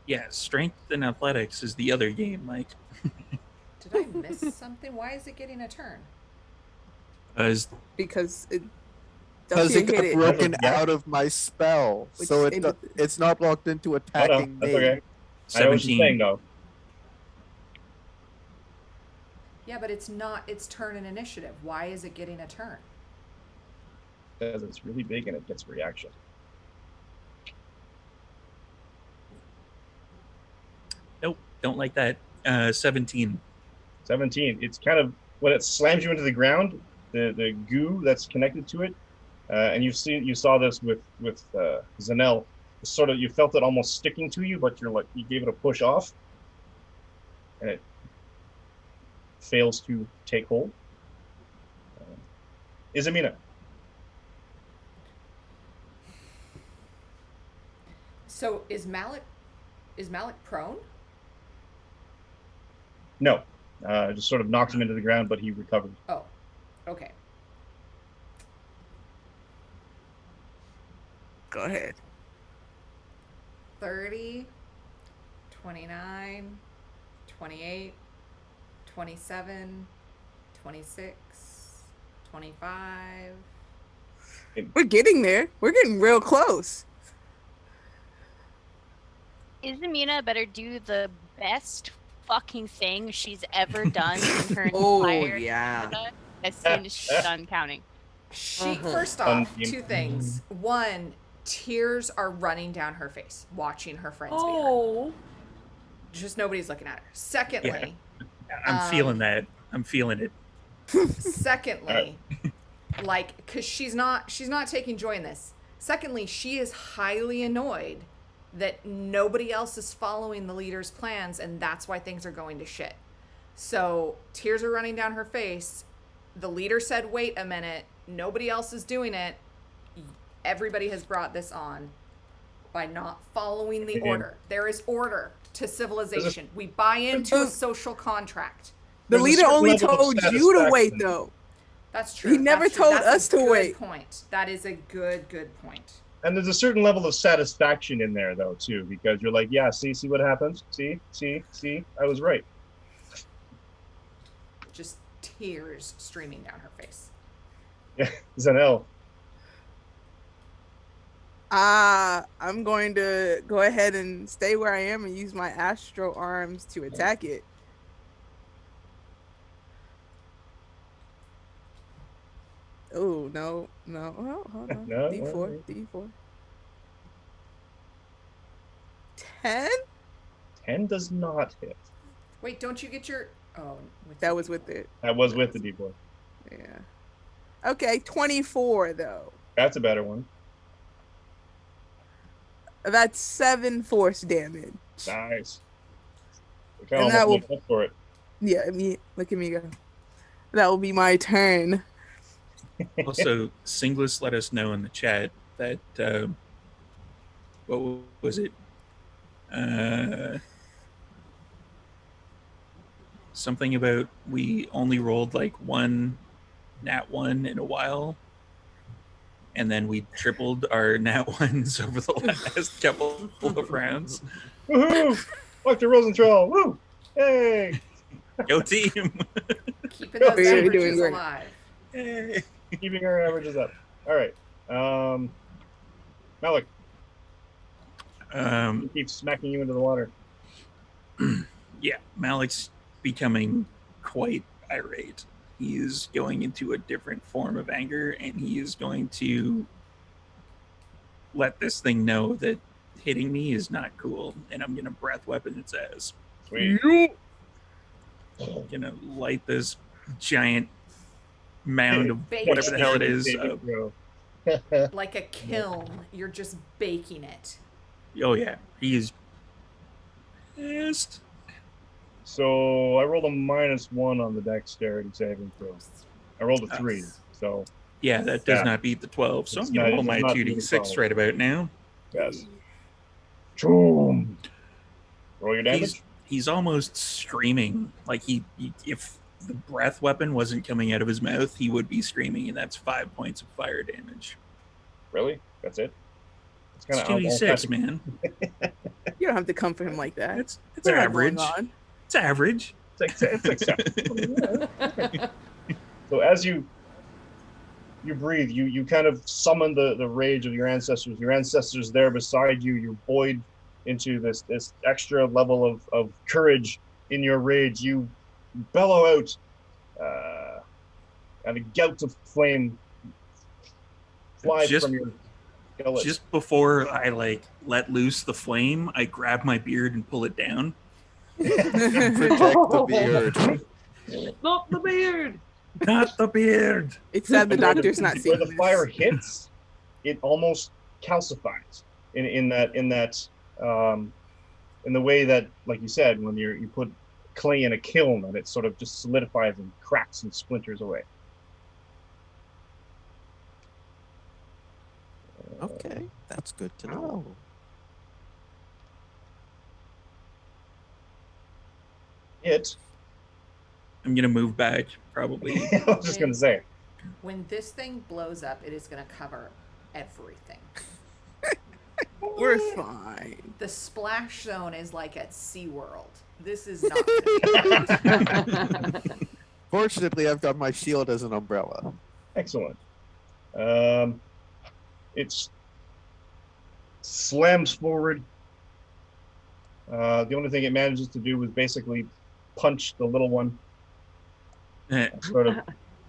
Yeah, strength and athletics is the other game, Mike. Did I miss something? Why is it getting a turn? Is Because it. Because Delphia it got hit it. broken Yeah. out of my spell, Which so ended- it's not locked into Oh, attacking no, that's me. okay. I know what you're 17. saying though. Yeah, but it's not its turn and initiative. Why is it getting a turn? Because it's really big and it gets reaction. Nope, don't like that. 17. 17. It's kind of when it slams you into the ground, the goo that's connected to it, and you saw this with Zanel. Sort of, you felt it almost sticking to you, but you gave it a push off, and it fails to take hold. Izamina. So is Malik prone? No, just sort of knocked him into the ground, but he recovered. Oh, okay. Go ahead. 30, 29, 28, 27, 26, 25. We're getting there. We're getting real close. Izamina better do the best fucking thing she's ever done in her Oh, entire yeah. agenda as soon as she's done counting. She Uh-huh. first Fun off, team. 2 things. One, tears are running down her face watching her friends beat her. Oh. Just nobody's looking at her. Secondly, I'm feeling that. I'm feeling it. secondly, like, because she's not taking joy in this. Secondly, she is highly annoyed that nobody else is following the leader's plans, and that's why things are going to shit. So tears are running down her face. The leader said, wait a minute, nobody else is doing it. Everybody has brought this on by not following the order. There is order to civilization. We buy into a social contract. The There's a leader certain only level of told you to wait, satisfaction. though. That's true. He never That's true. told That's us a to good wait. Point. That is a good point. And there's a certain level of satisfaction in there, though, too, because you're like, yeah, see what happens? See, I was right. Just tears streaming down her face. Yeah, Zanel. I'm going to go ahead and stay where I am and use my astro arms to attack it. Oh, no. Oh, hold on. No, D4. 10? 10 does not hit. Wait, don't you get your... Oh. That was with it. That was with the D4. Yeah. Okay, 24, though. That's a better one. That's 7 force damage. Nice. We And kind that of will- look up for it. Yeah, look at me go. That will be my turn. Also, Singlis let us know in the chat that what was it? Something about we only rolled like one nat one in a while, and then we tripled our nat ones over the last couple of rounds. Woohoo! Dr. Rosenthal! Woo! Hey! Go team! Keeping those You're averages doing great. alive. Yay. Keeping our averages up. All right. Malik, he keeps smacking you into the water. Yeah, Malik's becoming quite irate. He is going into a different form of anger, and he is going to let this thing know that hitting me is not cool, and I'm gonna breath weapon its ass. Sweet. I'm gonna light this giant mound of Bake whatever the hell it is. David Rowe. Like a kiln. You're just baking it. Oh yeah, he is pissed. So I rolled a -1 on the dexterity saving throw. I rolled a 3, so Yeah, that does Yeah. not beat the 12. So It's I'm gonna not- roll it's my not 2d6 12. right about now. yes. Choom. Roll your damage. He's almost screaming. Like he if the breath weapon wasn't coming out of his mouth, he would be screaming, and that's 5 points of fire damage. Really? That's it? It's It's kind of 2d6, man. You don't have to come for him like that. It's There's a lot average. going on. It's average. It's acceptable. So as you breathe, you kind of summon the rage of your ancestors. Your ancestors there beside you. You're buoyed into this extra level of courage in your rage. You bellow out, and a gout of flame flies Just- from your gullet. Just before I let loose the flame, I grab my beard and pull it down. Protect the beard. Not the beard. Not the beard. It's sad the doctor's not Where seeing the this. fire hits, it almost calcifies in the way that, like you said, when you put clay in a kiln and it sort of just solidifies and cracks and splinters away. Okay, that's good to know. It. I'm gonna move back, probably. I was just gonna say. When this thing blows up, it is going to cover everything. We're fine. The splash zone is like at SeaWorld. This is not going to be Fortunately, I've got my shield as an umbrella. Excellent. It slams forward. The only thing it manages to do was basically punch the little one, sort of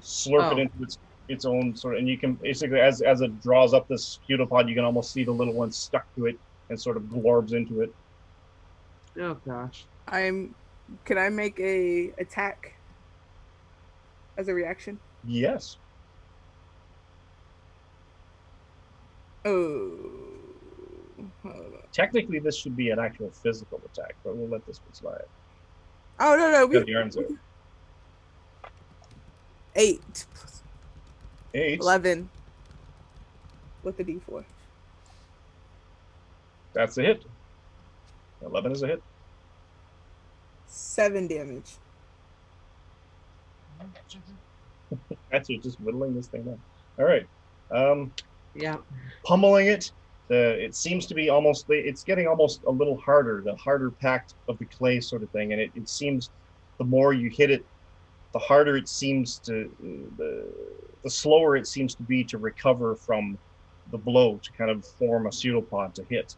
slurp it into its own sort of, and you can basically, as it draws up this pseudopod, you can almost see the little one stuck to it and sort of glorbs into it. Oh gosh. Can I make a attack as a reaction? Yes. Oh. Hold on. Technically, this should be an actual physical attack, but we'll let this one slide. Oh no, Got the arms out. 8, 8. 11 with the D4. That's a hit. 11 is a hit. 7 damage. That's you're just whittling this thing down. All right. Yeah. Pummeling it. It seems to be almost. It's getting almost a little harder. The harder packed of the clay sort of thing, and it seems the more you hit it, the harder it seems to. The slower it seems to be to recover from the blow to kind of form a pseudopod to hit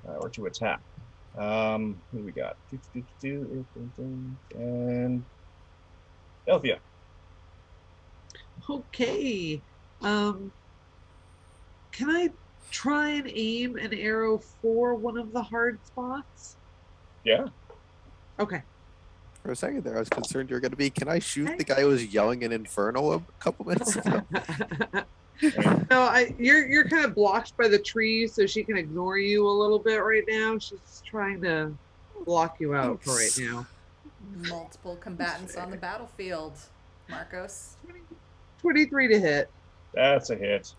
or to attack. Who do we got? And Elphia. Okay. Can I try and aim an arrow for one of the hard spots? Yeah. Okay. For a second there, I was concerned you were going to be, can I shoot the guy who was yelling an Inferno a couple minutes ago? No, you're kind of blocked by the trees, so she can ignore you a little bit right now. She's trying to block you out for right now. Multiple combatants on the battlefield. Marcos. 23 to hit. That's a hit.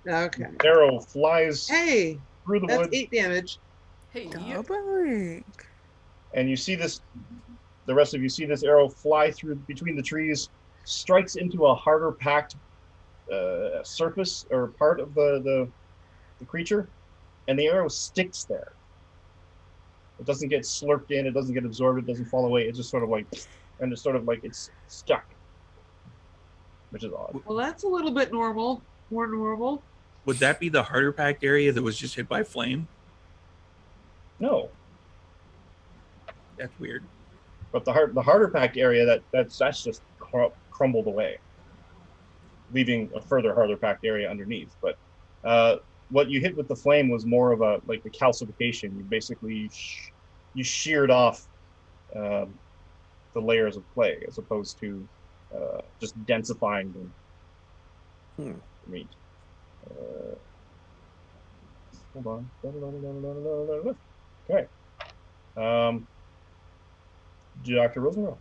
Okay. Arrow flies Hey, through the that's wood, 8 damage. Hey, you. Doubling. and you see this. The rest of you see this arrow fly through between the trees, strikes into a harder packed surface or part of the creature, and the arrow sticks there. It doesn't get slurped in. It doesn't get absorbed. It doesn't fall away. It's just sort of like, and it's sort of like it's stuck, which is odd. Well, that's a little bit normal. More normal. Would that be the harder packed area that was just hit by flame? No, That's weird. but the harder packed area that's just crumbled away, leaving a further harder packed area underneath. But what you hit with the flame was more of a like the calcification. You basically you sheared off the layers of clay as opposed to just densifying them. Meat. Hold on. Okay. Dr. Rosenthal.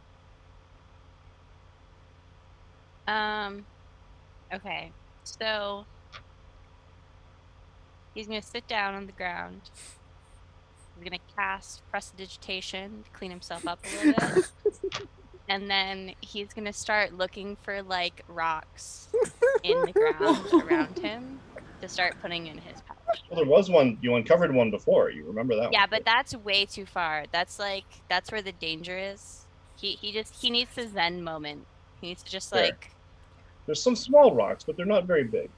Okay. So he's gonna sit down on the ground. He's gonna cast Prestidigitation to clean himself up a little bit. And then he's gonna start looking for like rocks in the ground around him to start putting in his pouch. Well, there was one. You uncovered one before. You remember that Yeah, one? but that's way too far. That's where the danger is. He needs the Zen moment. He needs to just Fair. like There's some small rocks, but they're not very big.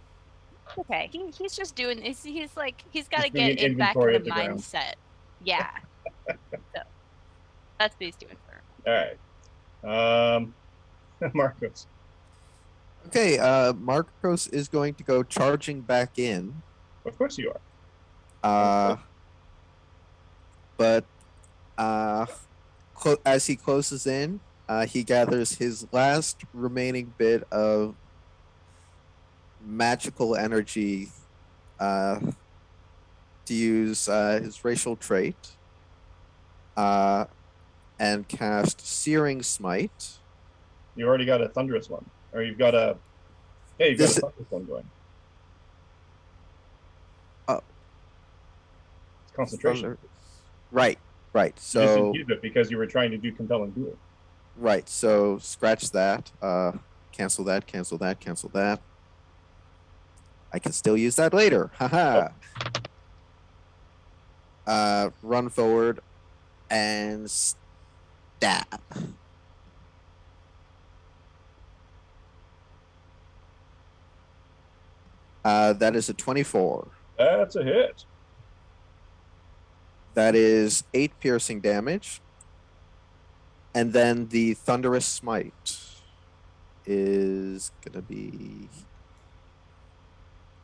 okay. He's just doing. He's got to Just doing get an it back in inventory the of the ground. mindset. Yeah. So that's what he's doing for. All right. Marcos. Okay, Marcos is going to go charging back in. Of course you are. But as he closes in, he gathers his last remaining bit of magical energy to use his racial trait and cast Searing Smite. You already got a thunderous one, or you've got a. Hey, you've got This- a thunderous one going. Oh. It's concentration. Right. You just So didn't use it because you were trying to do compelling duel. right. So scratch that. Cancel that. Cancel that. Cancel that. I can still use that later. Haha. Run forward and stab. That is a 24. That's a hit. That is 8 piercing damage. And then the Thunderous Smite is going to be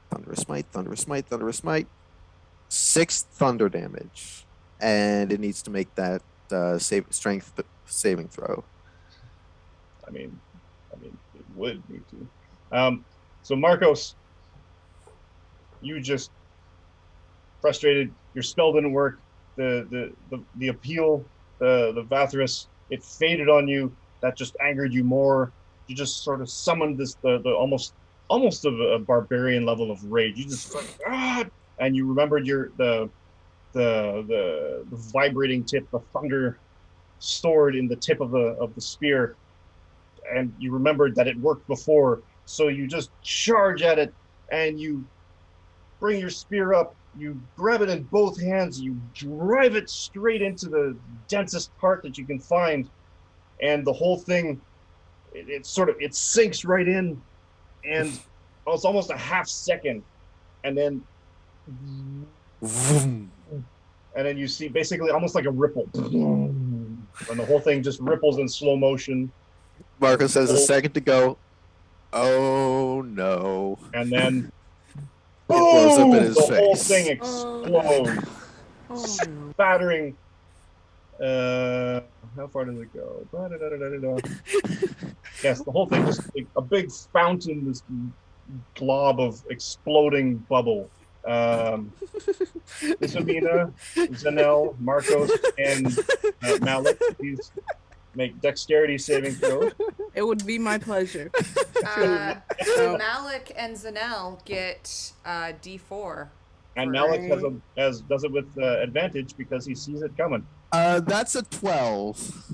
Thunderous Smite, Thunderous Smite, Thunderous Smite. 6 thunder damage. And it needs to make that strength saving throw. I mean, it would need to. So Marcos, you just frustrated. Your spell didn't work. The appeal, the Vathras, it faded on you. That just angered you more. You just sort of summoned this the almost of a barbarian level of rage. You just and you remembered the vibrating tip, the thunder stored in the tip of the spear, and you remembered that it worked before. So you just charge at it, and you bring your spear up. You grab it in both hands. You drive it straight into the densest part that you can find, and the whole thing, it sinks right in, and it's almost a half second, and then Vroom. and then you see basically almost like a ripple, and the whole thing just ripples in slow motion. Marcus has a second to go. Oh no. And then It blows up in boom, his the whole face. thing explodes, Oh, no. spattering. How far does it go? Ba-da-da-da-da-da. Yes, the whole thing just like a big fountain, this glob of exploding bubble. Isabina, Zanel, Marcos, and Malik, please make dexterity saving throws. It would be my pleasure. Malik and Zanel get D4. And Malik does it with advantage because he sees it coming. That's a 12.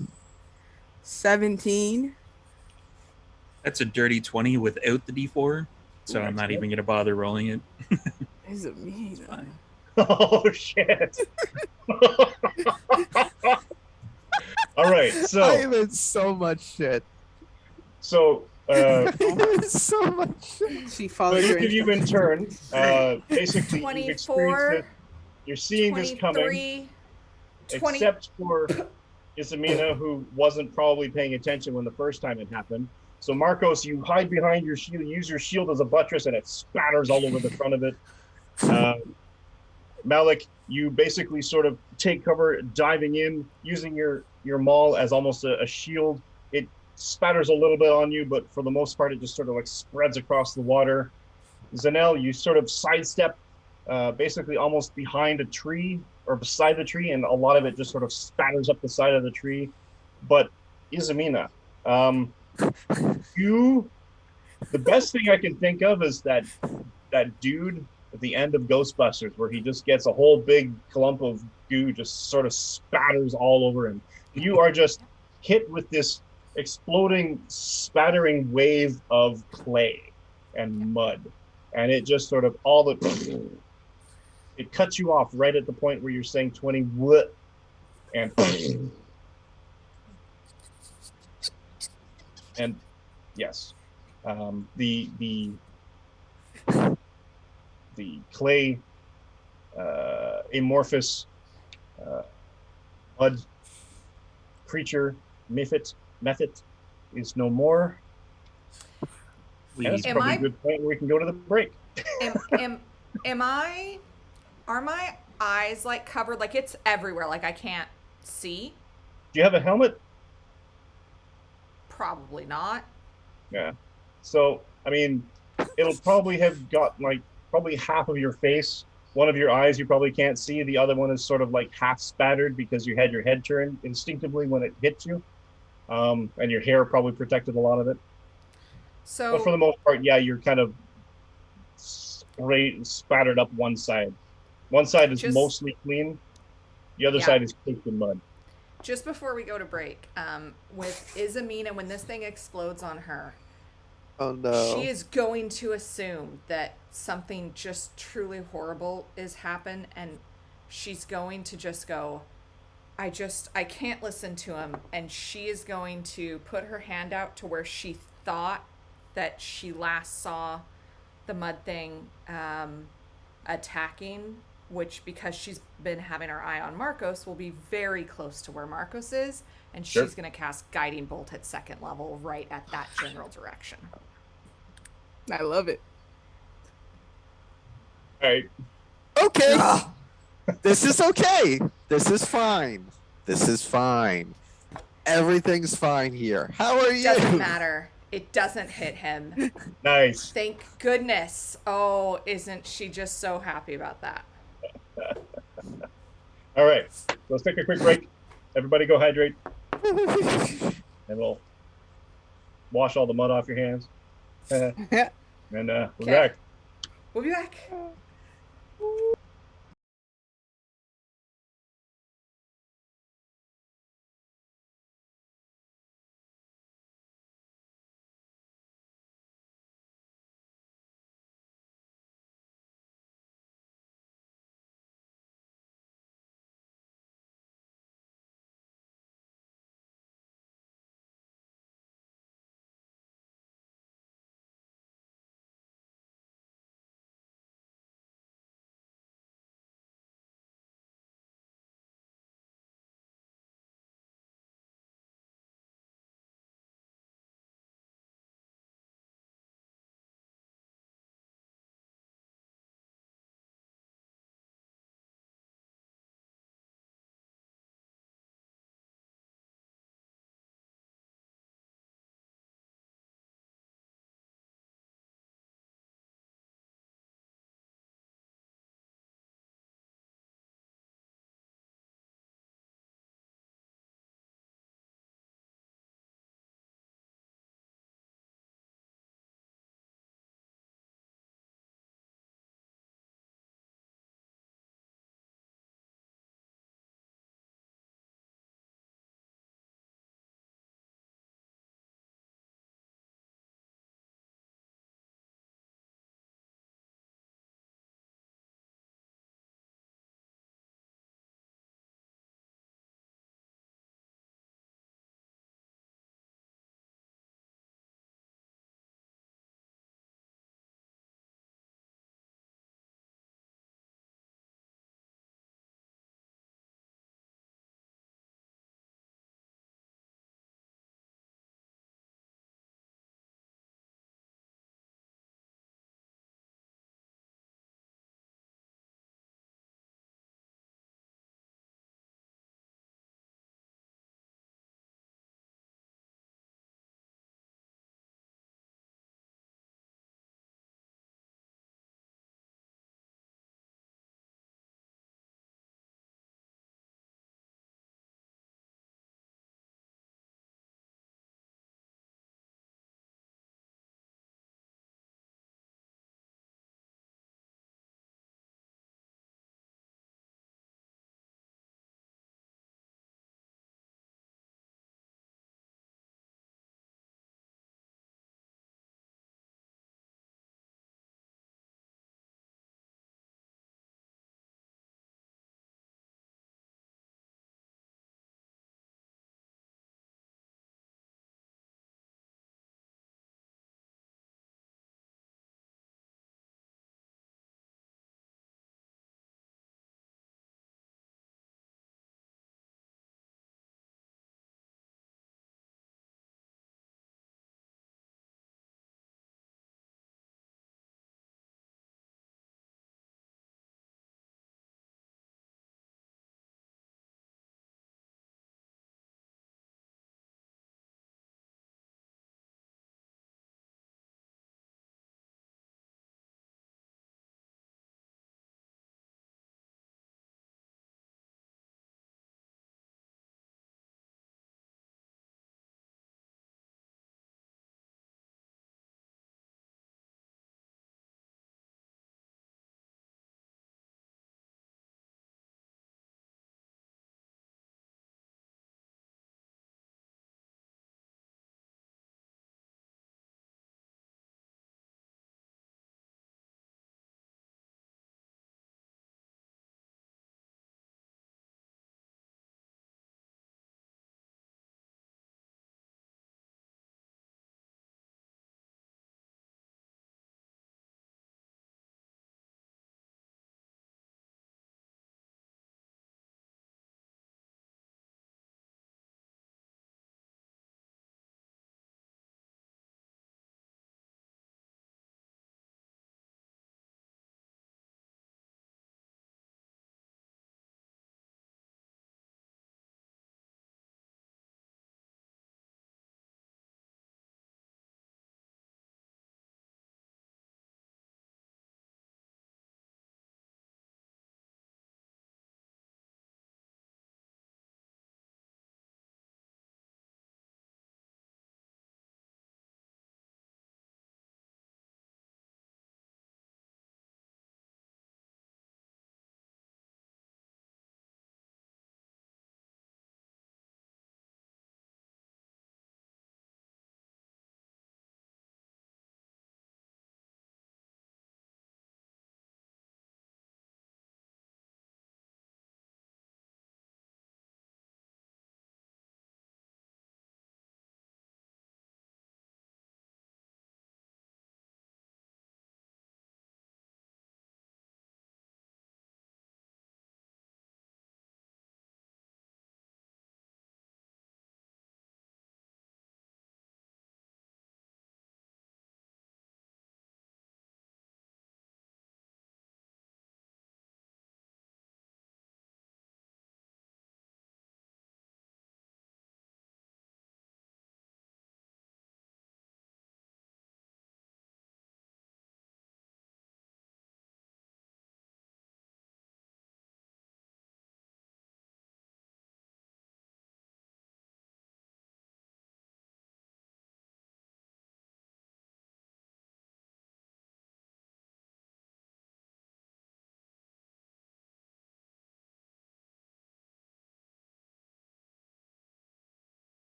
17. That's a dirty 20 without the D4, so I'm not Excellent. even going to bother rolling it. Is it me? Fine. Oh shit! All right, I so am in so much shit. so I'm in so much shit. She so followed each your of you in turn, basically you've 24, experienced it. You're seeing this coming, 23, 20. except for Isamina, who wasn't probably paying attention when the first time it happened. So Marcos, you hide behind your shield, use your shield as a buttress, and it spatters all over the front of it. Malik, you basically sort of take cover, diving in, using your maul as almost a shield. It spatters a little bit on you, but for the most part, it just sort of like spreads across the water. Zanel, you sort of sidestep, basically almost behind a tree or beside the tree, and a lot of it just sort of spatters up the side of the tree. But Isamina, the best thing I can think of is that dude at the end of Ghostbusters, where he just gets a whole big clump of goo, just sort of spatters all over him. You are just hit with this exploding, spattering wave of clay and mud, and it just sort of it cuts you off right at the point where you're saying 20 what, and and yes, the clay amorphous mud creature Mephit is no more. And it's Am probably I- a good point where we can go to the break. Are my eyes like covered? Like it's everywhere. Like I can't see? Do you have a helmet? Probably not. Yeah. So, I mean, it'll probably have got like probably half of your face. One of your eyes you probably can't see. The other one is sort of like half spattered because you had your head turned instinctively when it hit you. And your hair probably protected a lot of it. So But for the most part, yeah, you're kind of spattered up one side. One side is Just- mostly clean. The other Yeah. side is caked in mud. just before we go to break, with Isamina, when this thing explodes on her, Oh no. she is going to assume that something just truly horrible is happened, and she's going to just go, I can't listen to him, and she is going to put her hand out to where she thought that she last saw the mud thing attacking, which, because she's been having her eye on Marcos, will be very close to where Marcos is, and Sure. she's going to cast Guiding Bolt at second level right at that general direction. I love it. All right. Okay. This is okay. This is fine. This is fine. Everything's fine here. How are you? Doesn't matter. It doesn't hit him. Nice. Thank goodness. Oh, isn't she just so happy about that? All right. Let's take a quick break. Everybody go hydrate. And we'll wash all the mud off your hands. And we're Okay. back. We'll be back.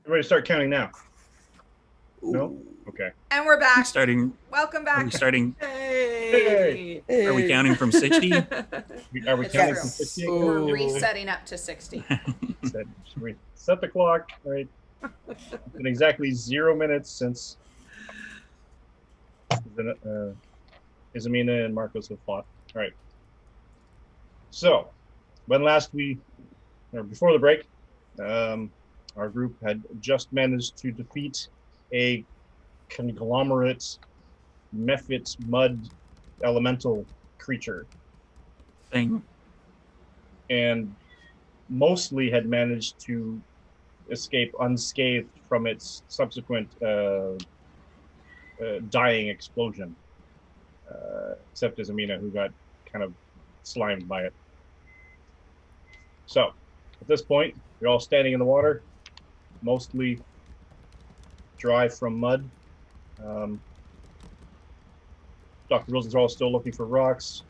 Everybody start counting now. No? Okay. And we're back. Welcome Are back. we starting? Hey. Are we counting from 60? Are we It's counting true. from 60? We're Ooh. resetting up to 60. We set the clock, right? It's been exactly 0 minutes since Izamina and Marcos have fought. All right. So, before the break, our group had just managed to defeat a conglomerate mephit mud elemental creature, Thing. and mostly had managed to escape unscathed from its subsequent dying explosion, except as Amina, who got kind of slimed by it. So, at this point, you're all standing in the water, mostly dry from mud. Dr. Rosenthal is still looking for rocks.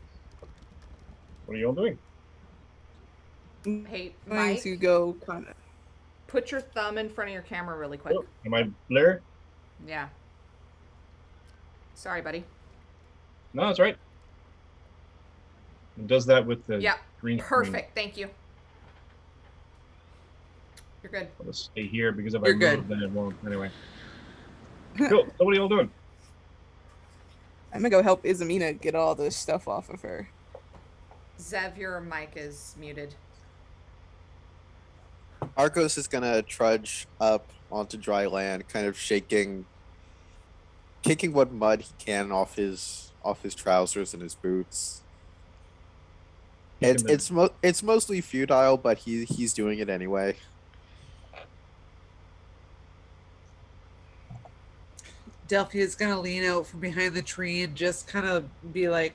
What are you all doing? Hey, Going Mike, to go kind of. put your thumb in front of your camera really quick. Oh, am I Blair? Yeah. Sorry, buddy. No, that's right. It does that with the Yeah. green screen. Perfect. Thank you. You're good. I'll just stay here because if I You're move, good. then it won't. Anyway. Cool. So what are you all doing? I'm gonna go help Izamina get all this stuff off of her. Zev, your mic is muted. Arcos is gonna trudge up onto dry land, kind of kicking what mud he can off his trousers and his boots. It's mostly futile, but he's doing it anyway. Delphia is gonna lean out from behind the tree and just kind of be like,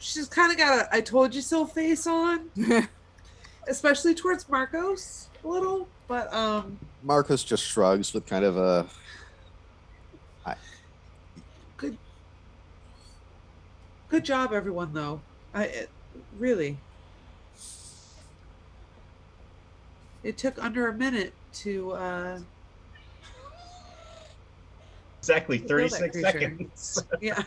she's kind of got a "I told you so" face on, especially towards Marcos a little. But Marcos just shrugs with kind of a good job, everyone. Though, really, it took under a minute to Exactly kill that 36 creature. seconds. Yeah.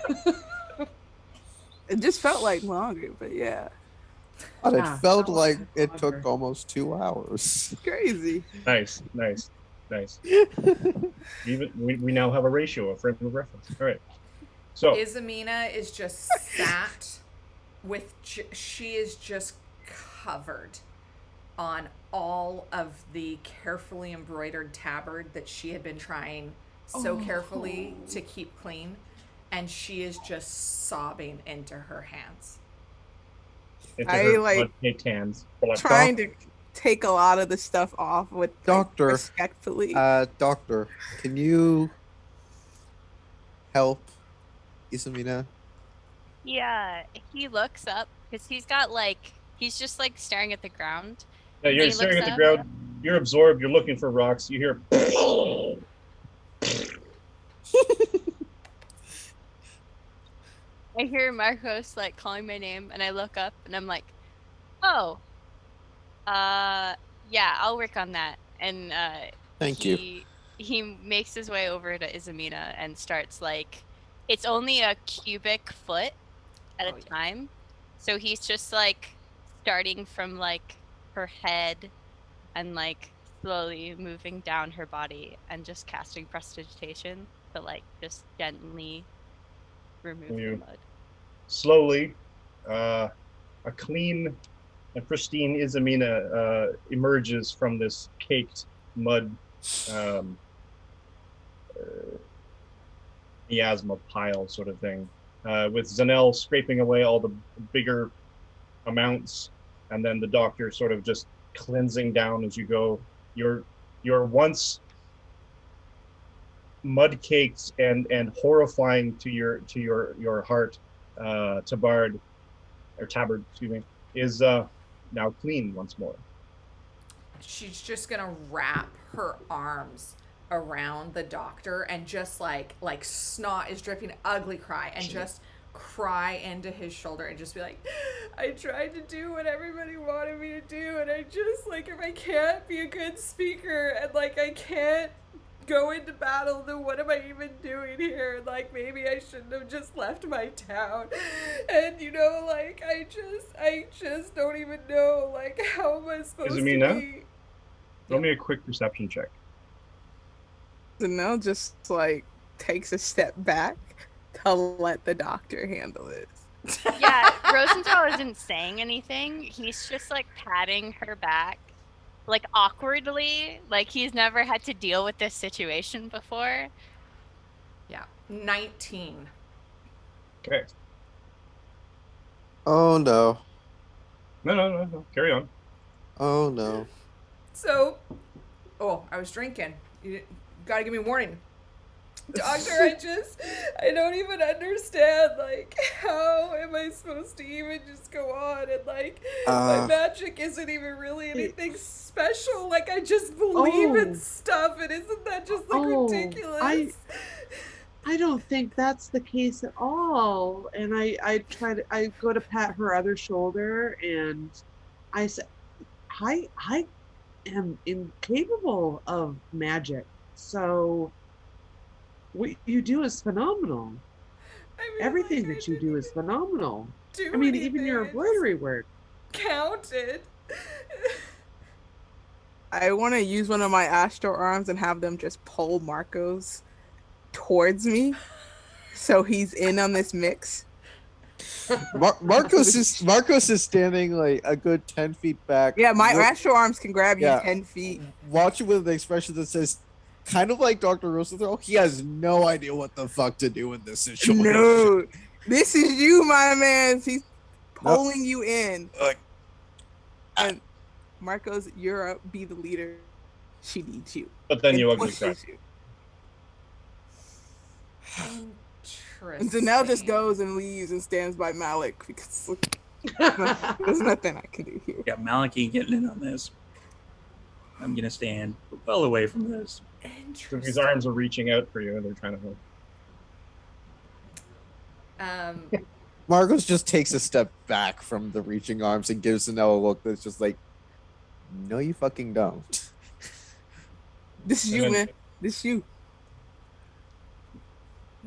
It just felt like longer, but yeah, but it Yeah, felt that like was it took longer. almost 2 hours. crazy. Nice. Even we now have a ratio, a frame of reference. All right. So Izamina is just sat with, she is just covered on all of the carefully embroidered tabard that she had been trying so carefully to keep clean. And she is just sobbing into her hands. into I, her like, mud-caked hands. Trying to take a lot of the stuff off with like, Doctor, respectfully. Doctor, can you help Izamina? Yeah, he looks up because he's got like he's just like staring at the ground. Yeah, you're He staring looks at the up. ground. You're absorbed. You're looking for rocks. You hear. I hear Marcos like calling my name, and I look up, and I'm like, "Oh, yeah, I'll work on that." And Thank you. He makes his way over to Izamina and starts like, it's only a cubic foot at Oh, a yeah. time, so he's just like starting from like her head and like slowly moving down her body and just casting prestidigitation to like just gently remove You- the mud. Slowly, a clean and pristine Izamina emerges from this caked mud miasma pile sort of thing, with Zanel scraping away all the bigger amounts, and then the doctor sort of just cleansing down as you go. Your once mud caked and horrifying to your heart tabard, excuse me, is now clean once more. She's just gonna wrap her arms around the doctor and just like snot is dripping, ugly cry, and just cry into his shoulder and just be like, I tried to do what everybody wanted me to do, and I just, like, if I can't be a good speaker and, like, I can't go into battle, then what am I even doing here? Like, maybe I shouldn't have just left my town. And, you know, like, I just don't even know, like, how am I supposed to Izamina? be? Roll me a quick perception check. Zanel just like takes a step back to let the doctor handle it. Yeah, Rosenthal isn't saying anything. He's just like patting her back, like awkwardly, like he's never had to deal with this situation before. Yeah, 19. Okay. Oh no. No. Carry on. Oh no. So, I was drinking. You gotta give me a warning. Doctor, I don't even understand, like, how am I supposed to even just go on? And, like, my magic isn't even really anything special. Like, I just believe in stuff, and isn't that just, like, ridiculous? I don't think that's the case at all. And I go to pat her other shoulder, and I said, I am incapable of magic. So what you do is phenomenal. I mean, Everything like, that you do is phenomenal. do I mean, anything, even your I just embroidery work. counted. I want to use one of my astral arms and have them just pull Marcos towards me, so he's in on this mix. Marcos is standing like a good 10 feet back. Yeah, my Look- astral arms can grab you Yeah. 10 feet. watching with an expression that says, kind of like Dr. Rosenthal, he has no idea what the fuck to do in this situation. No, this is you, my man. He's pulling you in. Look. And Marcos, you're up. Be the leader. She needs you. But then And you ugly pushes crap. you. Interesting. And Zanel just goes and leaves and stands by Malik because look, there's nothing I can do here. Yeah, Malik ain't getting in on this. I'm gonna stand well away from this. So Interesting. his arms are reaching out for you, and they're trying to help. Marcos just takes a step back from the reaching arms and gives Zanel a look that's just like, no, you fucking don't. This is And you, then- man. This is you.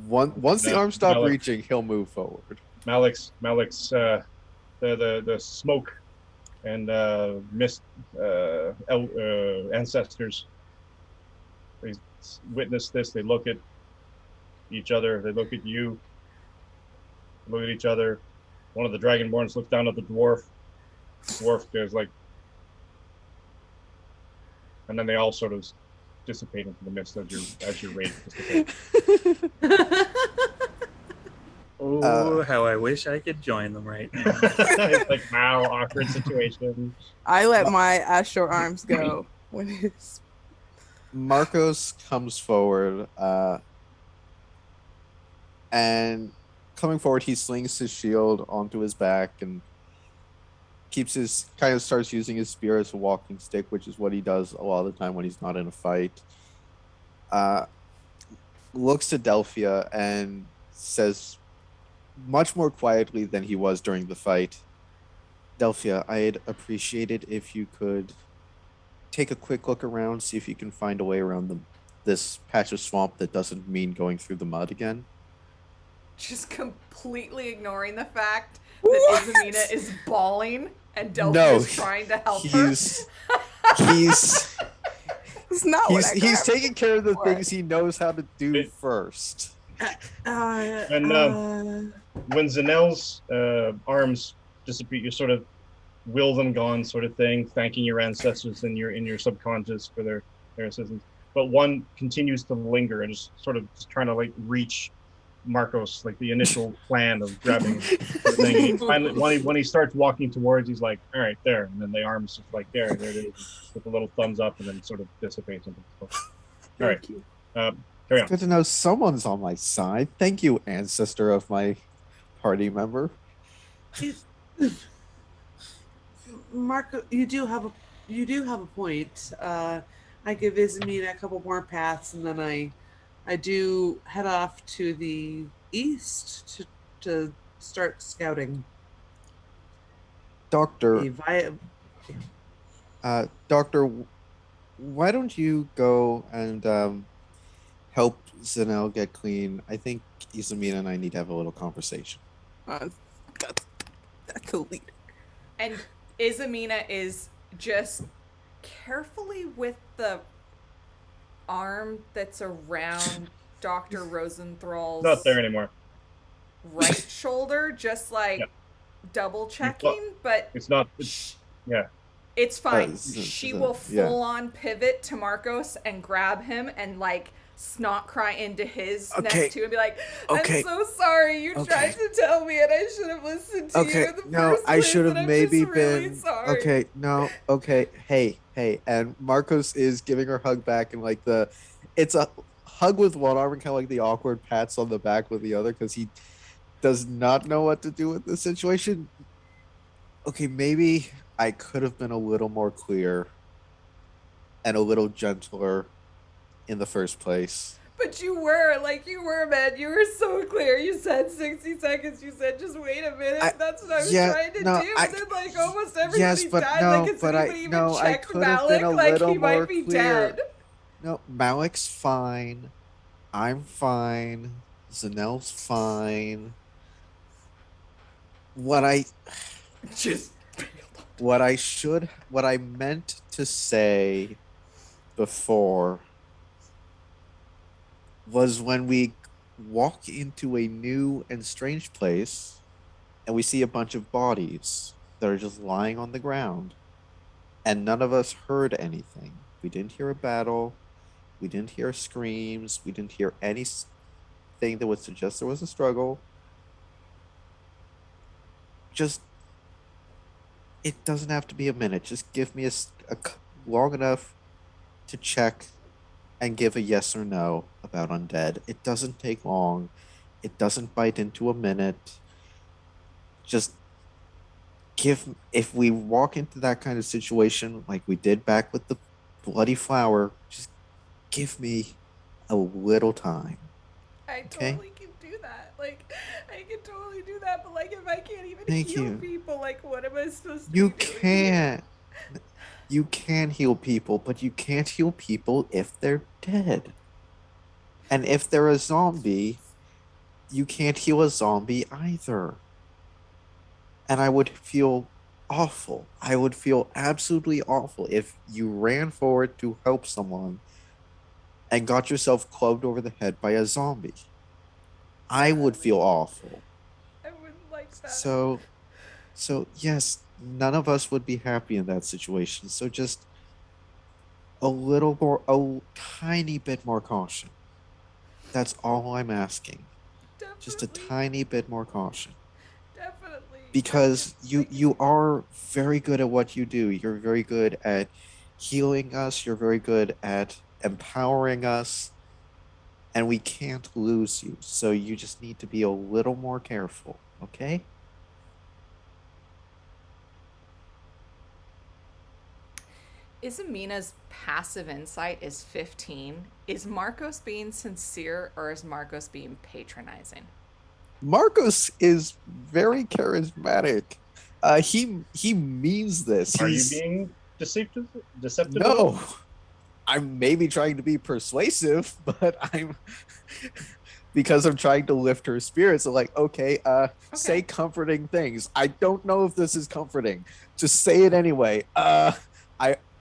Once the No, arms stop Malik. reaching, he'll move forward. Malik's the smoke and mist ancestors. They witness this. They look at each other. They look at you. Look at each other. One of the Dragonborns looks down at the dwarf. Dwarf goes like, and then they all sort of dissipate into the mist as your rage dissipates. Oh, how I wish I could join them right now. It's like, wow, awkward situation. I let my astral arms go when it's Marcos comes forward, and coming forward, he slings his shield onto his back and starts using his spear as a walking stick, which is what he does a lot of the time when he's not in a fight. Looks to Delphia and says, much more quietly than he was during the fight, Delphia, I'd appreciate it if you could take a quick look around, see if you can find a way around this patch of swamp that doesn't mean going through the mud again. Just completely ignoring the fact that Izamina is bawling and Delphia's trying to help her. He's it's not what I he's got. taking care of the for. things he knows how to do It- first. When Zanel's arms disappear, you sort of will them gone, sort of thing, thanking your ancestors in your subconscious for their assistance. But one continues to linger and is sort of just trying to like reach Marcos, like the initial plan of grabbing the thing. And he finally, when he starts walking towards, he's like, "All right, there," and then the arms just like there it is, with a little thumbs up, and then sort of dissipates into the smoke. All right, Thank you. carry on. Good to know someone's on my side. Thank you, ancestor of my party member. Marco, you do have a point. I give Izamina a couple more paths, and then I do head off to the east to start scouting. Doctor, Doctor, why don't you go and help Zanel get clean? I think Izamina and I need to have a little conversation. That's a lead. And Izamina is just carefully with the arm that's around Dr. Rosenthal's Not there anymore. right shoulder, just like Yep. double checking, but It's not. Yeah. it's fine. Is She it- will yeah. full on pivot to Marcos and grab him and like snot cry into his Okay. neck too and be like, I'm Okay. so sorry. You Okay. tried to tell me and I should have listened to you Okay, in the no, first I place, should have and I'm maybe just really been. sorry. Okay, no, okay, hey, and Marcos is giving her a hug back, and like it's a hug with one arm and kind of like the awkward pats on the back with the other because he does not know what to do with the situation. Okay, maybe I could have been a little more clear and a little gentler in the first place. But you were, man. You were so clear. You said 60 seconds. You said, just wait a minute. That's what I was trying to do. And then, like, almost everybody Yes, but died. no, like, has but anybody even checked could have Malik? been a Like, little he more might be clear. dead. No, Malik's fine. I'm fine. Zanel's fine. What I meant to say before was when we walk into a new and strange place and we see a bunch of bodies that are just lying on the ground and none of us heard anything. We didn't hear a battle. We didn't hear screams. We didn't hear anything that would suggest there was a struggle. Just, it doesn't have to be a minute. Just give me long enough to check and give a yes or no about undead. It doesn't take long. It doesn't bite into a minute. Just if we walk into that kind of situation like we did back with the bloody flower, just give me a little time. I Okay. totally can do that. Like, I can totally do that. But, like, if I can't even Thank heal you. people, like, what am I supposed to You be doing? can't. You can heal people, but you can't heal people if they're dead. And if they're a zombie, you can't heal a zombie either. And I would feel awful. I would feel absolutely awful if you ran forward to help someone and got yourself clubbed over the head by a zombie. I would feel awful. I wouldn't like that. So yes, none of us would be happy in that situation. So just a tiny bit more caution. That's all I'm asking. Just a Definitely, tiny bit more caution. definitely. Because you are very good at what you do. You're very good at healing us. You're very good at empowering us. And we can't lose you. So you just need to be a little more careful, okay? Isamina's passive insight is 15. Is Marcos being sincere or is Marcos being patronizing? Marcos is very charismatic. He means this. Are you He's- being deceptive? No, I'm maybe trying to be persuasive, but I'm because I'm trying to lift her spirits. I'm like, okay, say comforting things. I don't know if this is comforting. Just say it anyway.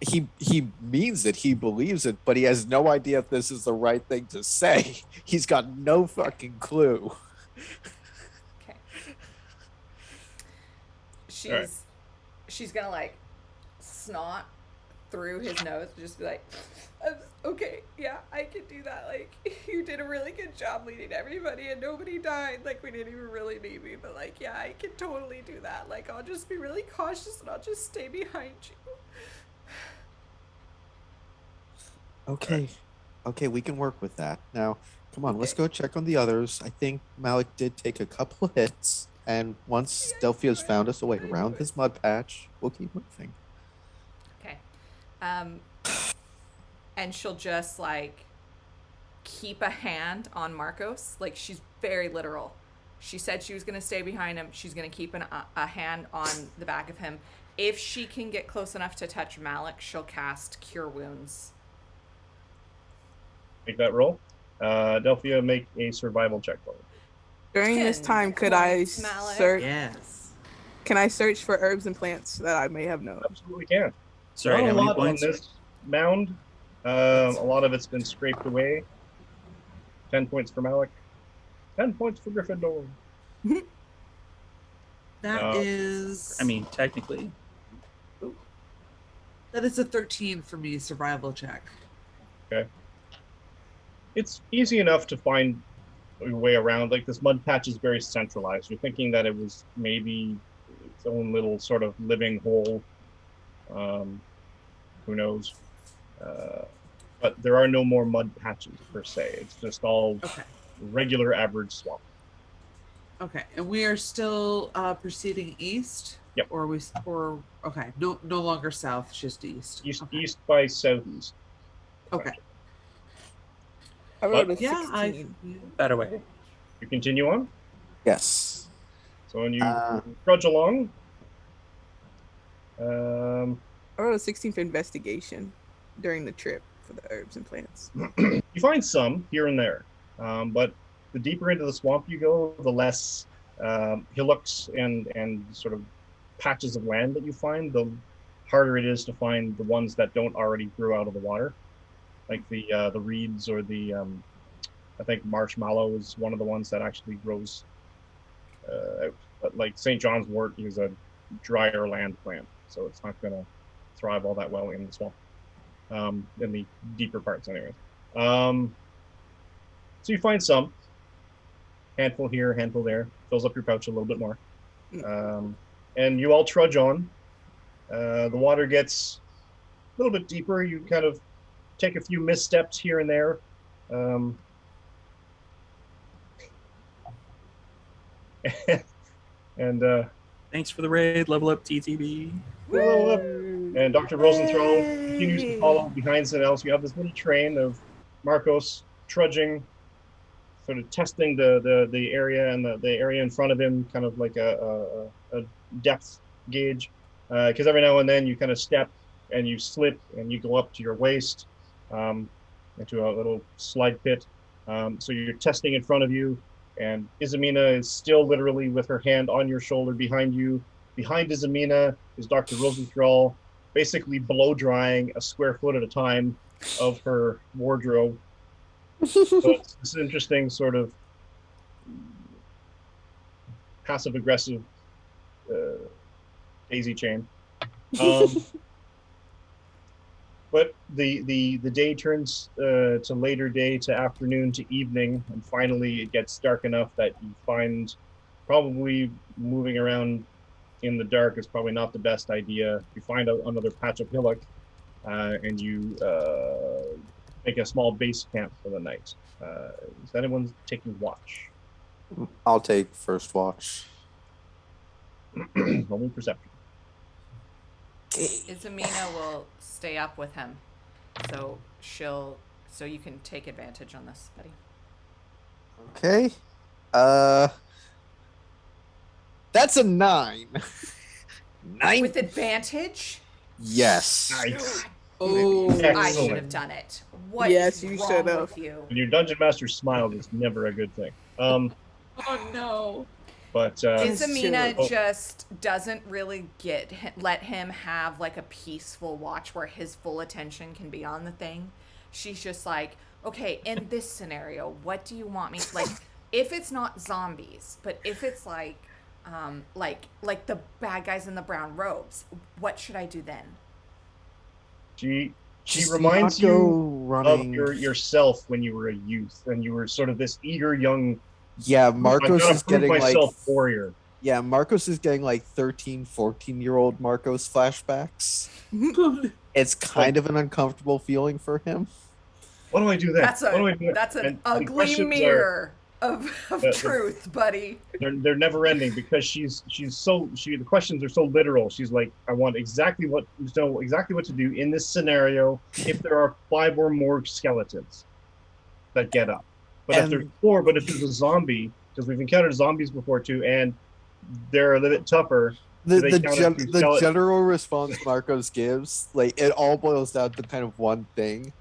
He means it. He believes it, but he has no idea if this is the right thing to say. He's got no fucking clue. Okay. She's Alright. she's gonna like snot through his nose and just be like, okay, yeah, I can do that. Like, you did a really good job leading everybody and nobody died. Like, we didn't even really need me, but like, yeah, I can totally do that. Like, I'll just be really cautious and I'll just stay behind you. Okay, we can work with that. Now, come on, let's Okay. go check on the others. I think Malik did take a couple of hits, and once Delphia's found us a way around this mud patch, we'll keep moving. Okay. And she'll just like keep a hand on Marcos. Like, she's very literal. She said she was going to stay behind him. She's going to keep a hand on the back of him. If she can get close enough to touch Malik, she'll cast Cure Wounds. Make that roll. Delphia, make a survival check for me. During this 10 time, could I points, Malik. search? Yes. Can I search for herbs and plants that I may have known? Absolutely can. Sorry, Not how a many lot points? on this mound. A lot of it's been scraped away. 10 points for Malik. 10 points for Gryffindor. That is. I mean, technically. that is a 13 for me survival check. It's easy enough to find your way around. Like, this mud patch is very centralized. You're thinking that it was maybe its own little sort of living hole. Who knows? But there are no more mud patches per se. It's just all Okay. regular average swamp. Okay, and we are still proceeding east. Yep. Or okay, no longer south, just east. East, Okay. east by southeast. Okay. I rolled a Yeah, 16. That away. You continue on. Yes. So when you Uh, trudge along, I rolled a 16 for investigation during the trip for the herbs and plants. you find some here and there, but the deeper into the swamp you go, the less hillocks and sort of patches of land that you find, the harder it is to find the ones that don't already grow out of the water, like the reeds or the I think marshmallow is one of the ones that actually grows out. But like St. John's wort is a drier land plant, so it's not going to thrive all that well in the swamp, in the deeper parts anyways. So you find some, handful here, handful there, fills up your pouch a little bit more. And you all trudge on. The water gets a little bit deeper. You kind of take a few missteps here and there. And Thanks for the raid. Level up TTB. and Dr. Rosenthal continues to follow behind someone else. You have this little train of Marcos trudging, sort of testing the area and the area in front of him, kind of like a depth gauge. Because every now and then you kind of step and you slip and you go up to your waist into a little slide pit. So you're testing in front of you, and Izamina is still literally with her hand on your shoulder behind you. Behind Izamina is Dr. Rosenthal, basically blow drying a square foot at a time of her wardrobe. So it's this interesting sort of passive aggressive daisy chain. But the day turns to later day, to afternoon, to evening, and finally it gets dark enough that you find probably moving around in the dark is probably not the best idea. You find another patch of hillock, and you make a small base camp for the night. Is anyone taking watch? I'll take first watch. Roll me perception. Izamina will stay up with him, so you can take advantage on this, buddy. Okay. That's a 9. 9. With advantage? Yes. Nice. Oh, I should Excellent. have done it. What Yes, is you wrong should have. with you? When your dungeon master smiled, it's never a good thing. oh no. But Izamina Oh. just doesn't really let him have like a peaceful watch where his full attention can be on the thing. She's just like, okay, in this scenario, what do you want me to like? If it's not zombies, but if it's like the bad guys in the brown robes, what should I do then? she Just reminds not go you running. of yourself when you were a youth, and you were sort of this eager young. Yeah, I've Marcos gotta is prove getting like myself warrior. yeah, Marcos is getting like 13, 14-year-old Marcos flashbacks. It's kind of an uncomfortable feeling for him. What do I do then? That's What do I do? that's an And the ugly questions mirror of Yeah. truth, buddy. They're never ending because the questions are so literal. She's like, I want exactly what to do in this scenario if there are 5 or more skeletons that get up. But if And- there's a zombie, because we've encountered zombies before too, and they're a little bit tougher. Do they count if you sell The it- general response Marcos gives, like it all boils down to kind of one thing: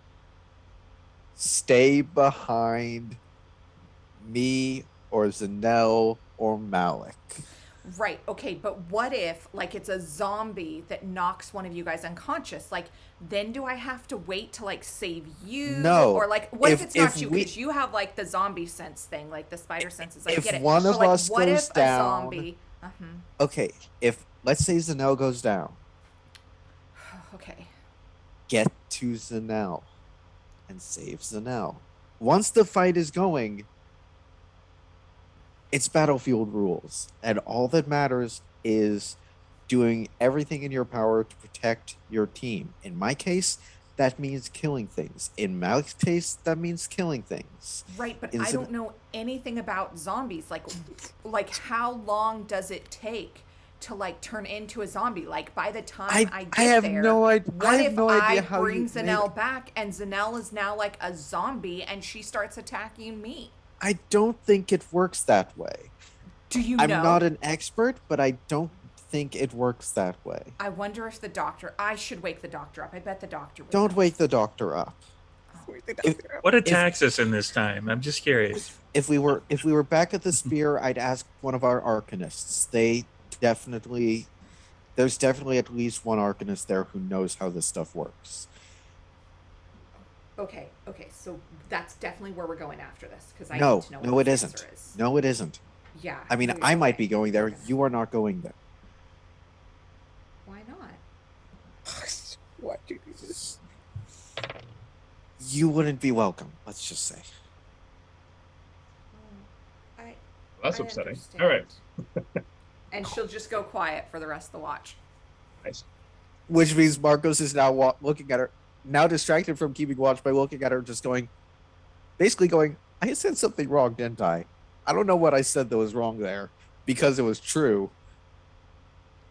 stay behind me or Zanel or Malik. Right. Okay. But what if, like, it's a zombie that knocks one of you guys unconscious? Like, then do I have to wait to like save you? No. Or like, what if If- it's not if you? we- Because you have like the zombie sense thing, like the spider senses. I If get it. one But, of like, us what goes if down- a zombie? Okay, if let's say Zanel goes down, Okay. get to Zanel and save Zanel. Once the fight is going, it's battlefield rules, and all that matters is doing everything in your power to protect your team. In my case, that means killing things. In Malik's case, that means killing things. Right, but In I Zan- don't know anything about zombies. Like how long does it take to like turn into a zombie? Like by the time I get I have there, no idea. what I if have no I idea how bring you Zanel back and Zanel is now like a zombie and she starts attacking me? I don't think it works that way. Do you I'm know? not an expert, but I don't think it works that way. I wonder if the doctor. I should wake the doctor up. I bet the doctor. Would Don't know. wake the doctor up. What attacks us in this time? I'm just curious. If we were back at the spear, I'd ask one of our arcanists. There's definitely at least one arcanist there who knows how this stuff works. Okay. So that's definitely where we're going after this because I No, need to know no, what it the isn't. answer is. No, it isn't. Yeah. I mean, okay, I might okay. be going there. Okay. You are not going there. Why not? Why'd you do this? You wouldn't be welcome. Let's just say. That's I upsetting. understand. All right. And she'll just go quiet for the rest of the watch. Nice. Which means Marcos is now looking at her, now distracted from keeping watch by looking at her, just basically going, I said something wrong, didn't I? I don't know what I said that was wrong there because it was true.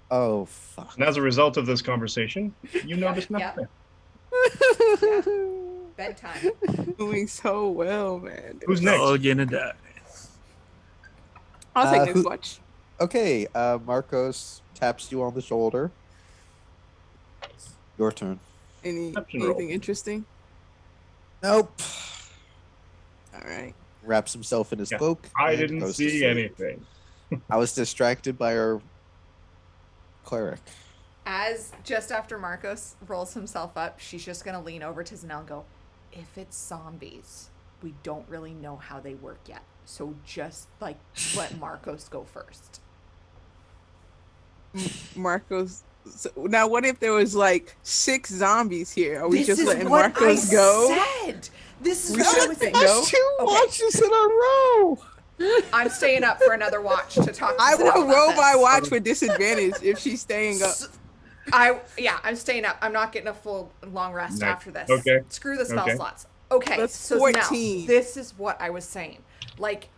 Oh, fuck. And as a result of this conversation, you notice yeah. nothing. Bedtime. Doing so well, man. Who's We're next? all gonna die. I'll take Uh, next who- watch. Okay, Marcos taps you on the shoulder. Your turn. Perception roll. Anything interesting? Nope. All right. Wraps himself in his Yeah, cloak. I and didn't goes to see sleep. anything. I was distracted by our cleric. As just after Marcos rolls himself up, she's just gonna lean over to Zanel and go, if it's zombies, we don't really know how they work yet. So just like let Marcos go first. Marcos. So now, what if there was like 6 zombies here? Are we This just is letting what Marcos I go? said. This is We what I should was think, saying. no? 2 Okay. watches in a row. I'm staying up for another watch to talk to I Zanel will about roll this. my watch with disadvantage if she's staying up. I'm staying up. I'm not getting a full long rest Nice. after this. Okay. Screw the spell Okay. slots. Okay. That's so 14. Now, this is what I was saying. Like,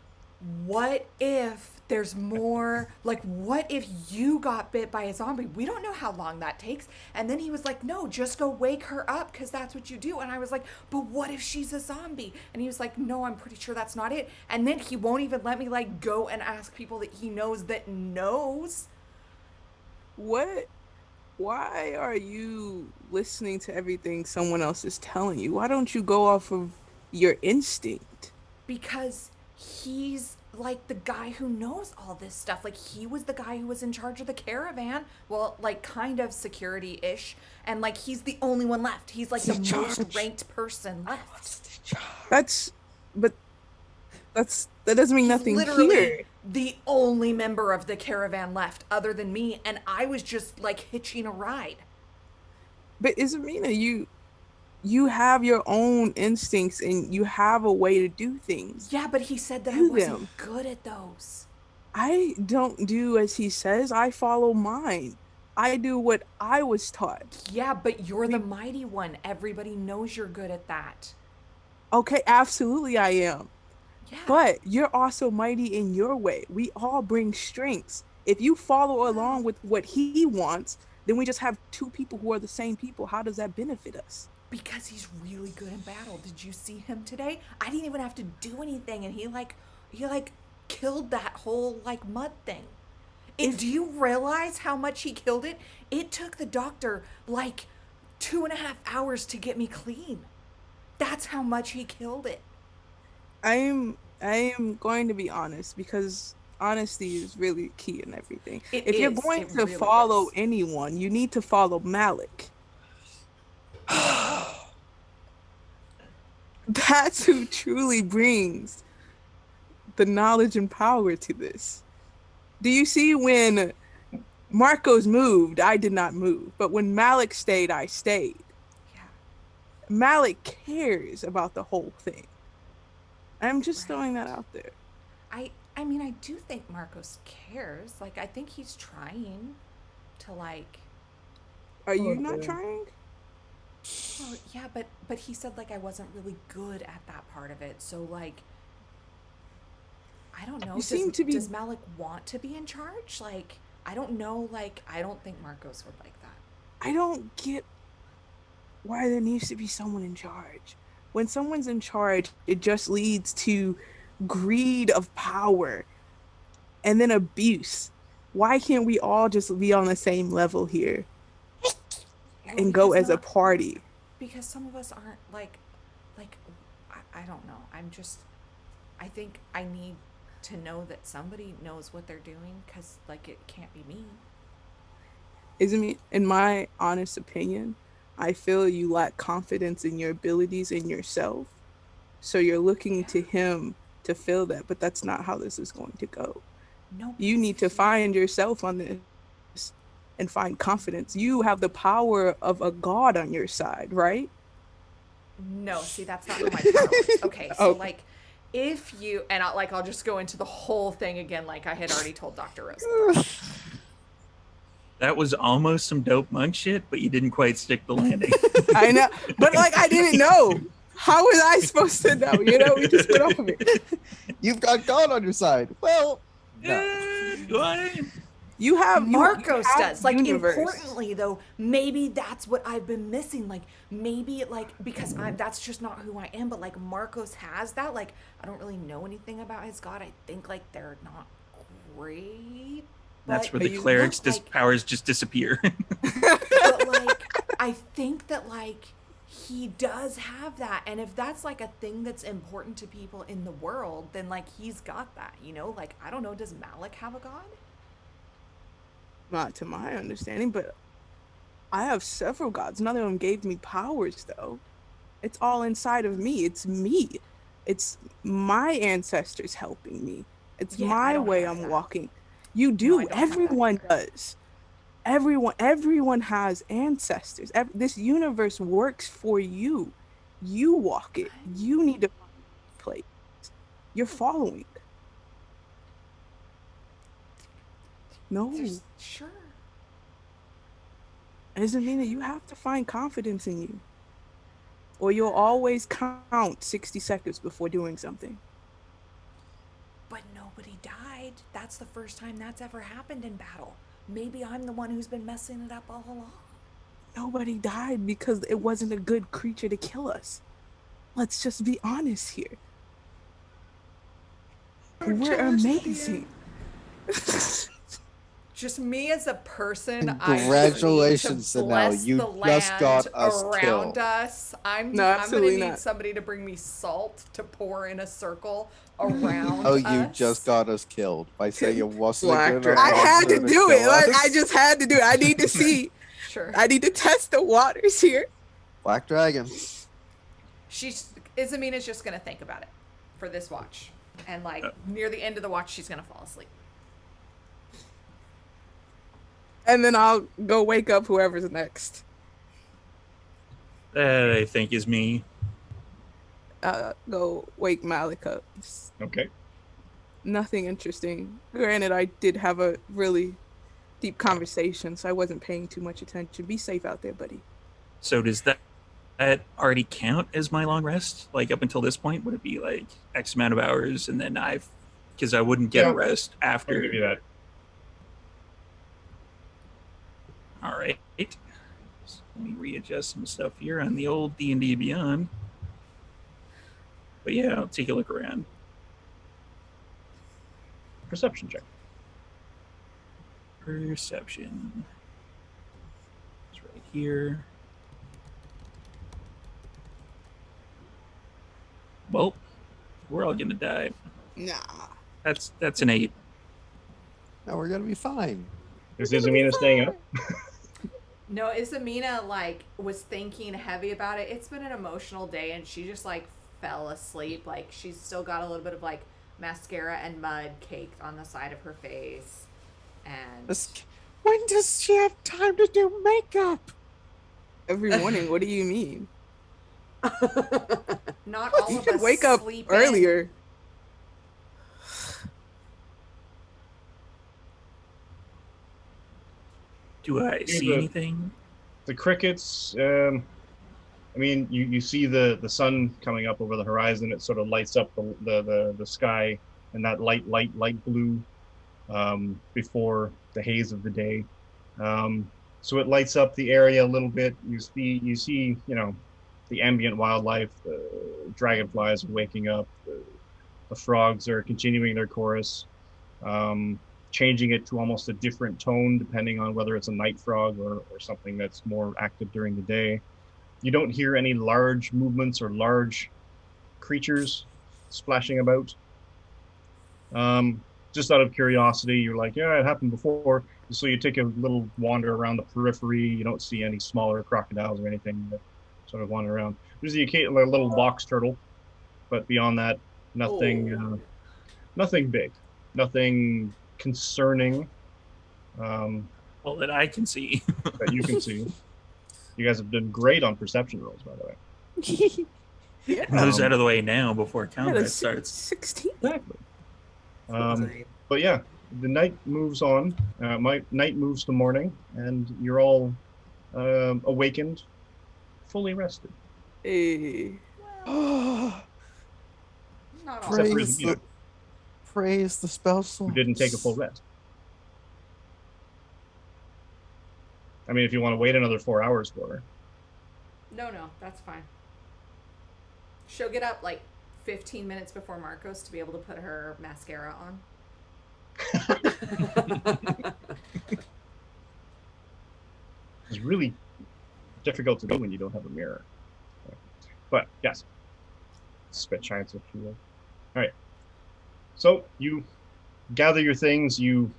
what if there's more? Like, what if you got bit by a zombie? We don't know how long that takes. And then he was like, no, just go wake her up because that's what you do. And I was like, but what if she's a zombie? And he was like, no, I'm pretty sure that's not it. And then he won't even let me like go and ask people that he knows that knows. What? Why are you listening to everything someone else is telling you? Why don't you go off of your instinct? Because he's like the guy who knows all this stuff. Like he was the guy who was in charge of the caravan. Well, like kind of security-ish. And like he's the only one left. He's like the most ranked person left. That doesn't mean He's nothing literally here. the only member of the caravan left other than me. And I was just like hitching a ride. But Isabina, you have your own instincts and you have a way to do things. Yeah, but he said that I Do wasn't them. good at those. I don't do as he says. I follow mine. I do what I was taught. Yeah, but you're the mighty one. Everybody knows you're good at that. Okay, absolutely I am. Yeah. But you're also mighty in your way. We all bring strengths. If you follow along with what he wants, then we just have two people who are the same people. How does that benefit us? Because he's really good in battle. Did you see him today? I didn't even have to do anything, and he killed that whole like mud thing. Do you realize how much he killed it? It took the doctor like 2.5 hours to get me clean. That's how much he killed it. I am going to be honest because honesty is really key in everything. If you're going to follow anyone, you need to follow Malik. That's who truly brings the knowledge and power to this. Do you see when Marcos moved, I did not move. But when Malik stayed, I stayed. Yeah. Malik cares about the whole thing. I'm just throwing that out there. I mean, I do think Marcos cares. Like, I think he's trying to, like... Are you not trying? Well, yeah, but he said, like, I wasn't really good at that part of it. So, like, I don't know. Does Malik want to be in charge? Like, I don't know. Like, I don't think Marcos would like that. I don't get why there needs to be someone in charge. When someone's in charge, it just leads to greed of power and then abuse. Why can't we all just be on the same level here and go as a party? Because some of us aren't like I don't know. I think I need to know that somebody knows what they're doing, because like it can't be me. In my honest opinion, I feel you lack confidence in your abilities in yourself. So you're looking to him to fill that, but that's not how this is going to go. No, you need to find yourself on this and find confidence. You have the power of a god on your side, right? No, see, that's not how my power works. Okay, so like if you, and I'll just go into the whole thing again like I had already told Dr. Rose. That was almost some dope monk shit, but you didn't quite stick the landing. I know, but like I didn't know. How was I supposed to know? You know, we just went off of it. You've got God on your side. Well, no. You have Marcos does. Like, universe. Importantly though, maybe that's what I've been missing. Like, maybe like because that's just not who I am. But like Marcos has that. Like, I don't really know anything about his God. I think like they're not great. That's where the cleric's powers just disappear. But like, I think that like he does have that, and if that's like a thing that's important to people in the world, then like he's got that. You know, like I don't know. Does Malik have a God? Not to my understanding, but I have several gods. None of them gave me powers, though. It's all inside of me. It's me. It's my ancestors helping me. It's my way I'm walking. You do. No, everyone does. Everyone has ancestors. This universe works for you. You walk it. You need to play. You're following. No. Sure. It doesn't mean that you have to find confidence in you. Or you'll always count 60 seconds before doing something. But nobody died. That's the first time that's ever happened in battle. Maybe I'm the one who's been messing it up all along. Nobody died because it wasn't a good creature to kill us. Let's just be honest here. We're amazing. Just me as a person. Congratulations, Sanel. You just got us around killed. us. I'm gonna need somebody to bring me salt to pour in a circle around us. You just got us killed by saying it wasn't a good. I had to do it. Like I just had to do it. I need to see. Sure. I need to test the waters here. Black Dragon. Isamina's just gonna think about it for this watch, and like near the end of the watch, she's gonna fall asleep. And then I'll go wake up whoever's next. That I think is me. Go wake Malik up. Okay. Nothing interesting. Granted, I did have a really deep conversation, so I wasn't paying too much attention. Be safe out there, buddy. So does that already count as my long rest? Like up until this point, would it be like X amount of hours, and then because I wouldn't get a rest after. I'll give you that. All right. So let me readjust some stuff here on the old D&D Beyond. But yeah, I'll take a look around. perception check. Perception. It's right here. Well, we're all gonna die. Nah. That's an 8. No, we're gonna be fine. Is Izamina staying up? No, Isamina like was thinking heavy about it. It's been an emotional day, and she just like fell asleep. Like she's still got a little bit of like mascara and mud caked on the side of her face, and When does she have time to do makeup? Every morning. What do you mean? not all You of should us wake up sleep in. earlier. Do I see the- anything? The crickets. I mean, you see the sun coming up over the horizon. It sort of lights up the sky in that light blue before the haze of the day. So it lights up the area a little bit. You see, the ambient wildlife. The dragonflies are waking up. The frogs are continuing their chorus, changing it to almost a different tone depending on whether it's a night frog or something that's more active during the day. You don't hear any large movements or large creatures splashing about. Just out of curiosity, you're like, yeah, it happened before. So you take a little wander around the periphery. You don't see any smaller crocodiles or anything that sort of wander around. There's the occasional little box turtle, but beyond that, nothing, nothing big, nothing concerning All that I can see. that you can see. You guys have done great on perception rolls, by the way. Yeah. Those out of the way now before combat That's starts. 16. Exactly. But yeah, the night moves on. Night moves to morning, and you're all awakened, fully rested. Hey. Not all. Except for Praise Izamina, the, praise the spell source. who didn't take a full rest. I mean, if you want to wait another 4 hours for her. No, that's fine. She'll get up like 15 minutes before Marcos to be able to put her mascara on. It's really difficult to do when you don't have a mirror. But yes, spit shines if you will. All right. So you gather your things. You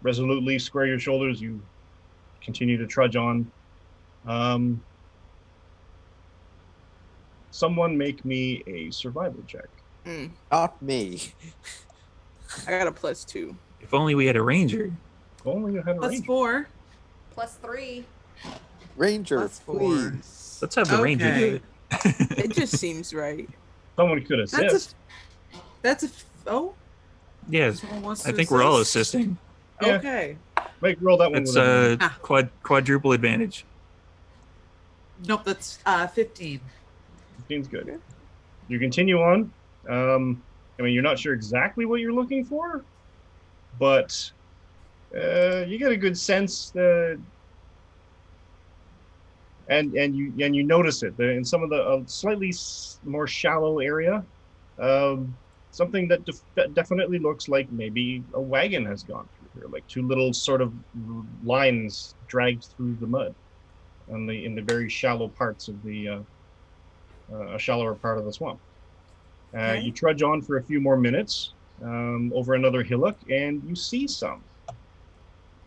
resolutely square your shoulders. You continue to trudge on. Someone make me a survival check. Not me. I got a +2. If only we had a ranger. If only you had a Plus range. 4. +3. Ranger, Plus 4. please. Let's have the ranger do it. It just seems right. Someone could assist. That's a. Oh, Yes, someone wants I to think we're all assist? assisting. Yeah. Okay. Make roll that one It's with a quadruple advantage. Nope, that's 15. Seems good. You continue on. I mean, you're not sure exactly what you're looking for, but you get a good sense that, and you notice it in some of the slightly more shallow area. Something that definitely looks like maybe a wagon has gone through here, like two little sort of lines dragged through the mud, in the very shallow parts of the a shallower part of the swamp. Okay. You trudge on for a few more minutes over another hillock, and you see some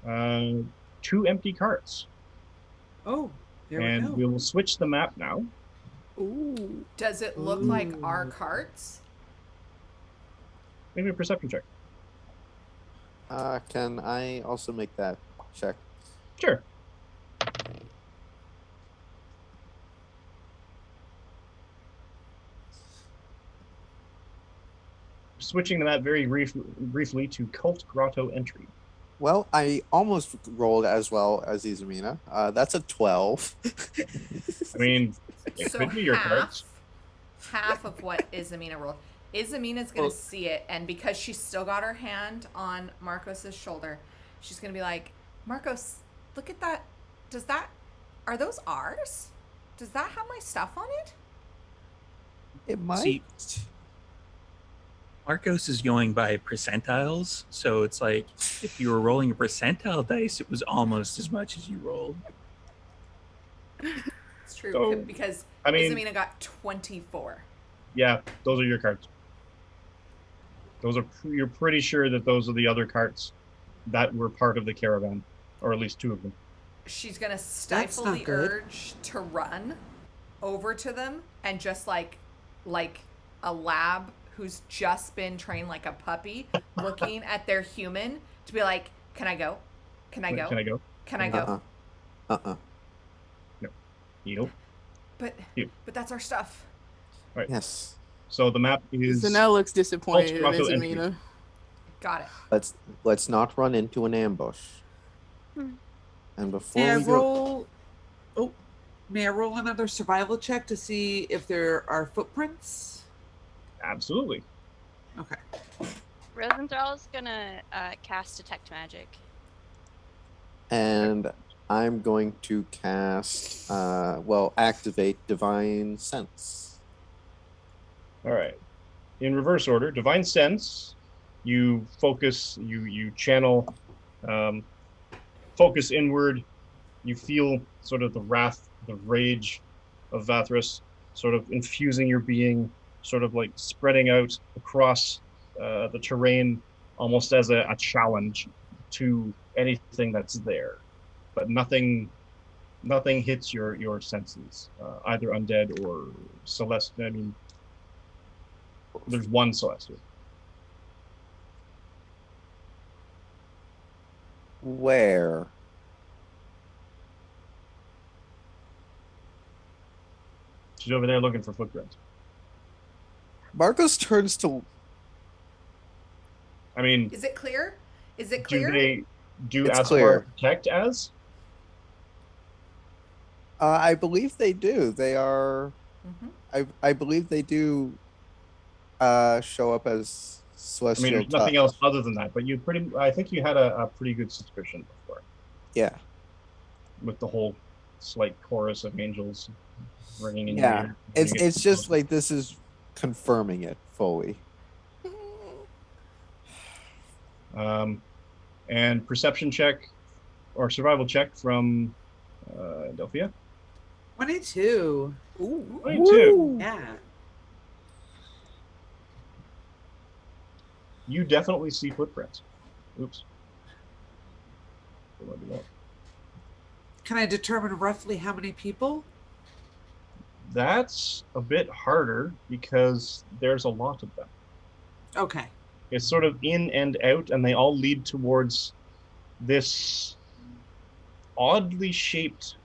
2 empty carts. Oh, there And we go. we'll switch the map now. Ooh. Does it look like our Ooh. carts? Maybe a perception check. Can I also make that check? Sure. Switching the map very briefly to Cult Grotto entry. Well, I almost rolled as well as Izumina. That's a 12. I mean, it So could be your carts. half of what Izamina rolled. Izamina's gonna see it, and because she's still got her hand on Marcos's shoulder, she's gonna be like, Marcos, look at that. Are those ours? Does that have my stuff on it? It might. See, Marcos is going by percentiles, so it's like if you were rolling a percentile dice, it was almost as much as you rolled. It's true So, because I mean, Isabina got 24. yeah, those are your cards. Those are you're pretty sure that those are the other carts that were part of the caravan, or at least two of them. She's gonna stifle not the good. urge to run over to them and just like a lab who's just been trained like a puppy, looking at their human to be like, "Can I go? Can I Wait, go? Can I go? Can I go?" Nope. But You. but that's our stuff. Yes. So the map is Zanelle looks disappointed in Ultra entry. Isabina. Got it. Let's not run into an ambush. Hmm. And before May I we go, roll? Oh, may I roll another survival check to see if there are footprints? absolutely. Okay. Rosenthal's gonna cast Detect Magic. and I'm going to cast, activate Divine Sense. All right. In reverse order, Divine Sense, you focus, you channel, focus inward. You feel sort of the wrath, the rage of Vathras sort of infusing your being, sort of like spreading out across the terrain almost as a challenge to anything that's there. But nothing hits your senses, either undead or celestial. I mean, there's one celestial. Where? She's over there looking for footprints. Marcos turns to. I mean, Is it clear? Is it do clear? they do It's Aspar clear. protect as? I believe they do. They are. Mhm. I believe they do. Show up as I celestial. mean, there's nothing touch. else other than that. But I think you had a pretty good suspicion before Yeah. with the whole slight chorus of angels ringing in Yeah. your ear. It's just like this is confirming it fully. And perception check or survival check from Delphia. 22. Ooh. 22. Yeah. You definitely see footprints. Oops. Can I determine roughly how many people? That's a bit harder because there's a lot of them. Okay. It's sort of in and out, and they all lead towards this oddly shaped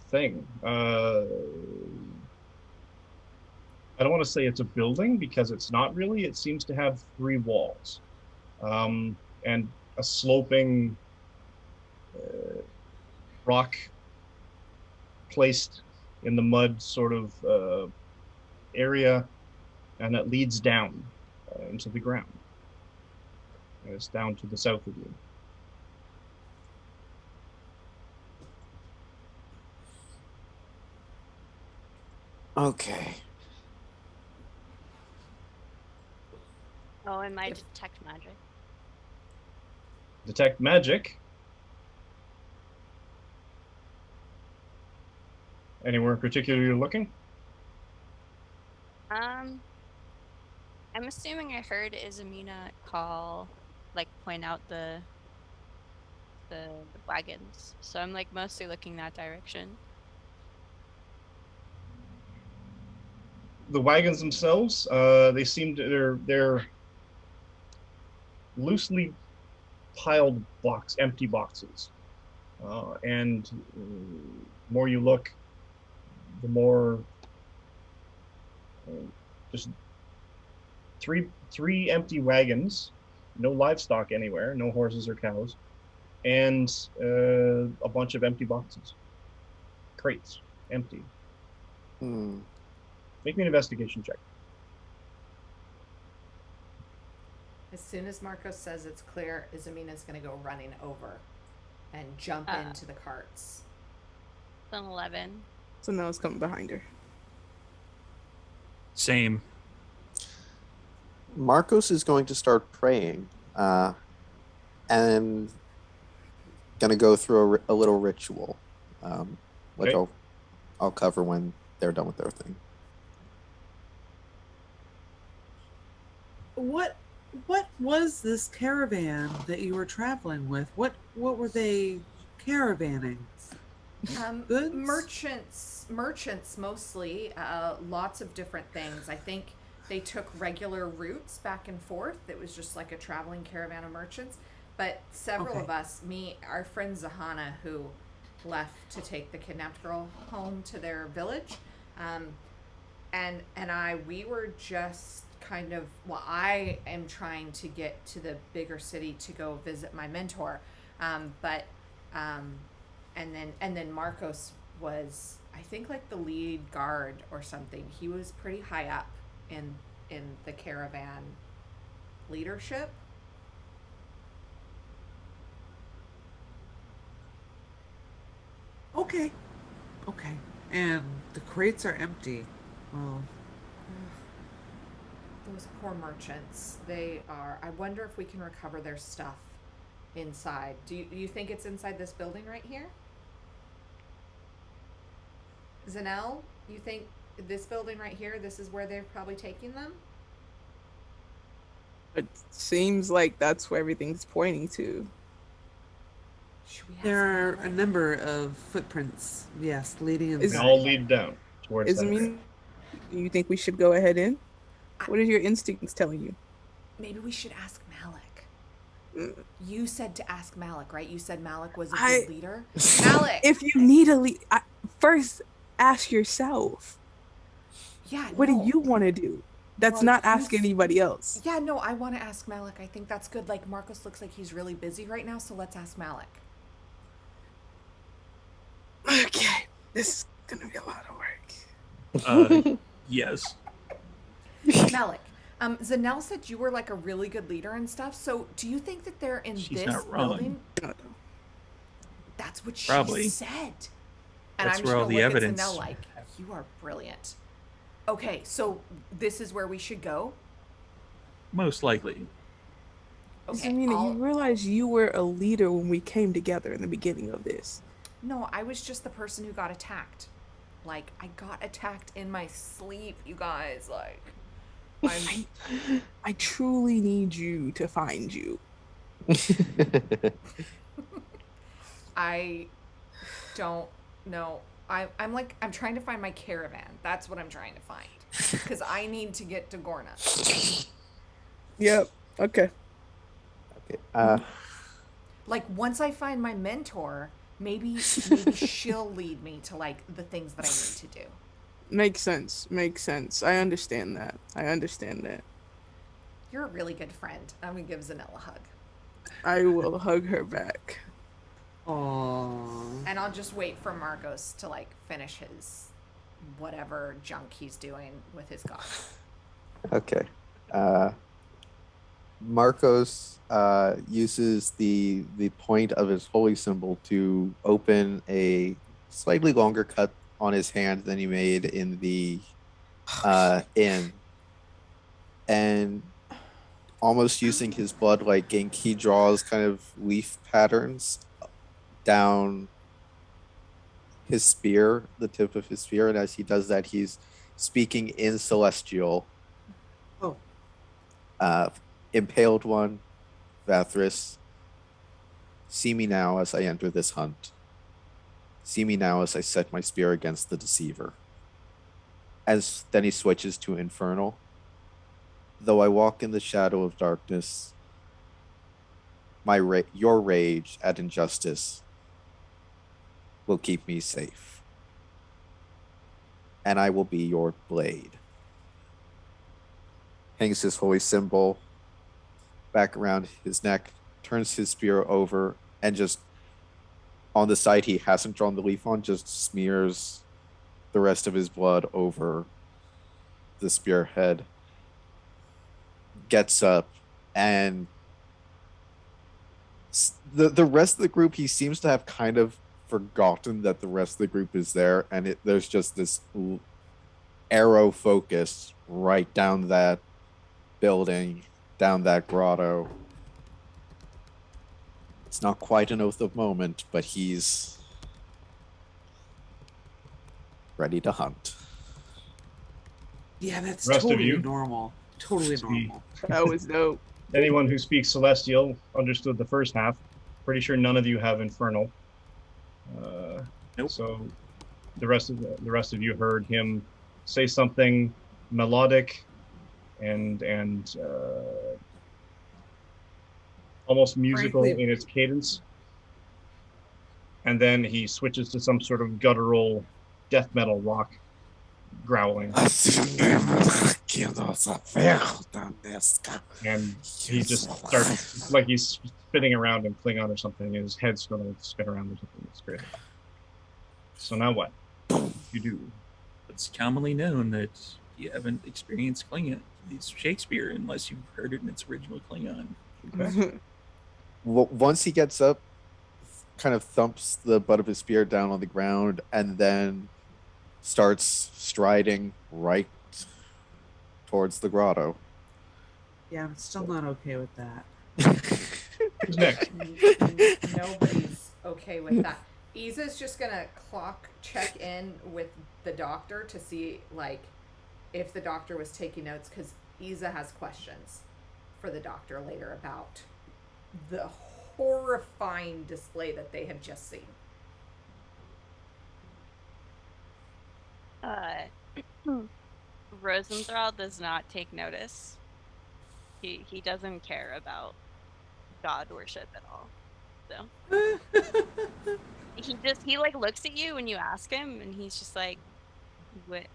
thing. I don't want to say it's a building because it's not really. It seems to have 3 walls and a sloping rock placed in the mud sort of area, and it leads down into the ground. And it's down to the south of you. Okay. Oh, and my Detect Magic. Detect magic. Anywhere in particular you're looking? I'm assuming I heard Isabina point out the wagons. So I'm like mostly looking that direction. The wagons themselves, they seem to they're loosely piled empty boxes, and the more you look, the more just three empty wagons, no livestock anywhere, no horses or cows, and a bunch of empty boxes, crates, empty. Make me an investigation check. As soon as Marcos says it's clear, Isamina's gonna go running over and jump into the carts. An 11. So now it's coming behind her. Same. Marcos is going to start praying, and gonna go through a little ritual, which Okay. I'll cover when they're done with their thing. What was this caravan that you were traveling with? What were they caravanning? Goods? Merchants mostly. Lots of different things. I think they took regular routes back and forth. It was just like a traveling caravan of merchants. But several Okay. of us, our friend Zahana, who left to take the kidnapped girl home to their village, and we were just kind of, well, I am trying to get to the bigger city to go visit my mentor, and then Marcos was, I think, like the lead guard or something. He was pretty high up in the caravan leadership. Okay. And the crates are empty. Well, Those poor merchants. They are. I wonder if we can recover their stuff inside. Do you think it's inside this building right here? Zanel, you think this building right here, this is where they're probably taking them? It seems like that's where everything's pointing to. Should we ask there are a Malak? number of footprints, yes, leading Is- They inside. all lead down towards that. Ismene, do you think we should go ahead in? What are your instincts telling you? Maybe we should ask Malik. Mm. You said to ask Malik, right? You said Malik was a I- good leader. Malik. If you need a lead, first ask yourself. Yeah. What no. do you want to do? That's Well, not you ask s- anybody else. Yeah, no, I want to ask Malik. I think that's good. Like, Marcos looks like he's really busy right now, so let's ask Malik. Okay, this is gonna be a lot of work. Yes. Malik, Zanel said you were like a really good leader and stuff. So, do you think that they're in She's this not wrong. building? No, no. That's what she Probably. said. And That's I'm where just all gonna the look evidence- at Zanel like, you are brilliant. Okay, so this is where we should go. Most likely. Okay, Samina, I'll- you realize you were a leader when we came together in the beginning of this. No, I was just the person who got attacked. Like, I got attacked in my sleep, you guys. Like, I truly need you to find you. I don't know. I'm trying to find my caravan. That's what I'm trying to find. Because I need to get to Gorna. Yep. Okay. Okay. Like, once I find my mentor, maybe she'll lead me to, like, the things that I need to do. Makes sense. Makes sense. I understand that. You're a really good friend. I'm going to give Zanella a hug. I will hug her back. Aww. And I'll just wait for Marcos to, like, finish his whatever junk he's doing with his god. Okay. Marcos uses the point of his holy symbol to open a slightly longer cut on his hand than he made in the inn, and almost using his blood like ink, he draws kind of leaf patterns down his spear, the tip of his spear, and as he does that, he's speaking in Celestial. Oh. Impaled One, Vathris, see me now as I enter this hunt. See me now as I set my spear against the deceiver. As then he switches to Infernal. Though I walk in the shadow of darkness, your rage at injustice will keep me safe. And I will be your blade. Hangs his holy symbol back around his neck, turns his spear over, and just on the side he hasn't drawn the leaf on, just smears the rest of his blood over the spearhead. Gets up, and the rest of the group, he seems to have kind of forgotten that the rest of the group is there, and there's just this arrow focus right down that building, down that grotto. It's not quite an oath of moment, but he's ready to hunt. Yeah, that's Rest of totally you? normal. Totally Sweet. normal. That was dope. Anyone who speaks Celestial understood the first half. Pretty sure none of you have Infernal. Nope. So the rest of you heard him say something melodic and almost musical Frankly- in its cadence. And then he switches to some sort of guttural death metal rock growling. And he just starts like he's spinning around in Klingon or something, and his head's going to spin around or something. It's great. So now what? You do. It's commonly known that you haven't experienced Klingon. It's Shakespeare unless you've heard it in its original Klingon. Once he gets up, kind of thumps the butt of his spear down on the ground, and then starts striding right towards the grotto. Yeah, I'm still not okay with that. Who's next? Nobody's okay with that. Iza's just gonna check in with the doctor to see like if the doctor was taking notes, because Iza has questions for the doctor later about the horrifying display that they have just seen. Rosenthal does not take notice. He doesn't care about god worship at all. So he like looks at you when you ask him, and he's just like, "What?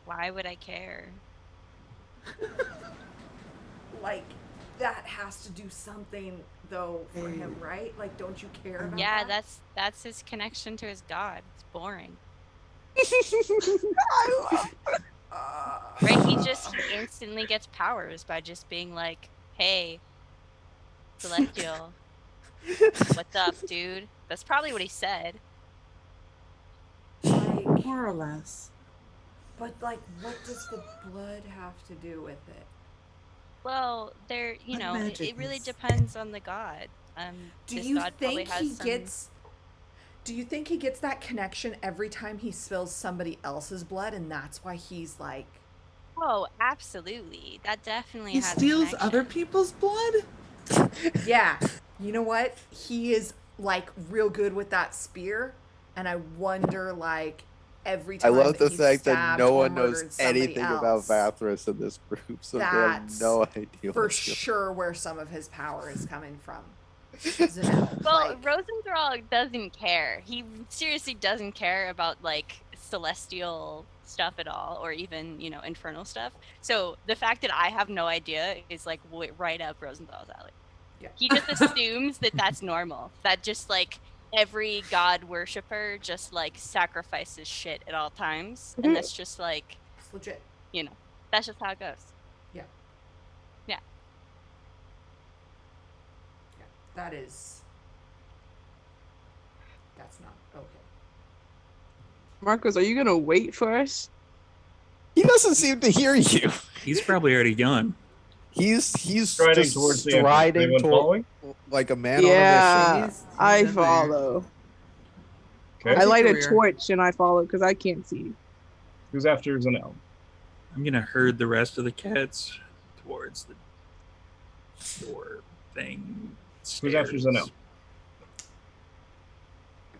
Why would I care?" Like that has to do something though for him, right? Like, don't you care about Yeah, that? that's his connection to his god. It's boring. Right? He instantly gets powers by just being like, "Hey, Celestial, what's up, dude?" That's probably what he said. Like, More or less. but like, what does the blood have to do with it? Well, What it magic really is- depends on the god. Do this you god probably think has he some- gets? Do you think he gets that connection every time he spills somebody else's blood, and that's why he's like, Oh, absolutely. That definitely He has a steals connection. other people's blood? yeah, you know what? He is like real good with that spear, and I wonder like every I time love the he's fact that stabbed no or one knows murdered somebody anything about else, Vathras in this group, so they have That's no idea. for what's going sure where some of his power is coming from. Zanel, Well, like, Rosenthal doesn't care. He seriously doesn't care about like celestial stuff at all, or even infernal stuff. So the fact that I have no idea is like right up Rosenthal's alley. Yeah. He just assumes that that's normal. That just like every god worshiper just like sacrifices shit at all times, and that's just like it's legit. that's just how it goes. That is. That's not okay. Marcos, are you gonna wait for us? He doesn't seem to hear you. He's probably already gone. He's Striding just towards the entrance. striding Anyone toward following? like a man on a Yeah, He's I in there. follow. Okay. I light a Career. torch and I follow because I can't see. Who's after Zanel? I'm gonna herd the rest of the cats towards the door thing. Who's after stairs. Zanel?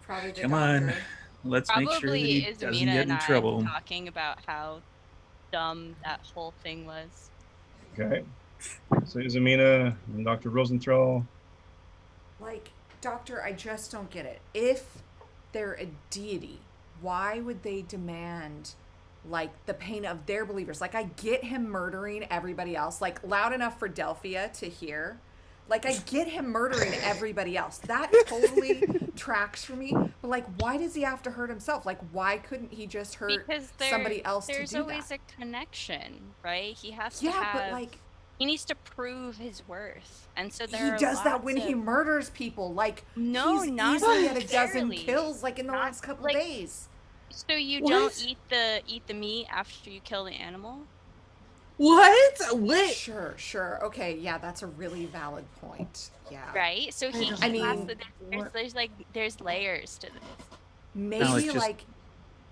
Probably the Come on. doctor. Let's make sure that Probably he is doesn't Amina get and in I trouble. talking about how dumb that whole thing was. Okay. So Izamina and Dr. Rosenthal. Like, Doctor, I just don't get it. If they're a deity, why would they demand like the pain of their believers? Like, I get him murdering everybody else, like loud enough for Delphia to hear. Like, I get him murdering everybody else. That totally tracks for me. But like, why does he have to hurt himself? Like, why couldn't he just hurt Because somebody else there's to do always that? a connection, right? He has to Yeah, have. but like, He needs to prove his worth, and so there He are does that lots when he of- murders people. Like, No, he's not easily at a dozen necessarily. kills, like in the Not- last couple like- days. So you What? don't eat the meat after you kill the animal? What? Wait. Sure. Okay, yeah, that's a really valid point. Yeah. Right? So he don't I has mean, to- there's layers to this. Maybe Alex, just like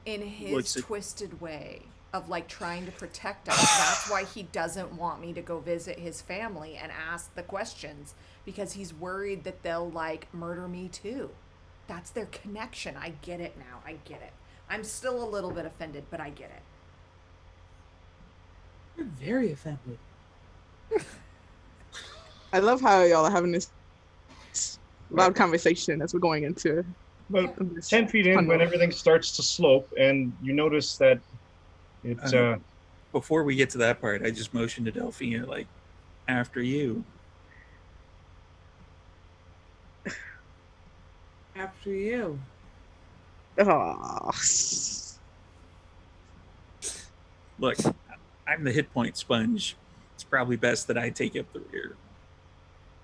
in his looks at- twisted way of like trying to protect us. That's why he doesn't want me to go visit his family and ask the questions, because he's worried that they'll like murder me too. That's their connection. I get it now. I get it. I'm still a little bit offended, but I get it. I'm very offended. I love how y'all are having this loud conversation as we're going into About this 10 feet in, when tunnel. everything starts to slope, and you notice that it's Before we get to that part, I just motioned to Delphina, like, after you. After you. Oh. Look, I'm the hit point sponge. It's probably best that I take up the rear.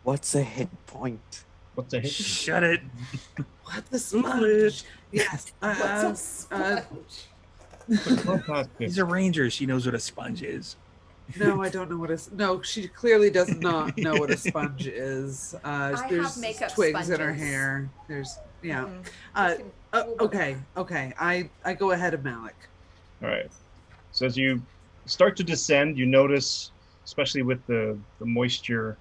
What's a hit point? what's a hit? Shut it. What the sponge? Yes. What's a sponge? He's a ranger. She knows what a sponge is. No, I don't know what a. No, she clearly does not know what a sponge is. have There's makeup twigs in her sponges. hair. There's yeah. Mhm. Uh, We can- we'll- Okay. I go ahead of Malik. All right. So as you start to descend, you notice, especially with the moisture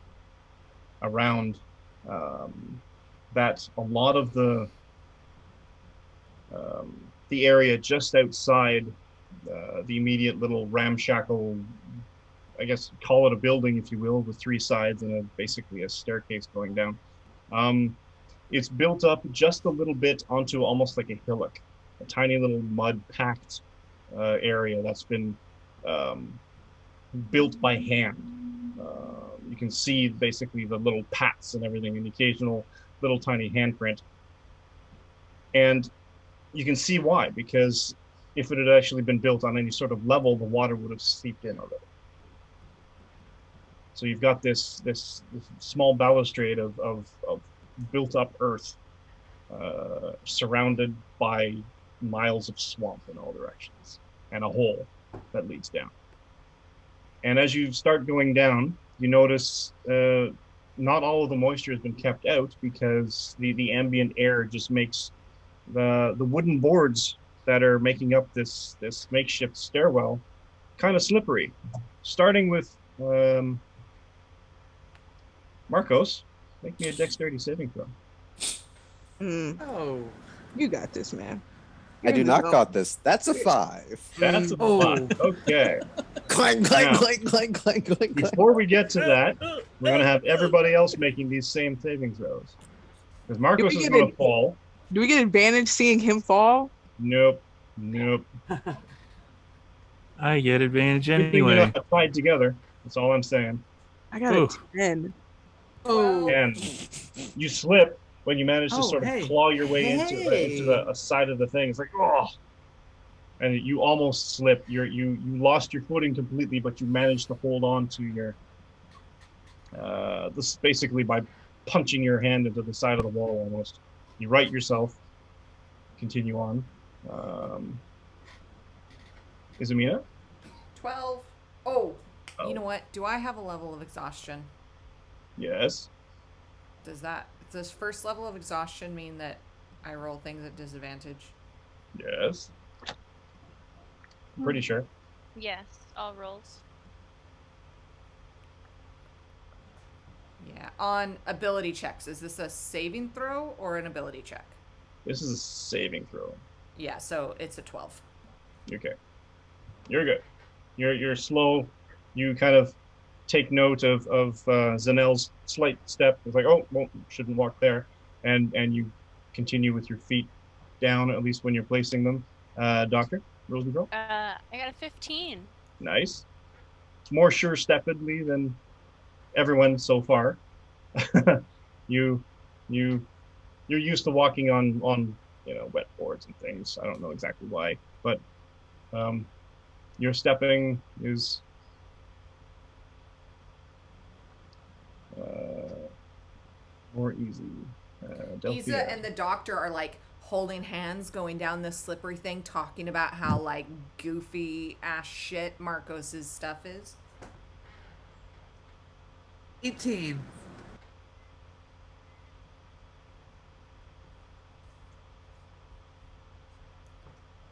around, that a lot of the area just outside the immediate little ramshackle, I guess call it a building if you will, with three sides and basically a staircase going down. It's built up just a little bit onto almost like a hillock, a tiny little mud packed area that's been built by hand. You can see basically the little pats and everything, and the occasional little tiny handprint. And you can see why, because if it had actually been built on any sort of level, the water would have seeped in already. So you've got this small balustrade of built up earth surrounded by miles of swamp in all directions and a hole that leads down. And as you start going down, you notice not all of the moisture has been kept out, because the ambient air just makes the wooden boards that are making up this makeshift stairwell kind of slippery. Starting with Marcos, make me a dexterity saving throw. Oh. You got this, man. I do not got this. That's a 5. That's a Oh. 5. Okay. Clang, Now- clang, clang, clang, clang, clang, clang. Before we get to that, we're going to have everybody else making these same saving throws. Because Marcos is get going it? to fall. Do we get advantage seeing him fall? Nope. I get advantage Good thing you're anyway. not tied together. That's all I'm saying. I got Ooh. a 10. Oh. And you slip when you manage to Oh, sort of hey. claw your way into the a side of the thing. It's like, oh, and you almost slip. You lost your footing completely, but you managed to hold on to your this basically by punching your hand into the side of the wall almost. You right yourself. Continue on. Izamina? 12. Oh, Oh. you know what? Do I have a level of exhaustion? Yes. Does first level of exhaustion mean that I roll things at disadvantage? Yes. Pretty sure. Yes, all rolls. Yeah. On ability checks, is this a saving throw or an ability check? This is a saving throw. Yeah, so it's a 12. Okay. You're good. You're slow. You kind of take note of Zanel's slight step. It's like, oh, well, shouldn't walk there. And you continue with your feet down, at least when you're placing them. Doctor, Rosenthal? I got a 15. Nice. It's more sure-steppedly than everyone so far. You're used to walking on wet boards and things. I don't know exactly why, but your stepping is or easy? Delphia. Isa and the doctor are like holding hands going down this slippery thing, talking about how like goofy ass shit Marcos's stuff is. 18.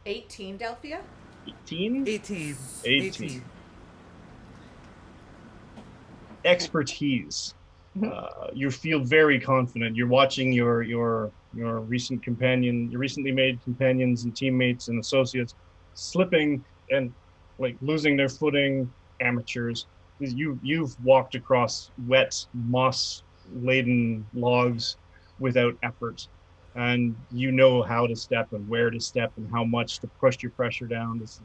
18, Delphia? 18? 18. 18. Expertise. You feel very confident. You're watching your recently made companions and teammates and associates slipping and like losing their footing. Amateurs. You've walked across wet, moss-laden logs without effort, and you know how to step and where to step and how much to push your pressure down. This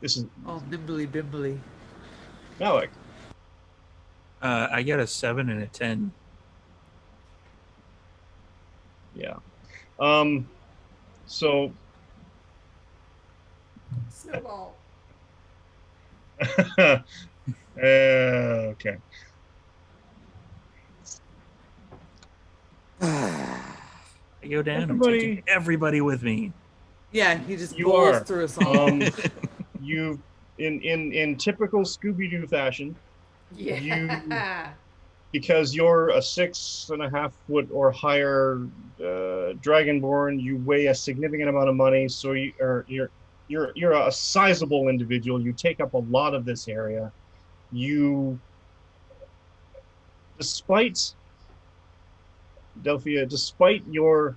is Oh, nimbly bimbly. Malik. I got a 7 and a 10. Yeah. So. Snowball. Okay. I go down. I'm Everybody- taking everybody with me. Yeah, he just You blows are. through us all. You, in typical Scooby-Doo fashion, Yeah. because you're a 6.5 foot or higher dragonborn, you weigh a significant amount of money. So you're a sizable individual. You take up a lot of this area. Despite Delphia, despite your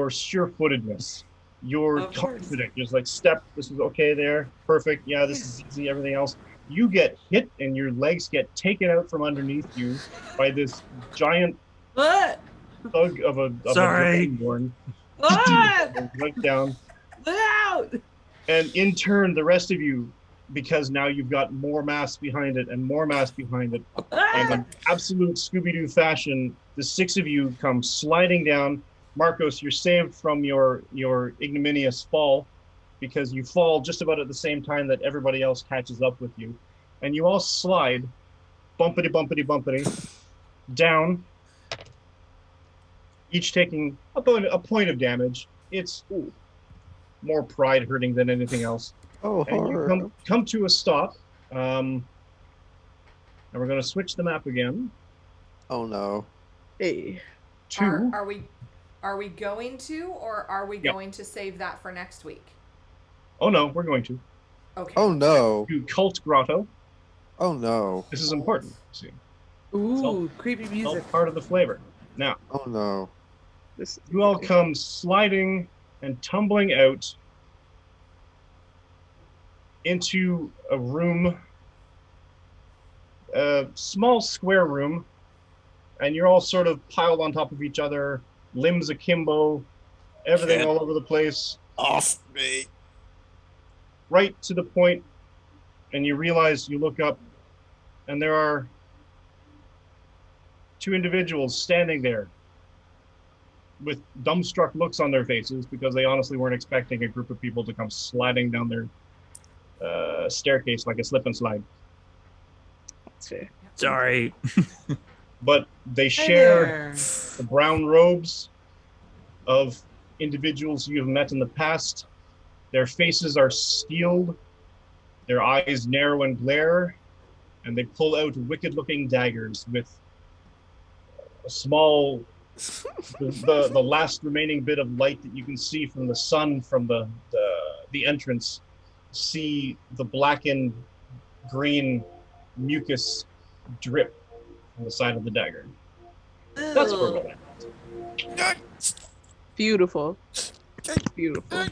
sure-footedness, you're Of course. confident. Just like step, this is okay there, perfect. Yeah, this is easy. Everything else, you get hit and your legs get taken out from underneath you by this giant What? thug of a Sorry. dragonborn. What? Right down. Look out! And in turn, the rest of you, because now you've got more mass behind it and more mass behind it, and in absolute Scooby-Doo fashion, the 6 of you come sliding down. Marcos, you're saved from your ignominious fall because you fall just about at the same time that everybody else catches up with you. And you all slide, bumpity, down, each taking about a point of damage. It's more pride hurting than anything else. Oh, And you horror. come to a stop. And we're going to switch the map again Oh no. Hey. to Are we going to, or are we Yeah. going to save that for next week? oh no, we're going to Okay. Oh no. Cult Grotto. Oh no. This is important. See, Ooh, creepy it's music. all part of the flavor. Now, Oh no. This you all come sliding and tumbling out into a room, a small square room, and you're all sort of piled on top of each other, limbs akimbo, everything Shit. all over the place, Off me. right to the point, and you realize, you look up, and there are 2 individuals standing there with dumbstruck looks on their faces because they honestly weren't expecting a group of people to come sliding down their staircase like a slip and slide. That's fair. Sorry. But they Hey share there. the brown robes of individuals you have met in the past. Their faces are steeled, their eyes narrow and glare, and they pull out wicked-looking daggers with a small, the last remaining bit of light that you can see from the sun from the entrance. See the blackened green mucus drip on the side of the dagger. That's where we're at. Beautiful. Beautiful.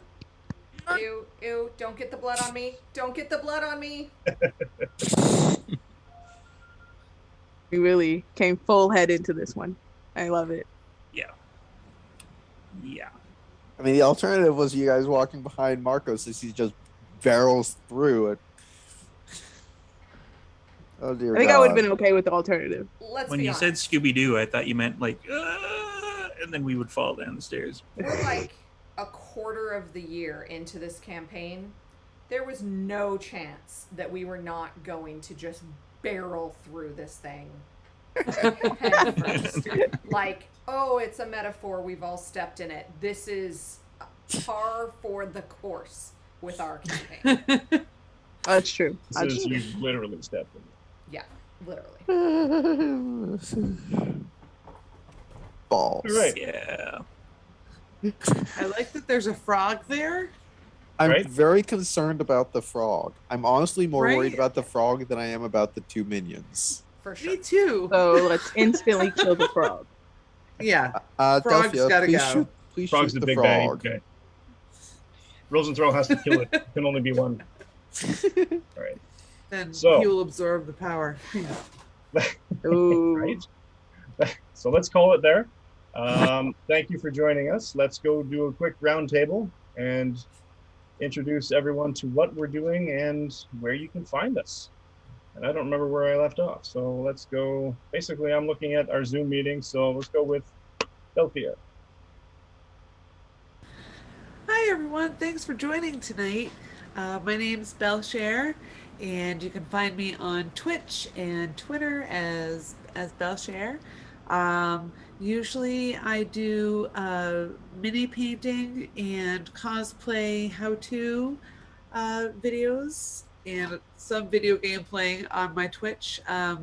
Ew, don't get the blood on me. Don't get the blood on me. We really came full head into this one. I love it. Yeah. I mean, the alternative was you guys walking behind Marcos as he just barrels through it. Oh dear I think God. I would have been okay with the alternative. Let's When be you honest. said Scooby Doo, I thought you meant like, and then we would fall down the stairs. We're like a quarter of the year into this campaign. There was no chance that we were not going to just barrel through this thing head first. Like, oh, it's a metaphor. We've all stepped in it. This is par for the course with our campaign. That's true. This is you literally stepped in. Yeah, literally. Balls. All right. Yeah. I like that there's a frog there. I'm Right? very concerned about the frog. I'm honestly more worried Right? about the frog than I am about the two minions. For sure. Me too. So let's instantly kill the frog. Yeah. Frog's Frog's gotta please go. Shoot, please Frog's shoot the the big baddie. frog. Okay. Rosenthal has to kill it. It can only be one. All right. Then So- he will absorb the power. Ooh. Right. So let's call it there. Thank you for joining us. Let's go do a quick roundtable and introduce everyone to what we're doing and where you can find us. And I don't remember where I left off. So let's go. Basically, I'm looking at our Zoom meeting. So let's go with Delphia. Hi everyone, thanks for joining tonight. My name's Belshare, and you can find me on Twitch and Twitter as Belshare. Usually I do mini painting and cosplay how-to videos and some video game playing on my Twitch. But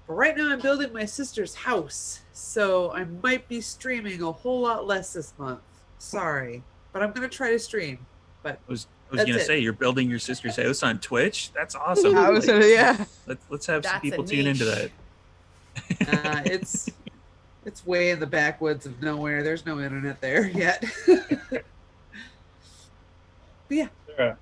right now I'm building my sister's house, so I might be streaming a whole lot less this month. Sorry, but I'm gonna try to stream. But I was That's gonna it. say you're building your sister's house on Twitch. That's awesome. I was Like, yeah. let's have some That's a people tune into niche. that. it's way in the backwoods of nowhere. There's no internet there yet. But yeah, Sarah.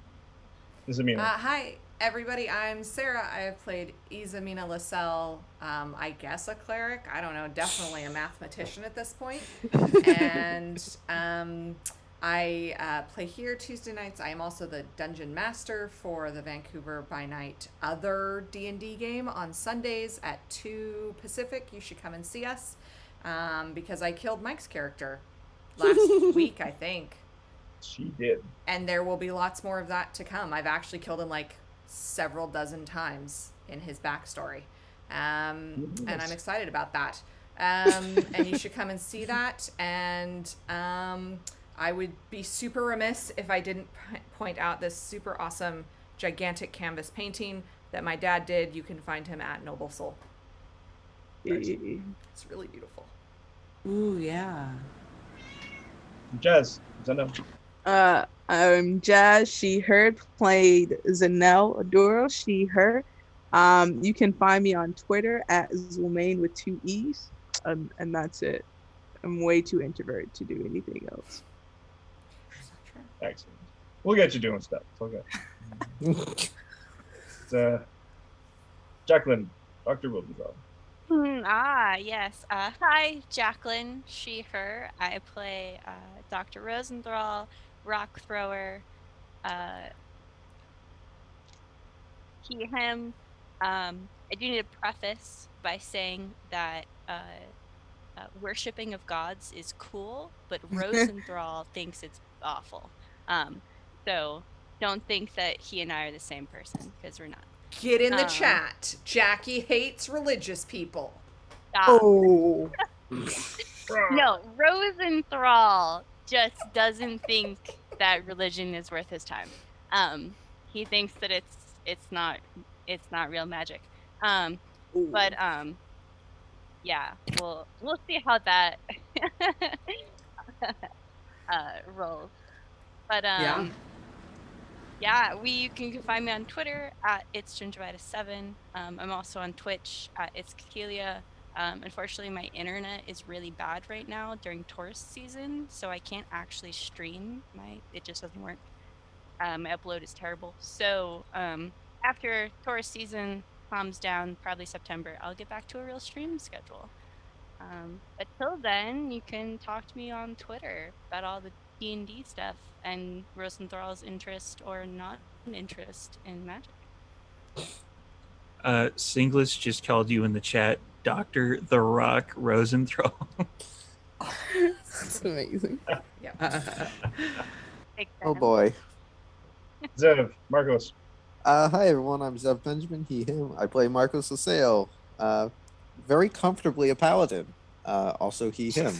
This is Amina. Hi, everybody. I'm Sarah. I have played Isamina Lascelle. I guess a cleric. I don't know. Definitely a mathematician at this point. And I play here Tuesday nights. I am also the dungeon master for the Vancouver by Night other D&D game on Sundays at 2 Pacific. You should come and see us because I killed Mike's character last week, I think. She did. And there will be lots more of that to come. I've actually killed him like several dozen times in his backstory. And I'm excited about that. And you should come and see that. And I would be super remiss if I didn't point out this super awesome gigantic canvas painting that my dad did. You can find him at Noble Soul. It's really beautiful. ooh yeah. Jazz. Zeno. I'm Jazz, she, her, played Zanelle Aduro, she, her. You can find me on Twitter at Zulmain with 2 E's. And that's it. I'm way too introverted to do anything else. Excellent. We'll get you doing stuff. It's okay. It's, Jacqueline. Dr. Rosenthal. Yes. Hi, Jacqueline, she, her. I play Dr. Rosenthal, rock thrower, he, him. I do need to preface by saying that worshipping of gods is cool, but Rosenthal thinks it's awful. So don't think that he and I are the same person, because we're not. Get in the chat. Jackie hates religious people. Stop. Oh. No, Rosenthal just doesn't think that religion is worth his time. He thinks that it's not real magic. But yeah, we'll see how that rolls. But yeah, you can find me on Twitter at it's Gingivitis7. I'm also on Twitch at it's Kekelia. Unfortunately, my internet is really bad right now during tourist season, so I can't actually stream. It just doesn't work. My upload is terrible. So after tourist season calms down, probably September, I'll get back to a real stream schedule. But till then, you can talk to me on Twitter about all the D&D stuff and Rosenthal's interest or not interest in magic. Singlis just called you in the chat Dr. The Rock Rosenthal. That's amazing. Yeah. Big Oh fan. boy. Zev. Marcos. Hi everyone, I'm Zev Benjamin, he, him. I play Marcos Aseo. Very comfortably a paladin. Also he, him.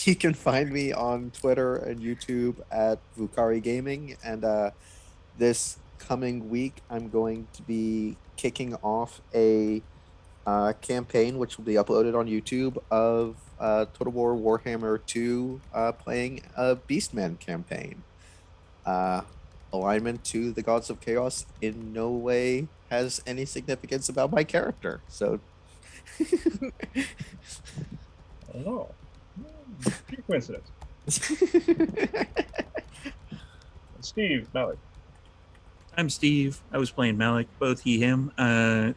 You can find me on Twitter and YouTube at Vukari Gaming, and this coming week I'm going to be kicking off a campaign which will be uploaded on YouTube of Total War Warhammer 2 playing a Beastman campaign. Alignment to the Gods of Chaos in no way has any significance about my character. So I don't know. Pure coincidence. Steve, Malik. I'm Steve. I was playing Malik, both he, him, and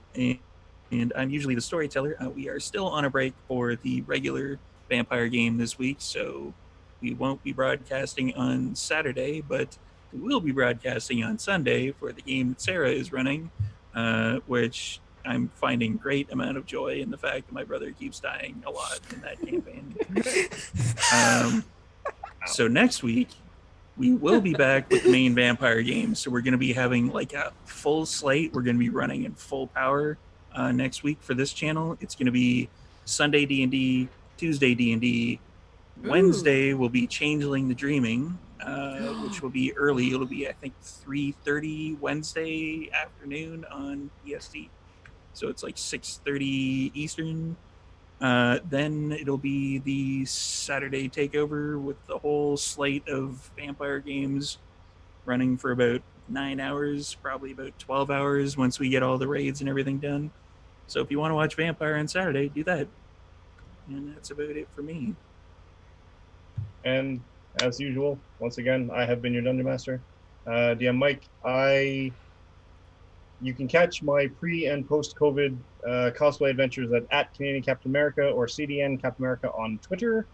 I'm usually the storyteller. We are still on a break for the regular vampire game this week, so we won't be broadcasting on Saturday, but we will be broadcasting on Sunday for the game that Sarah is running, which I'm finding great amount of joy in the fact that my brother keeps dying a lot in that campaign. So next week, we will be back with the main vampire game. So we're going to be having like a full slate. We're going to be running in full power next week for this channel. It's going to be Sunday D&D, Tuesday D&D. Wednesday will be Changeling the Dreaming, which will be early. It'll be, I think, 3:30 Wednesday afternoon on EST. So it's like 6:30 Eastern. Then it'll be the Saturday takeover with the whole slate of vampire games running for about 9 hours, probably about 12 hours once we get all the raids and everything done. So if you want to watch Vampire on Saturday, do that. And that's about it for me. And as usual, once again, I have been your Dungeon Master, DM Mike. You can catch my pre and post-COVID cosplay adventures at Canadian Captain America or CDN Captain America on Twitter.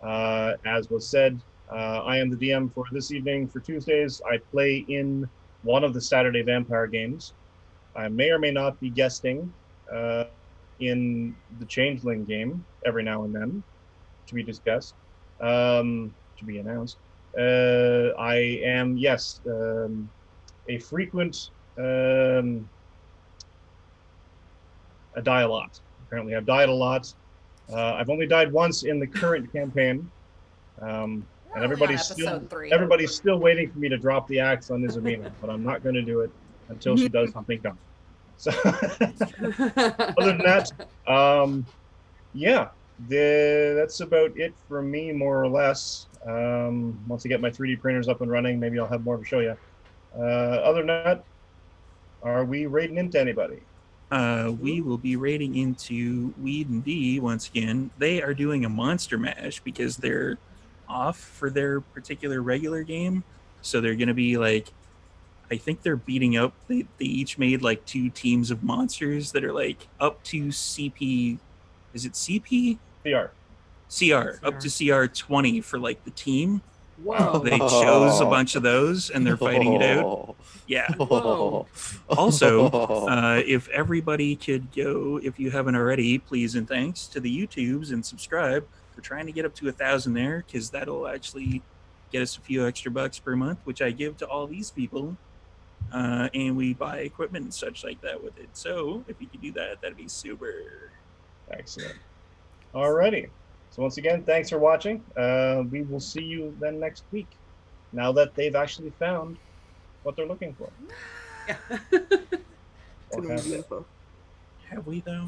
As was said, I am the DM for this evening for Tuesdays. I play in one of the Saturday Vampire games. I may or may not be guesting in the Changeling game every now and then, to be discussed. To be announced. I am, yes, a frequent, I die a lot. Apparently I've died a lot. I've only died once in the current campaign. And everybody's still waiting for me to drop the axe on Izumina, but I'm not going to do it until she does something dumb. So other than that, yeah. That's about it for me, more or less. Once I get my 3D printers up and running, maybe I'll have more to show you. Other than that, are we raiding into anybody? We will be raiding into Weed and D once again. They are doing a monster mash because they're off for their particular regular game. So they're going to be like, I think they're beating up, they each made like 2 teams of monsters that are like up to CP. Is it CP? CR, up to CR 20 for like the team. Whoa. They chose a bunch of those and they're fighting it out. Yeah. Whoa. Also, if everybody could go, if you haven't already, please and thanks to the YouTubes and subscribe. We're trying to get up to 1,000 there because that'll actually get us a few extra bucks per month, which I give to all these people. And we buy equipment and such like that with it. So if you could do that, that'd be super. Excellent. Alrighty. So once again, thanks for watching. We will see you then next week. Now that they've actually found what they're looking for. Yeah. Or have they? Have we though?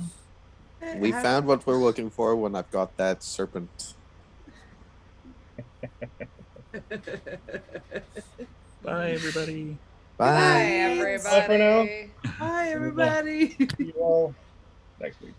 We found what we're looking for when I've got that serpent. Bye, everybody. Bye. Bye, everybody. Bye for now. Bye, everybody. See you all next week.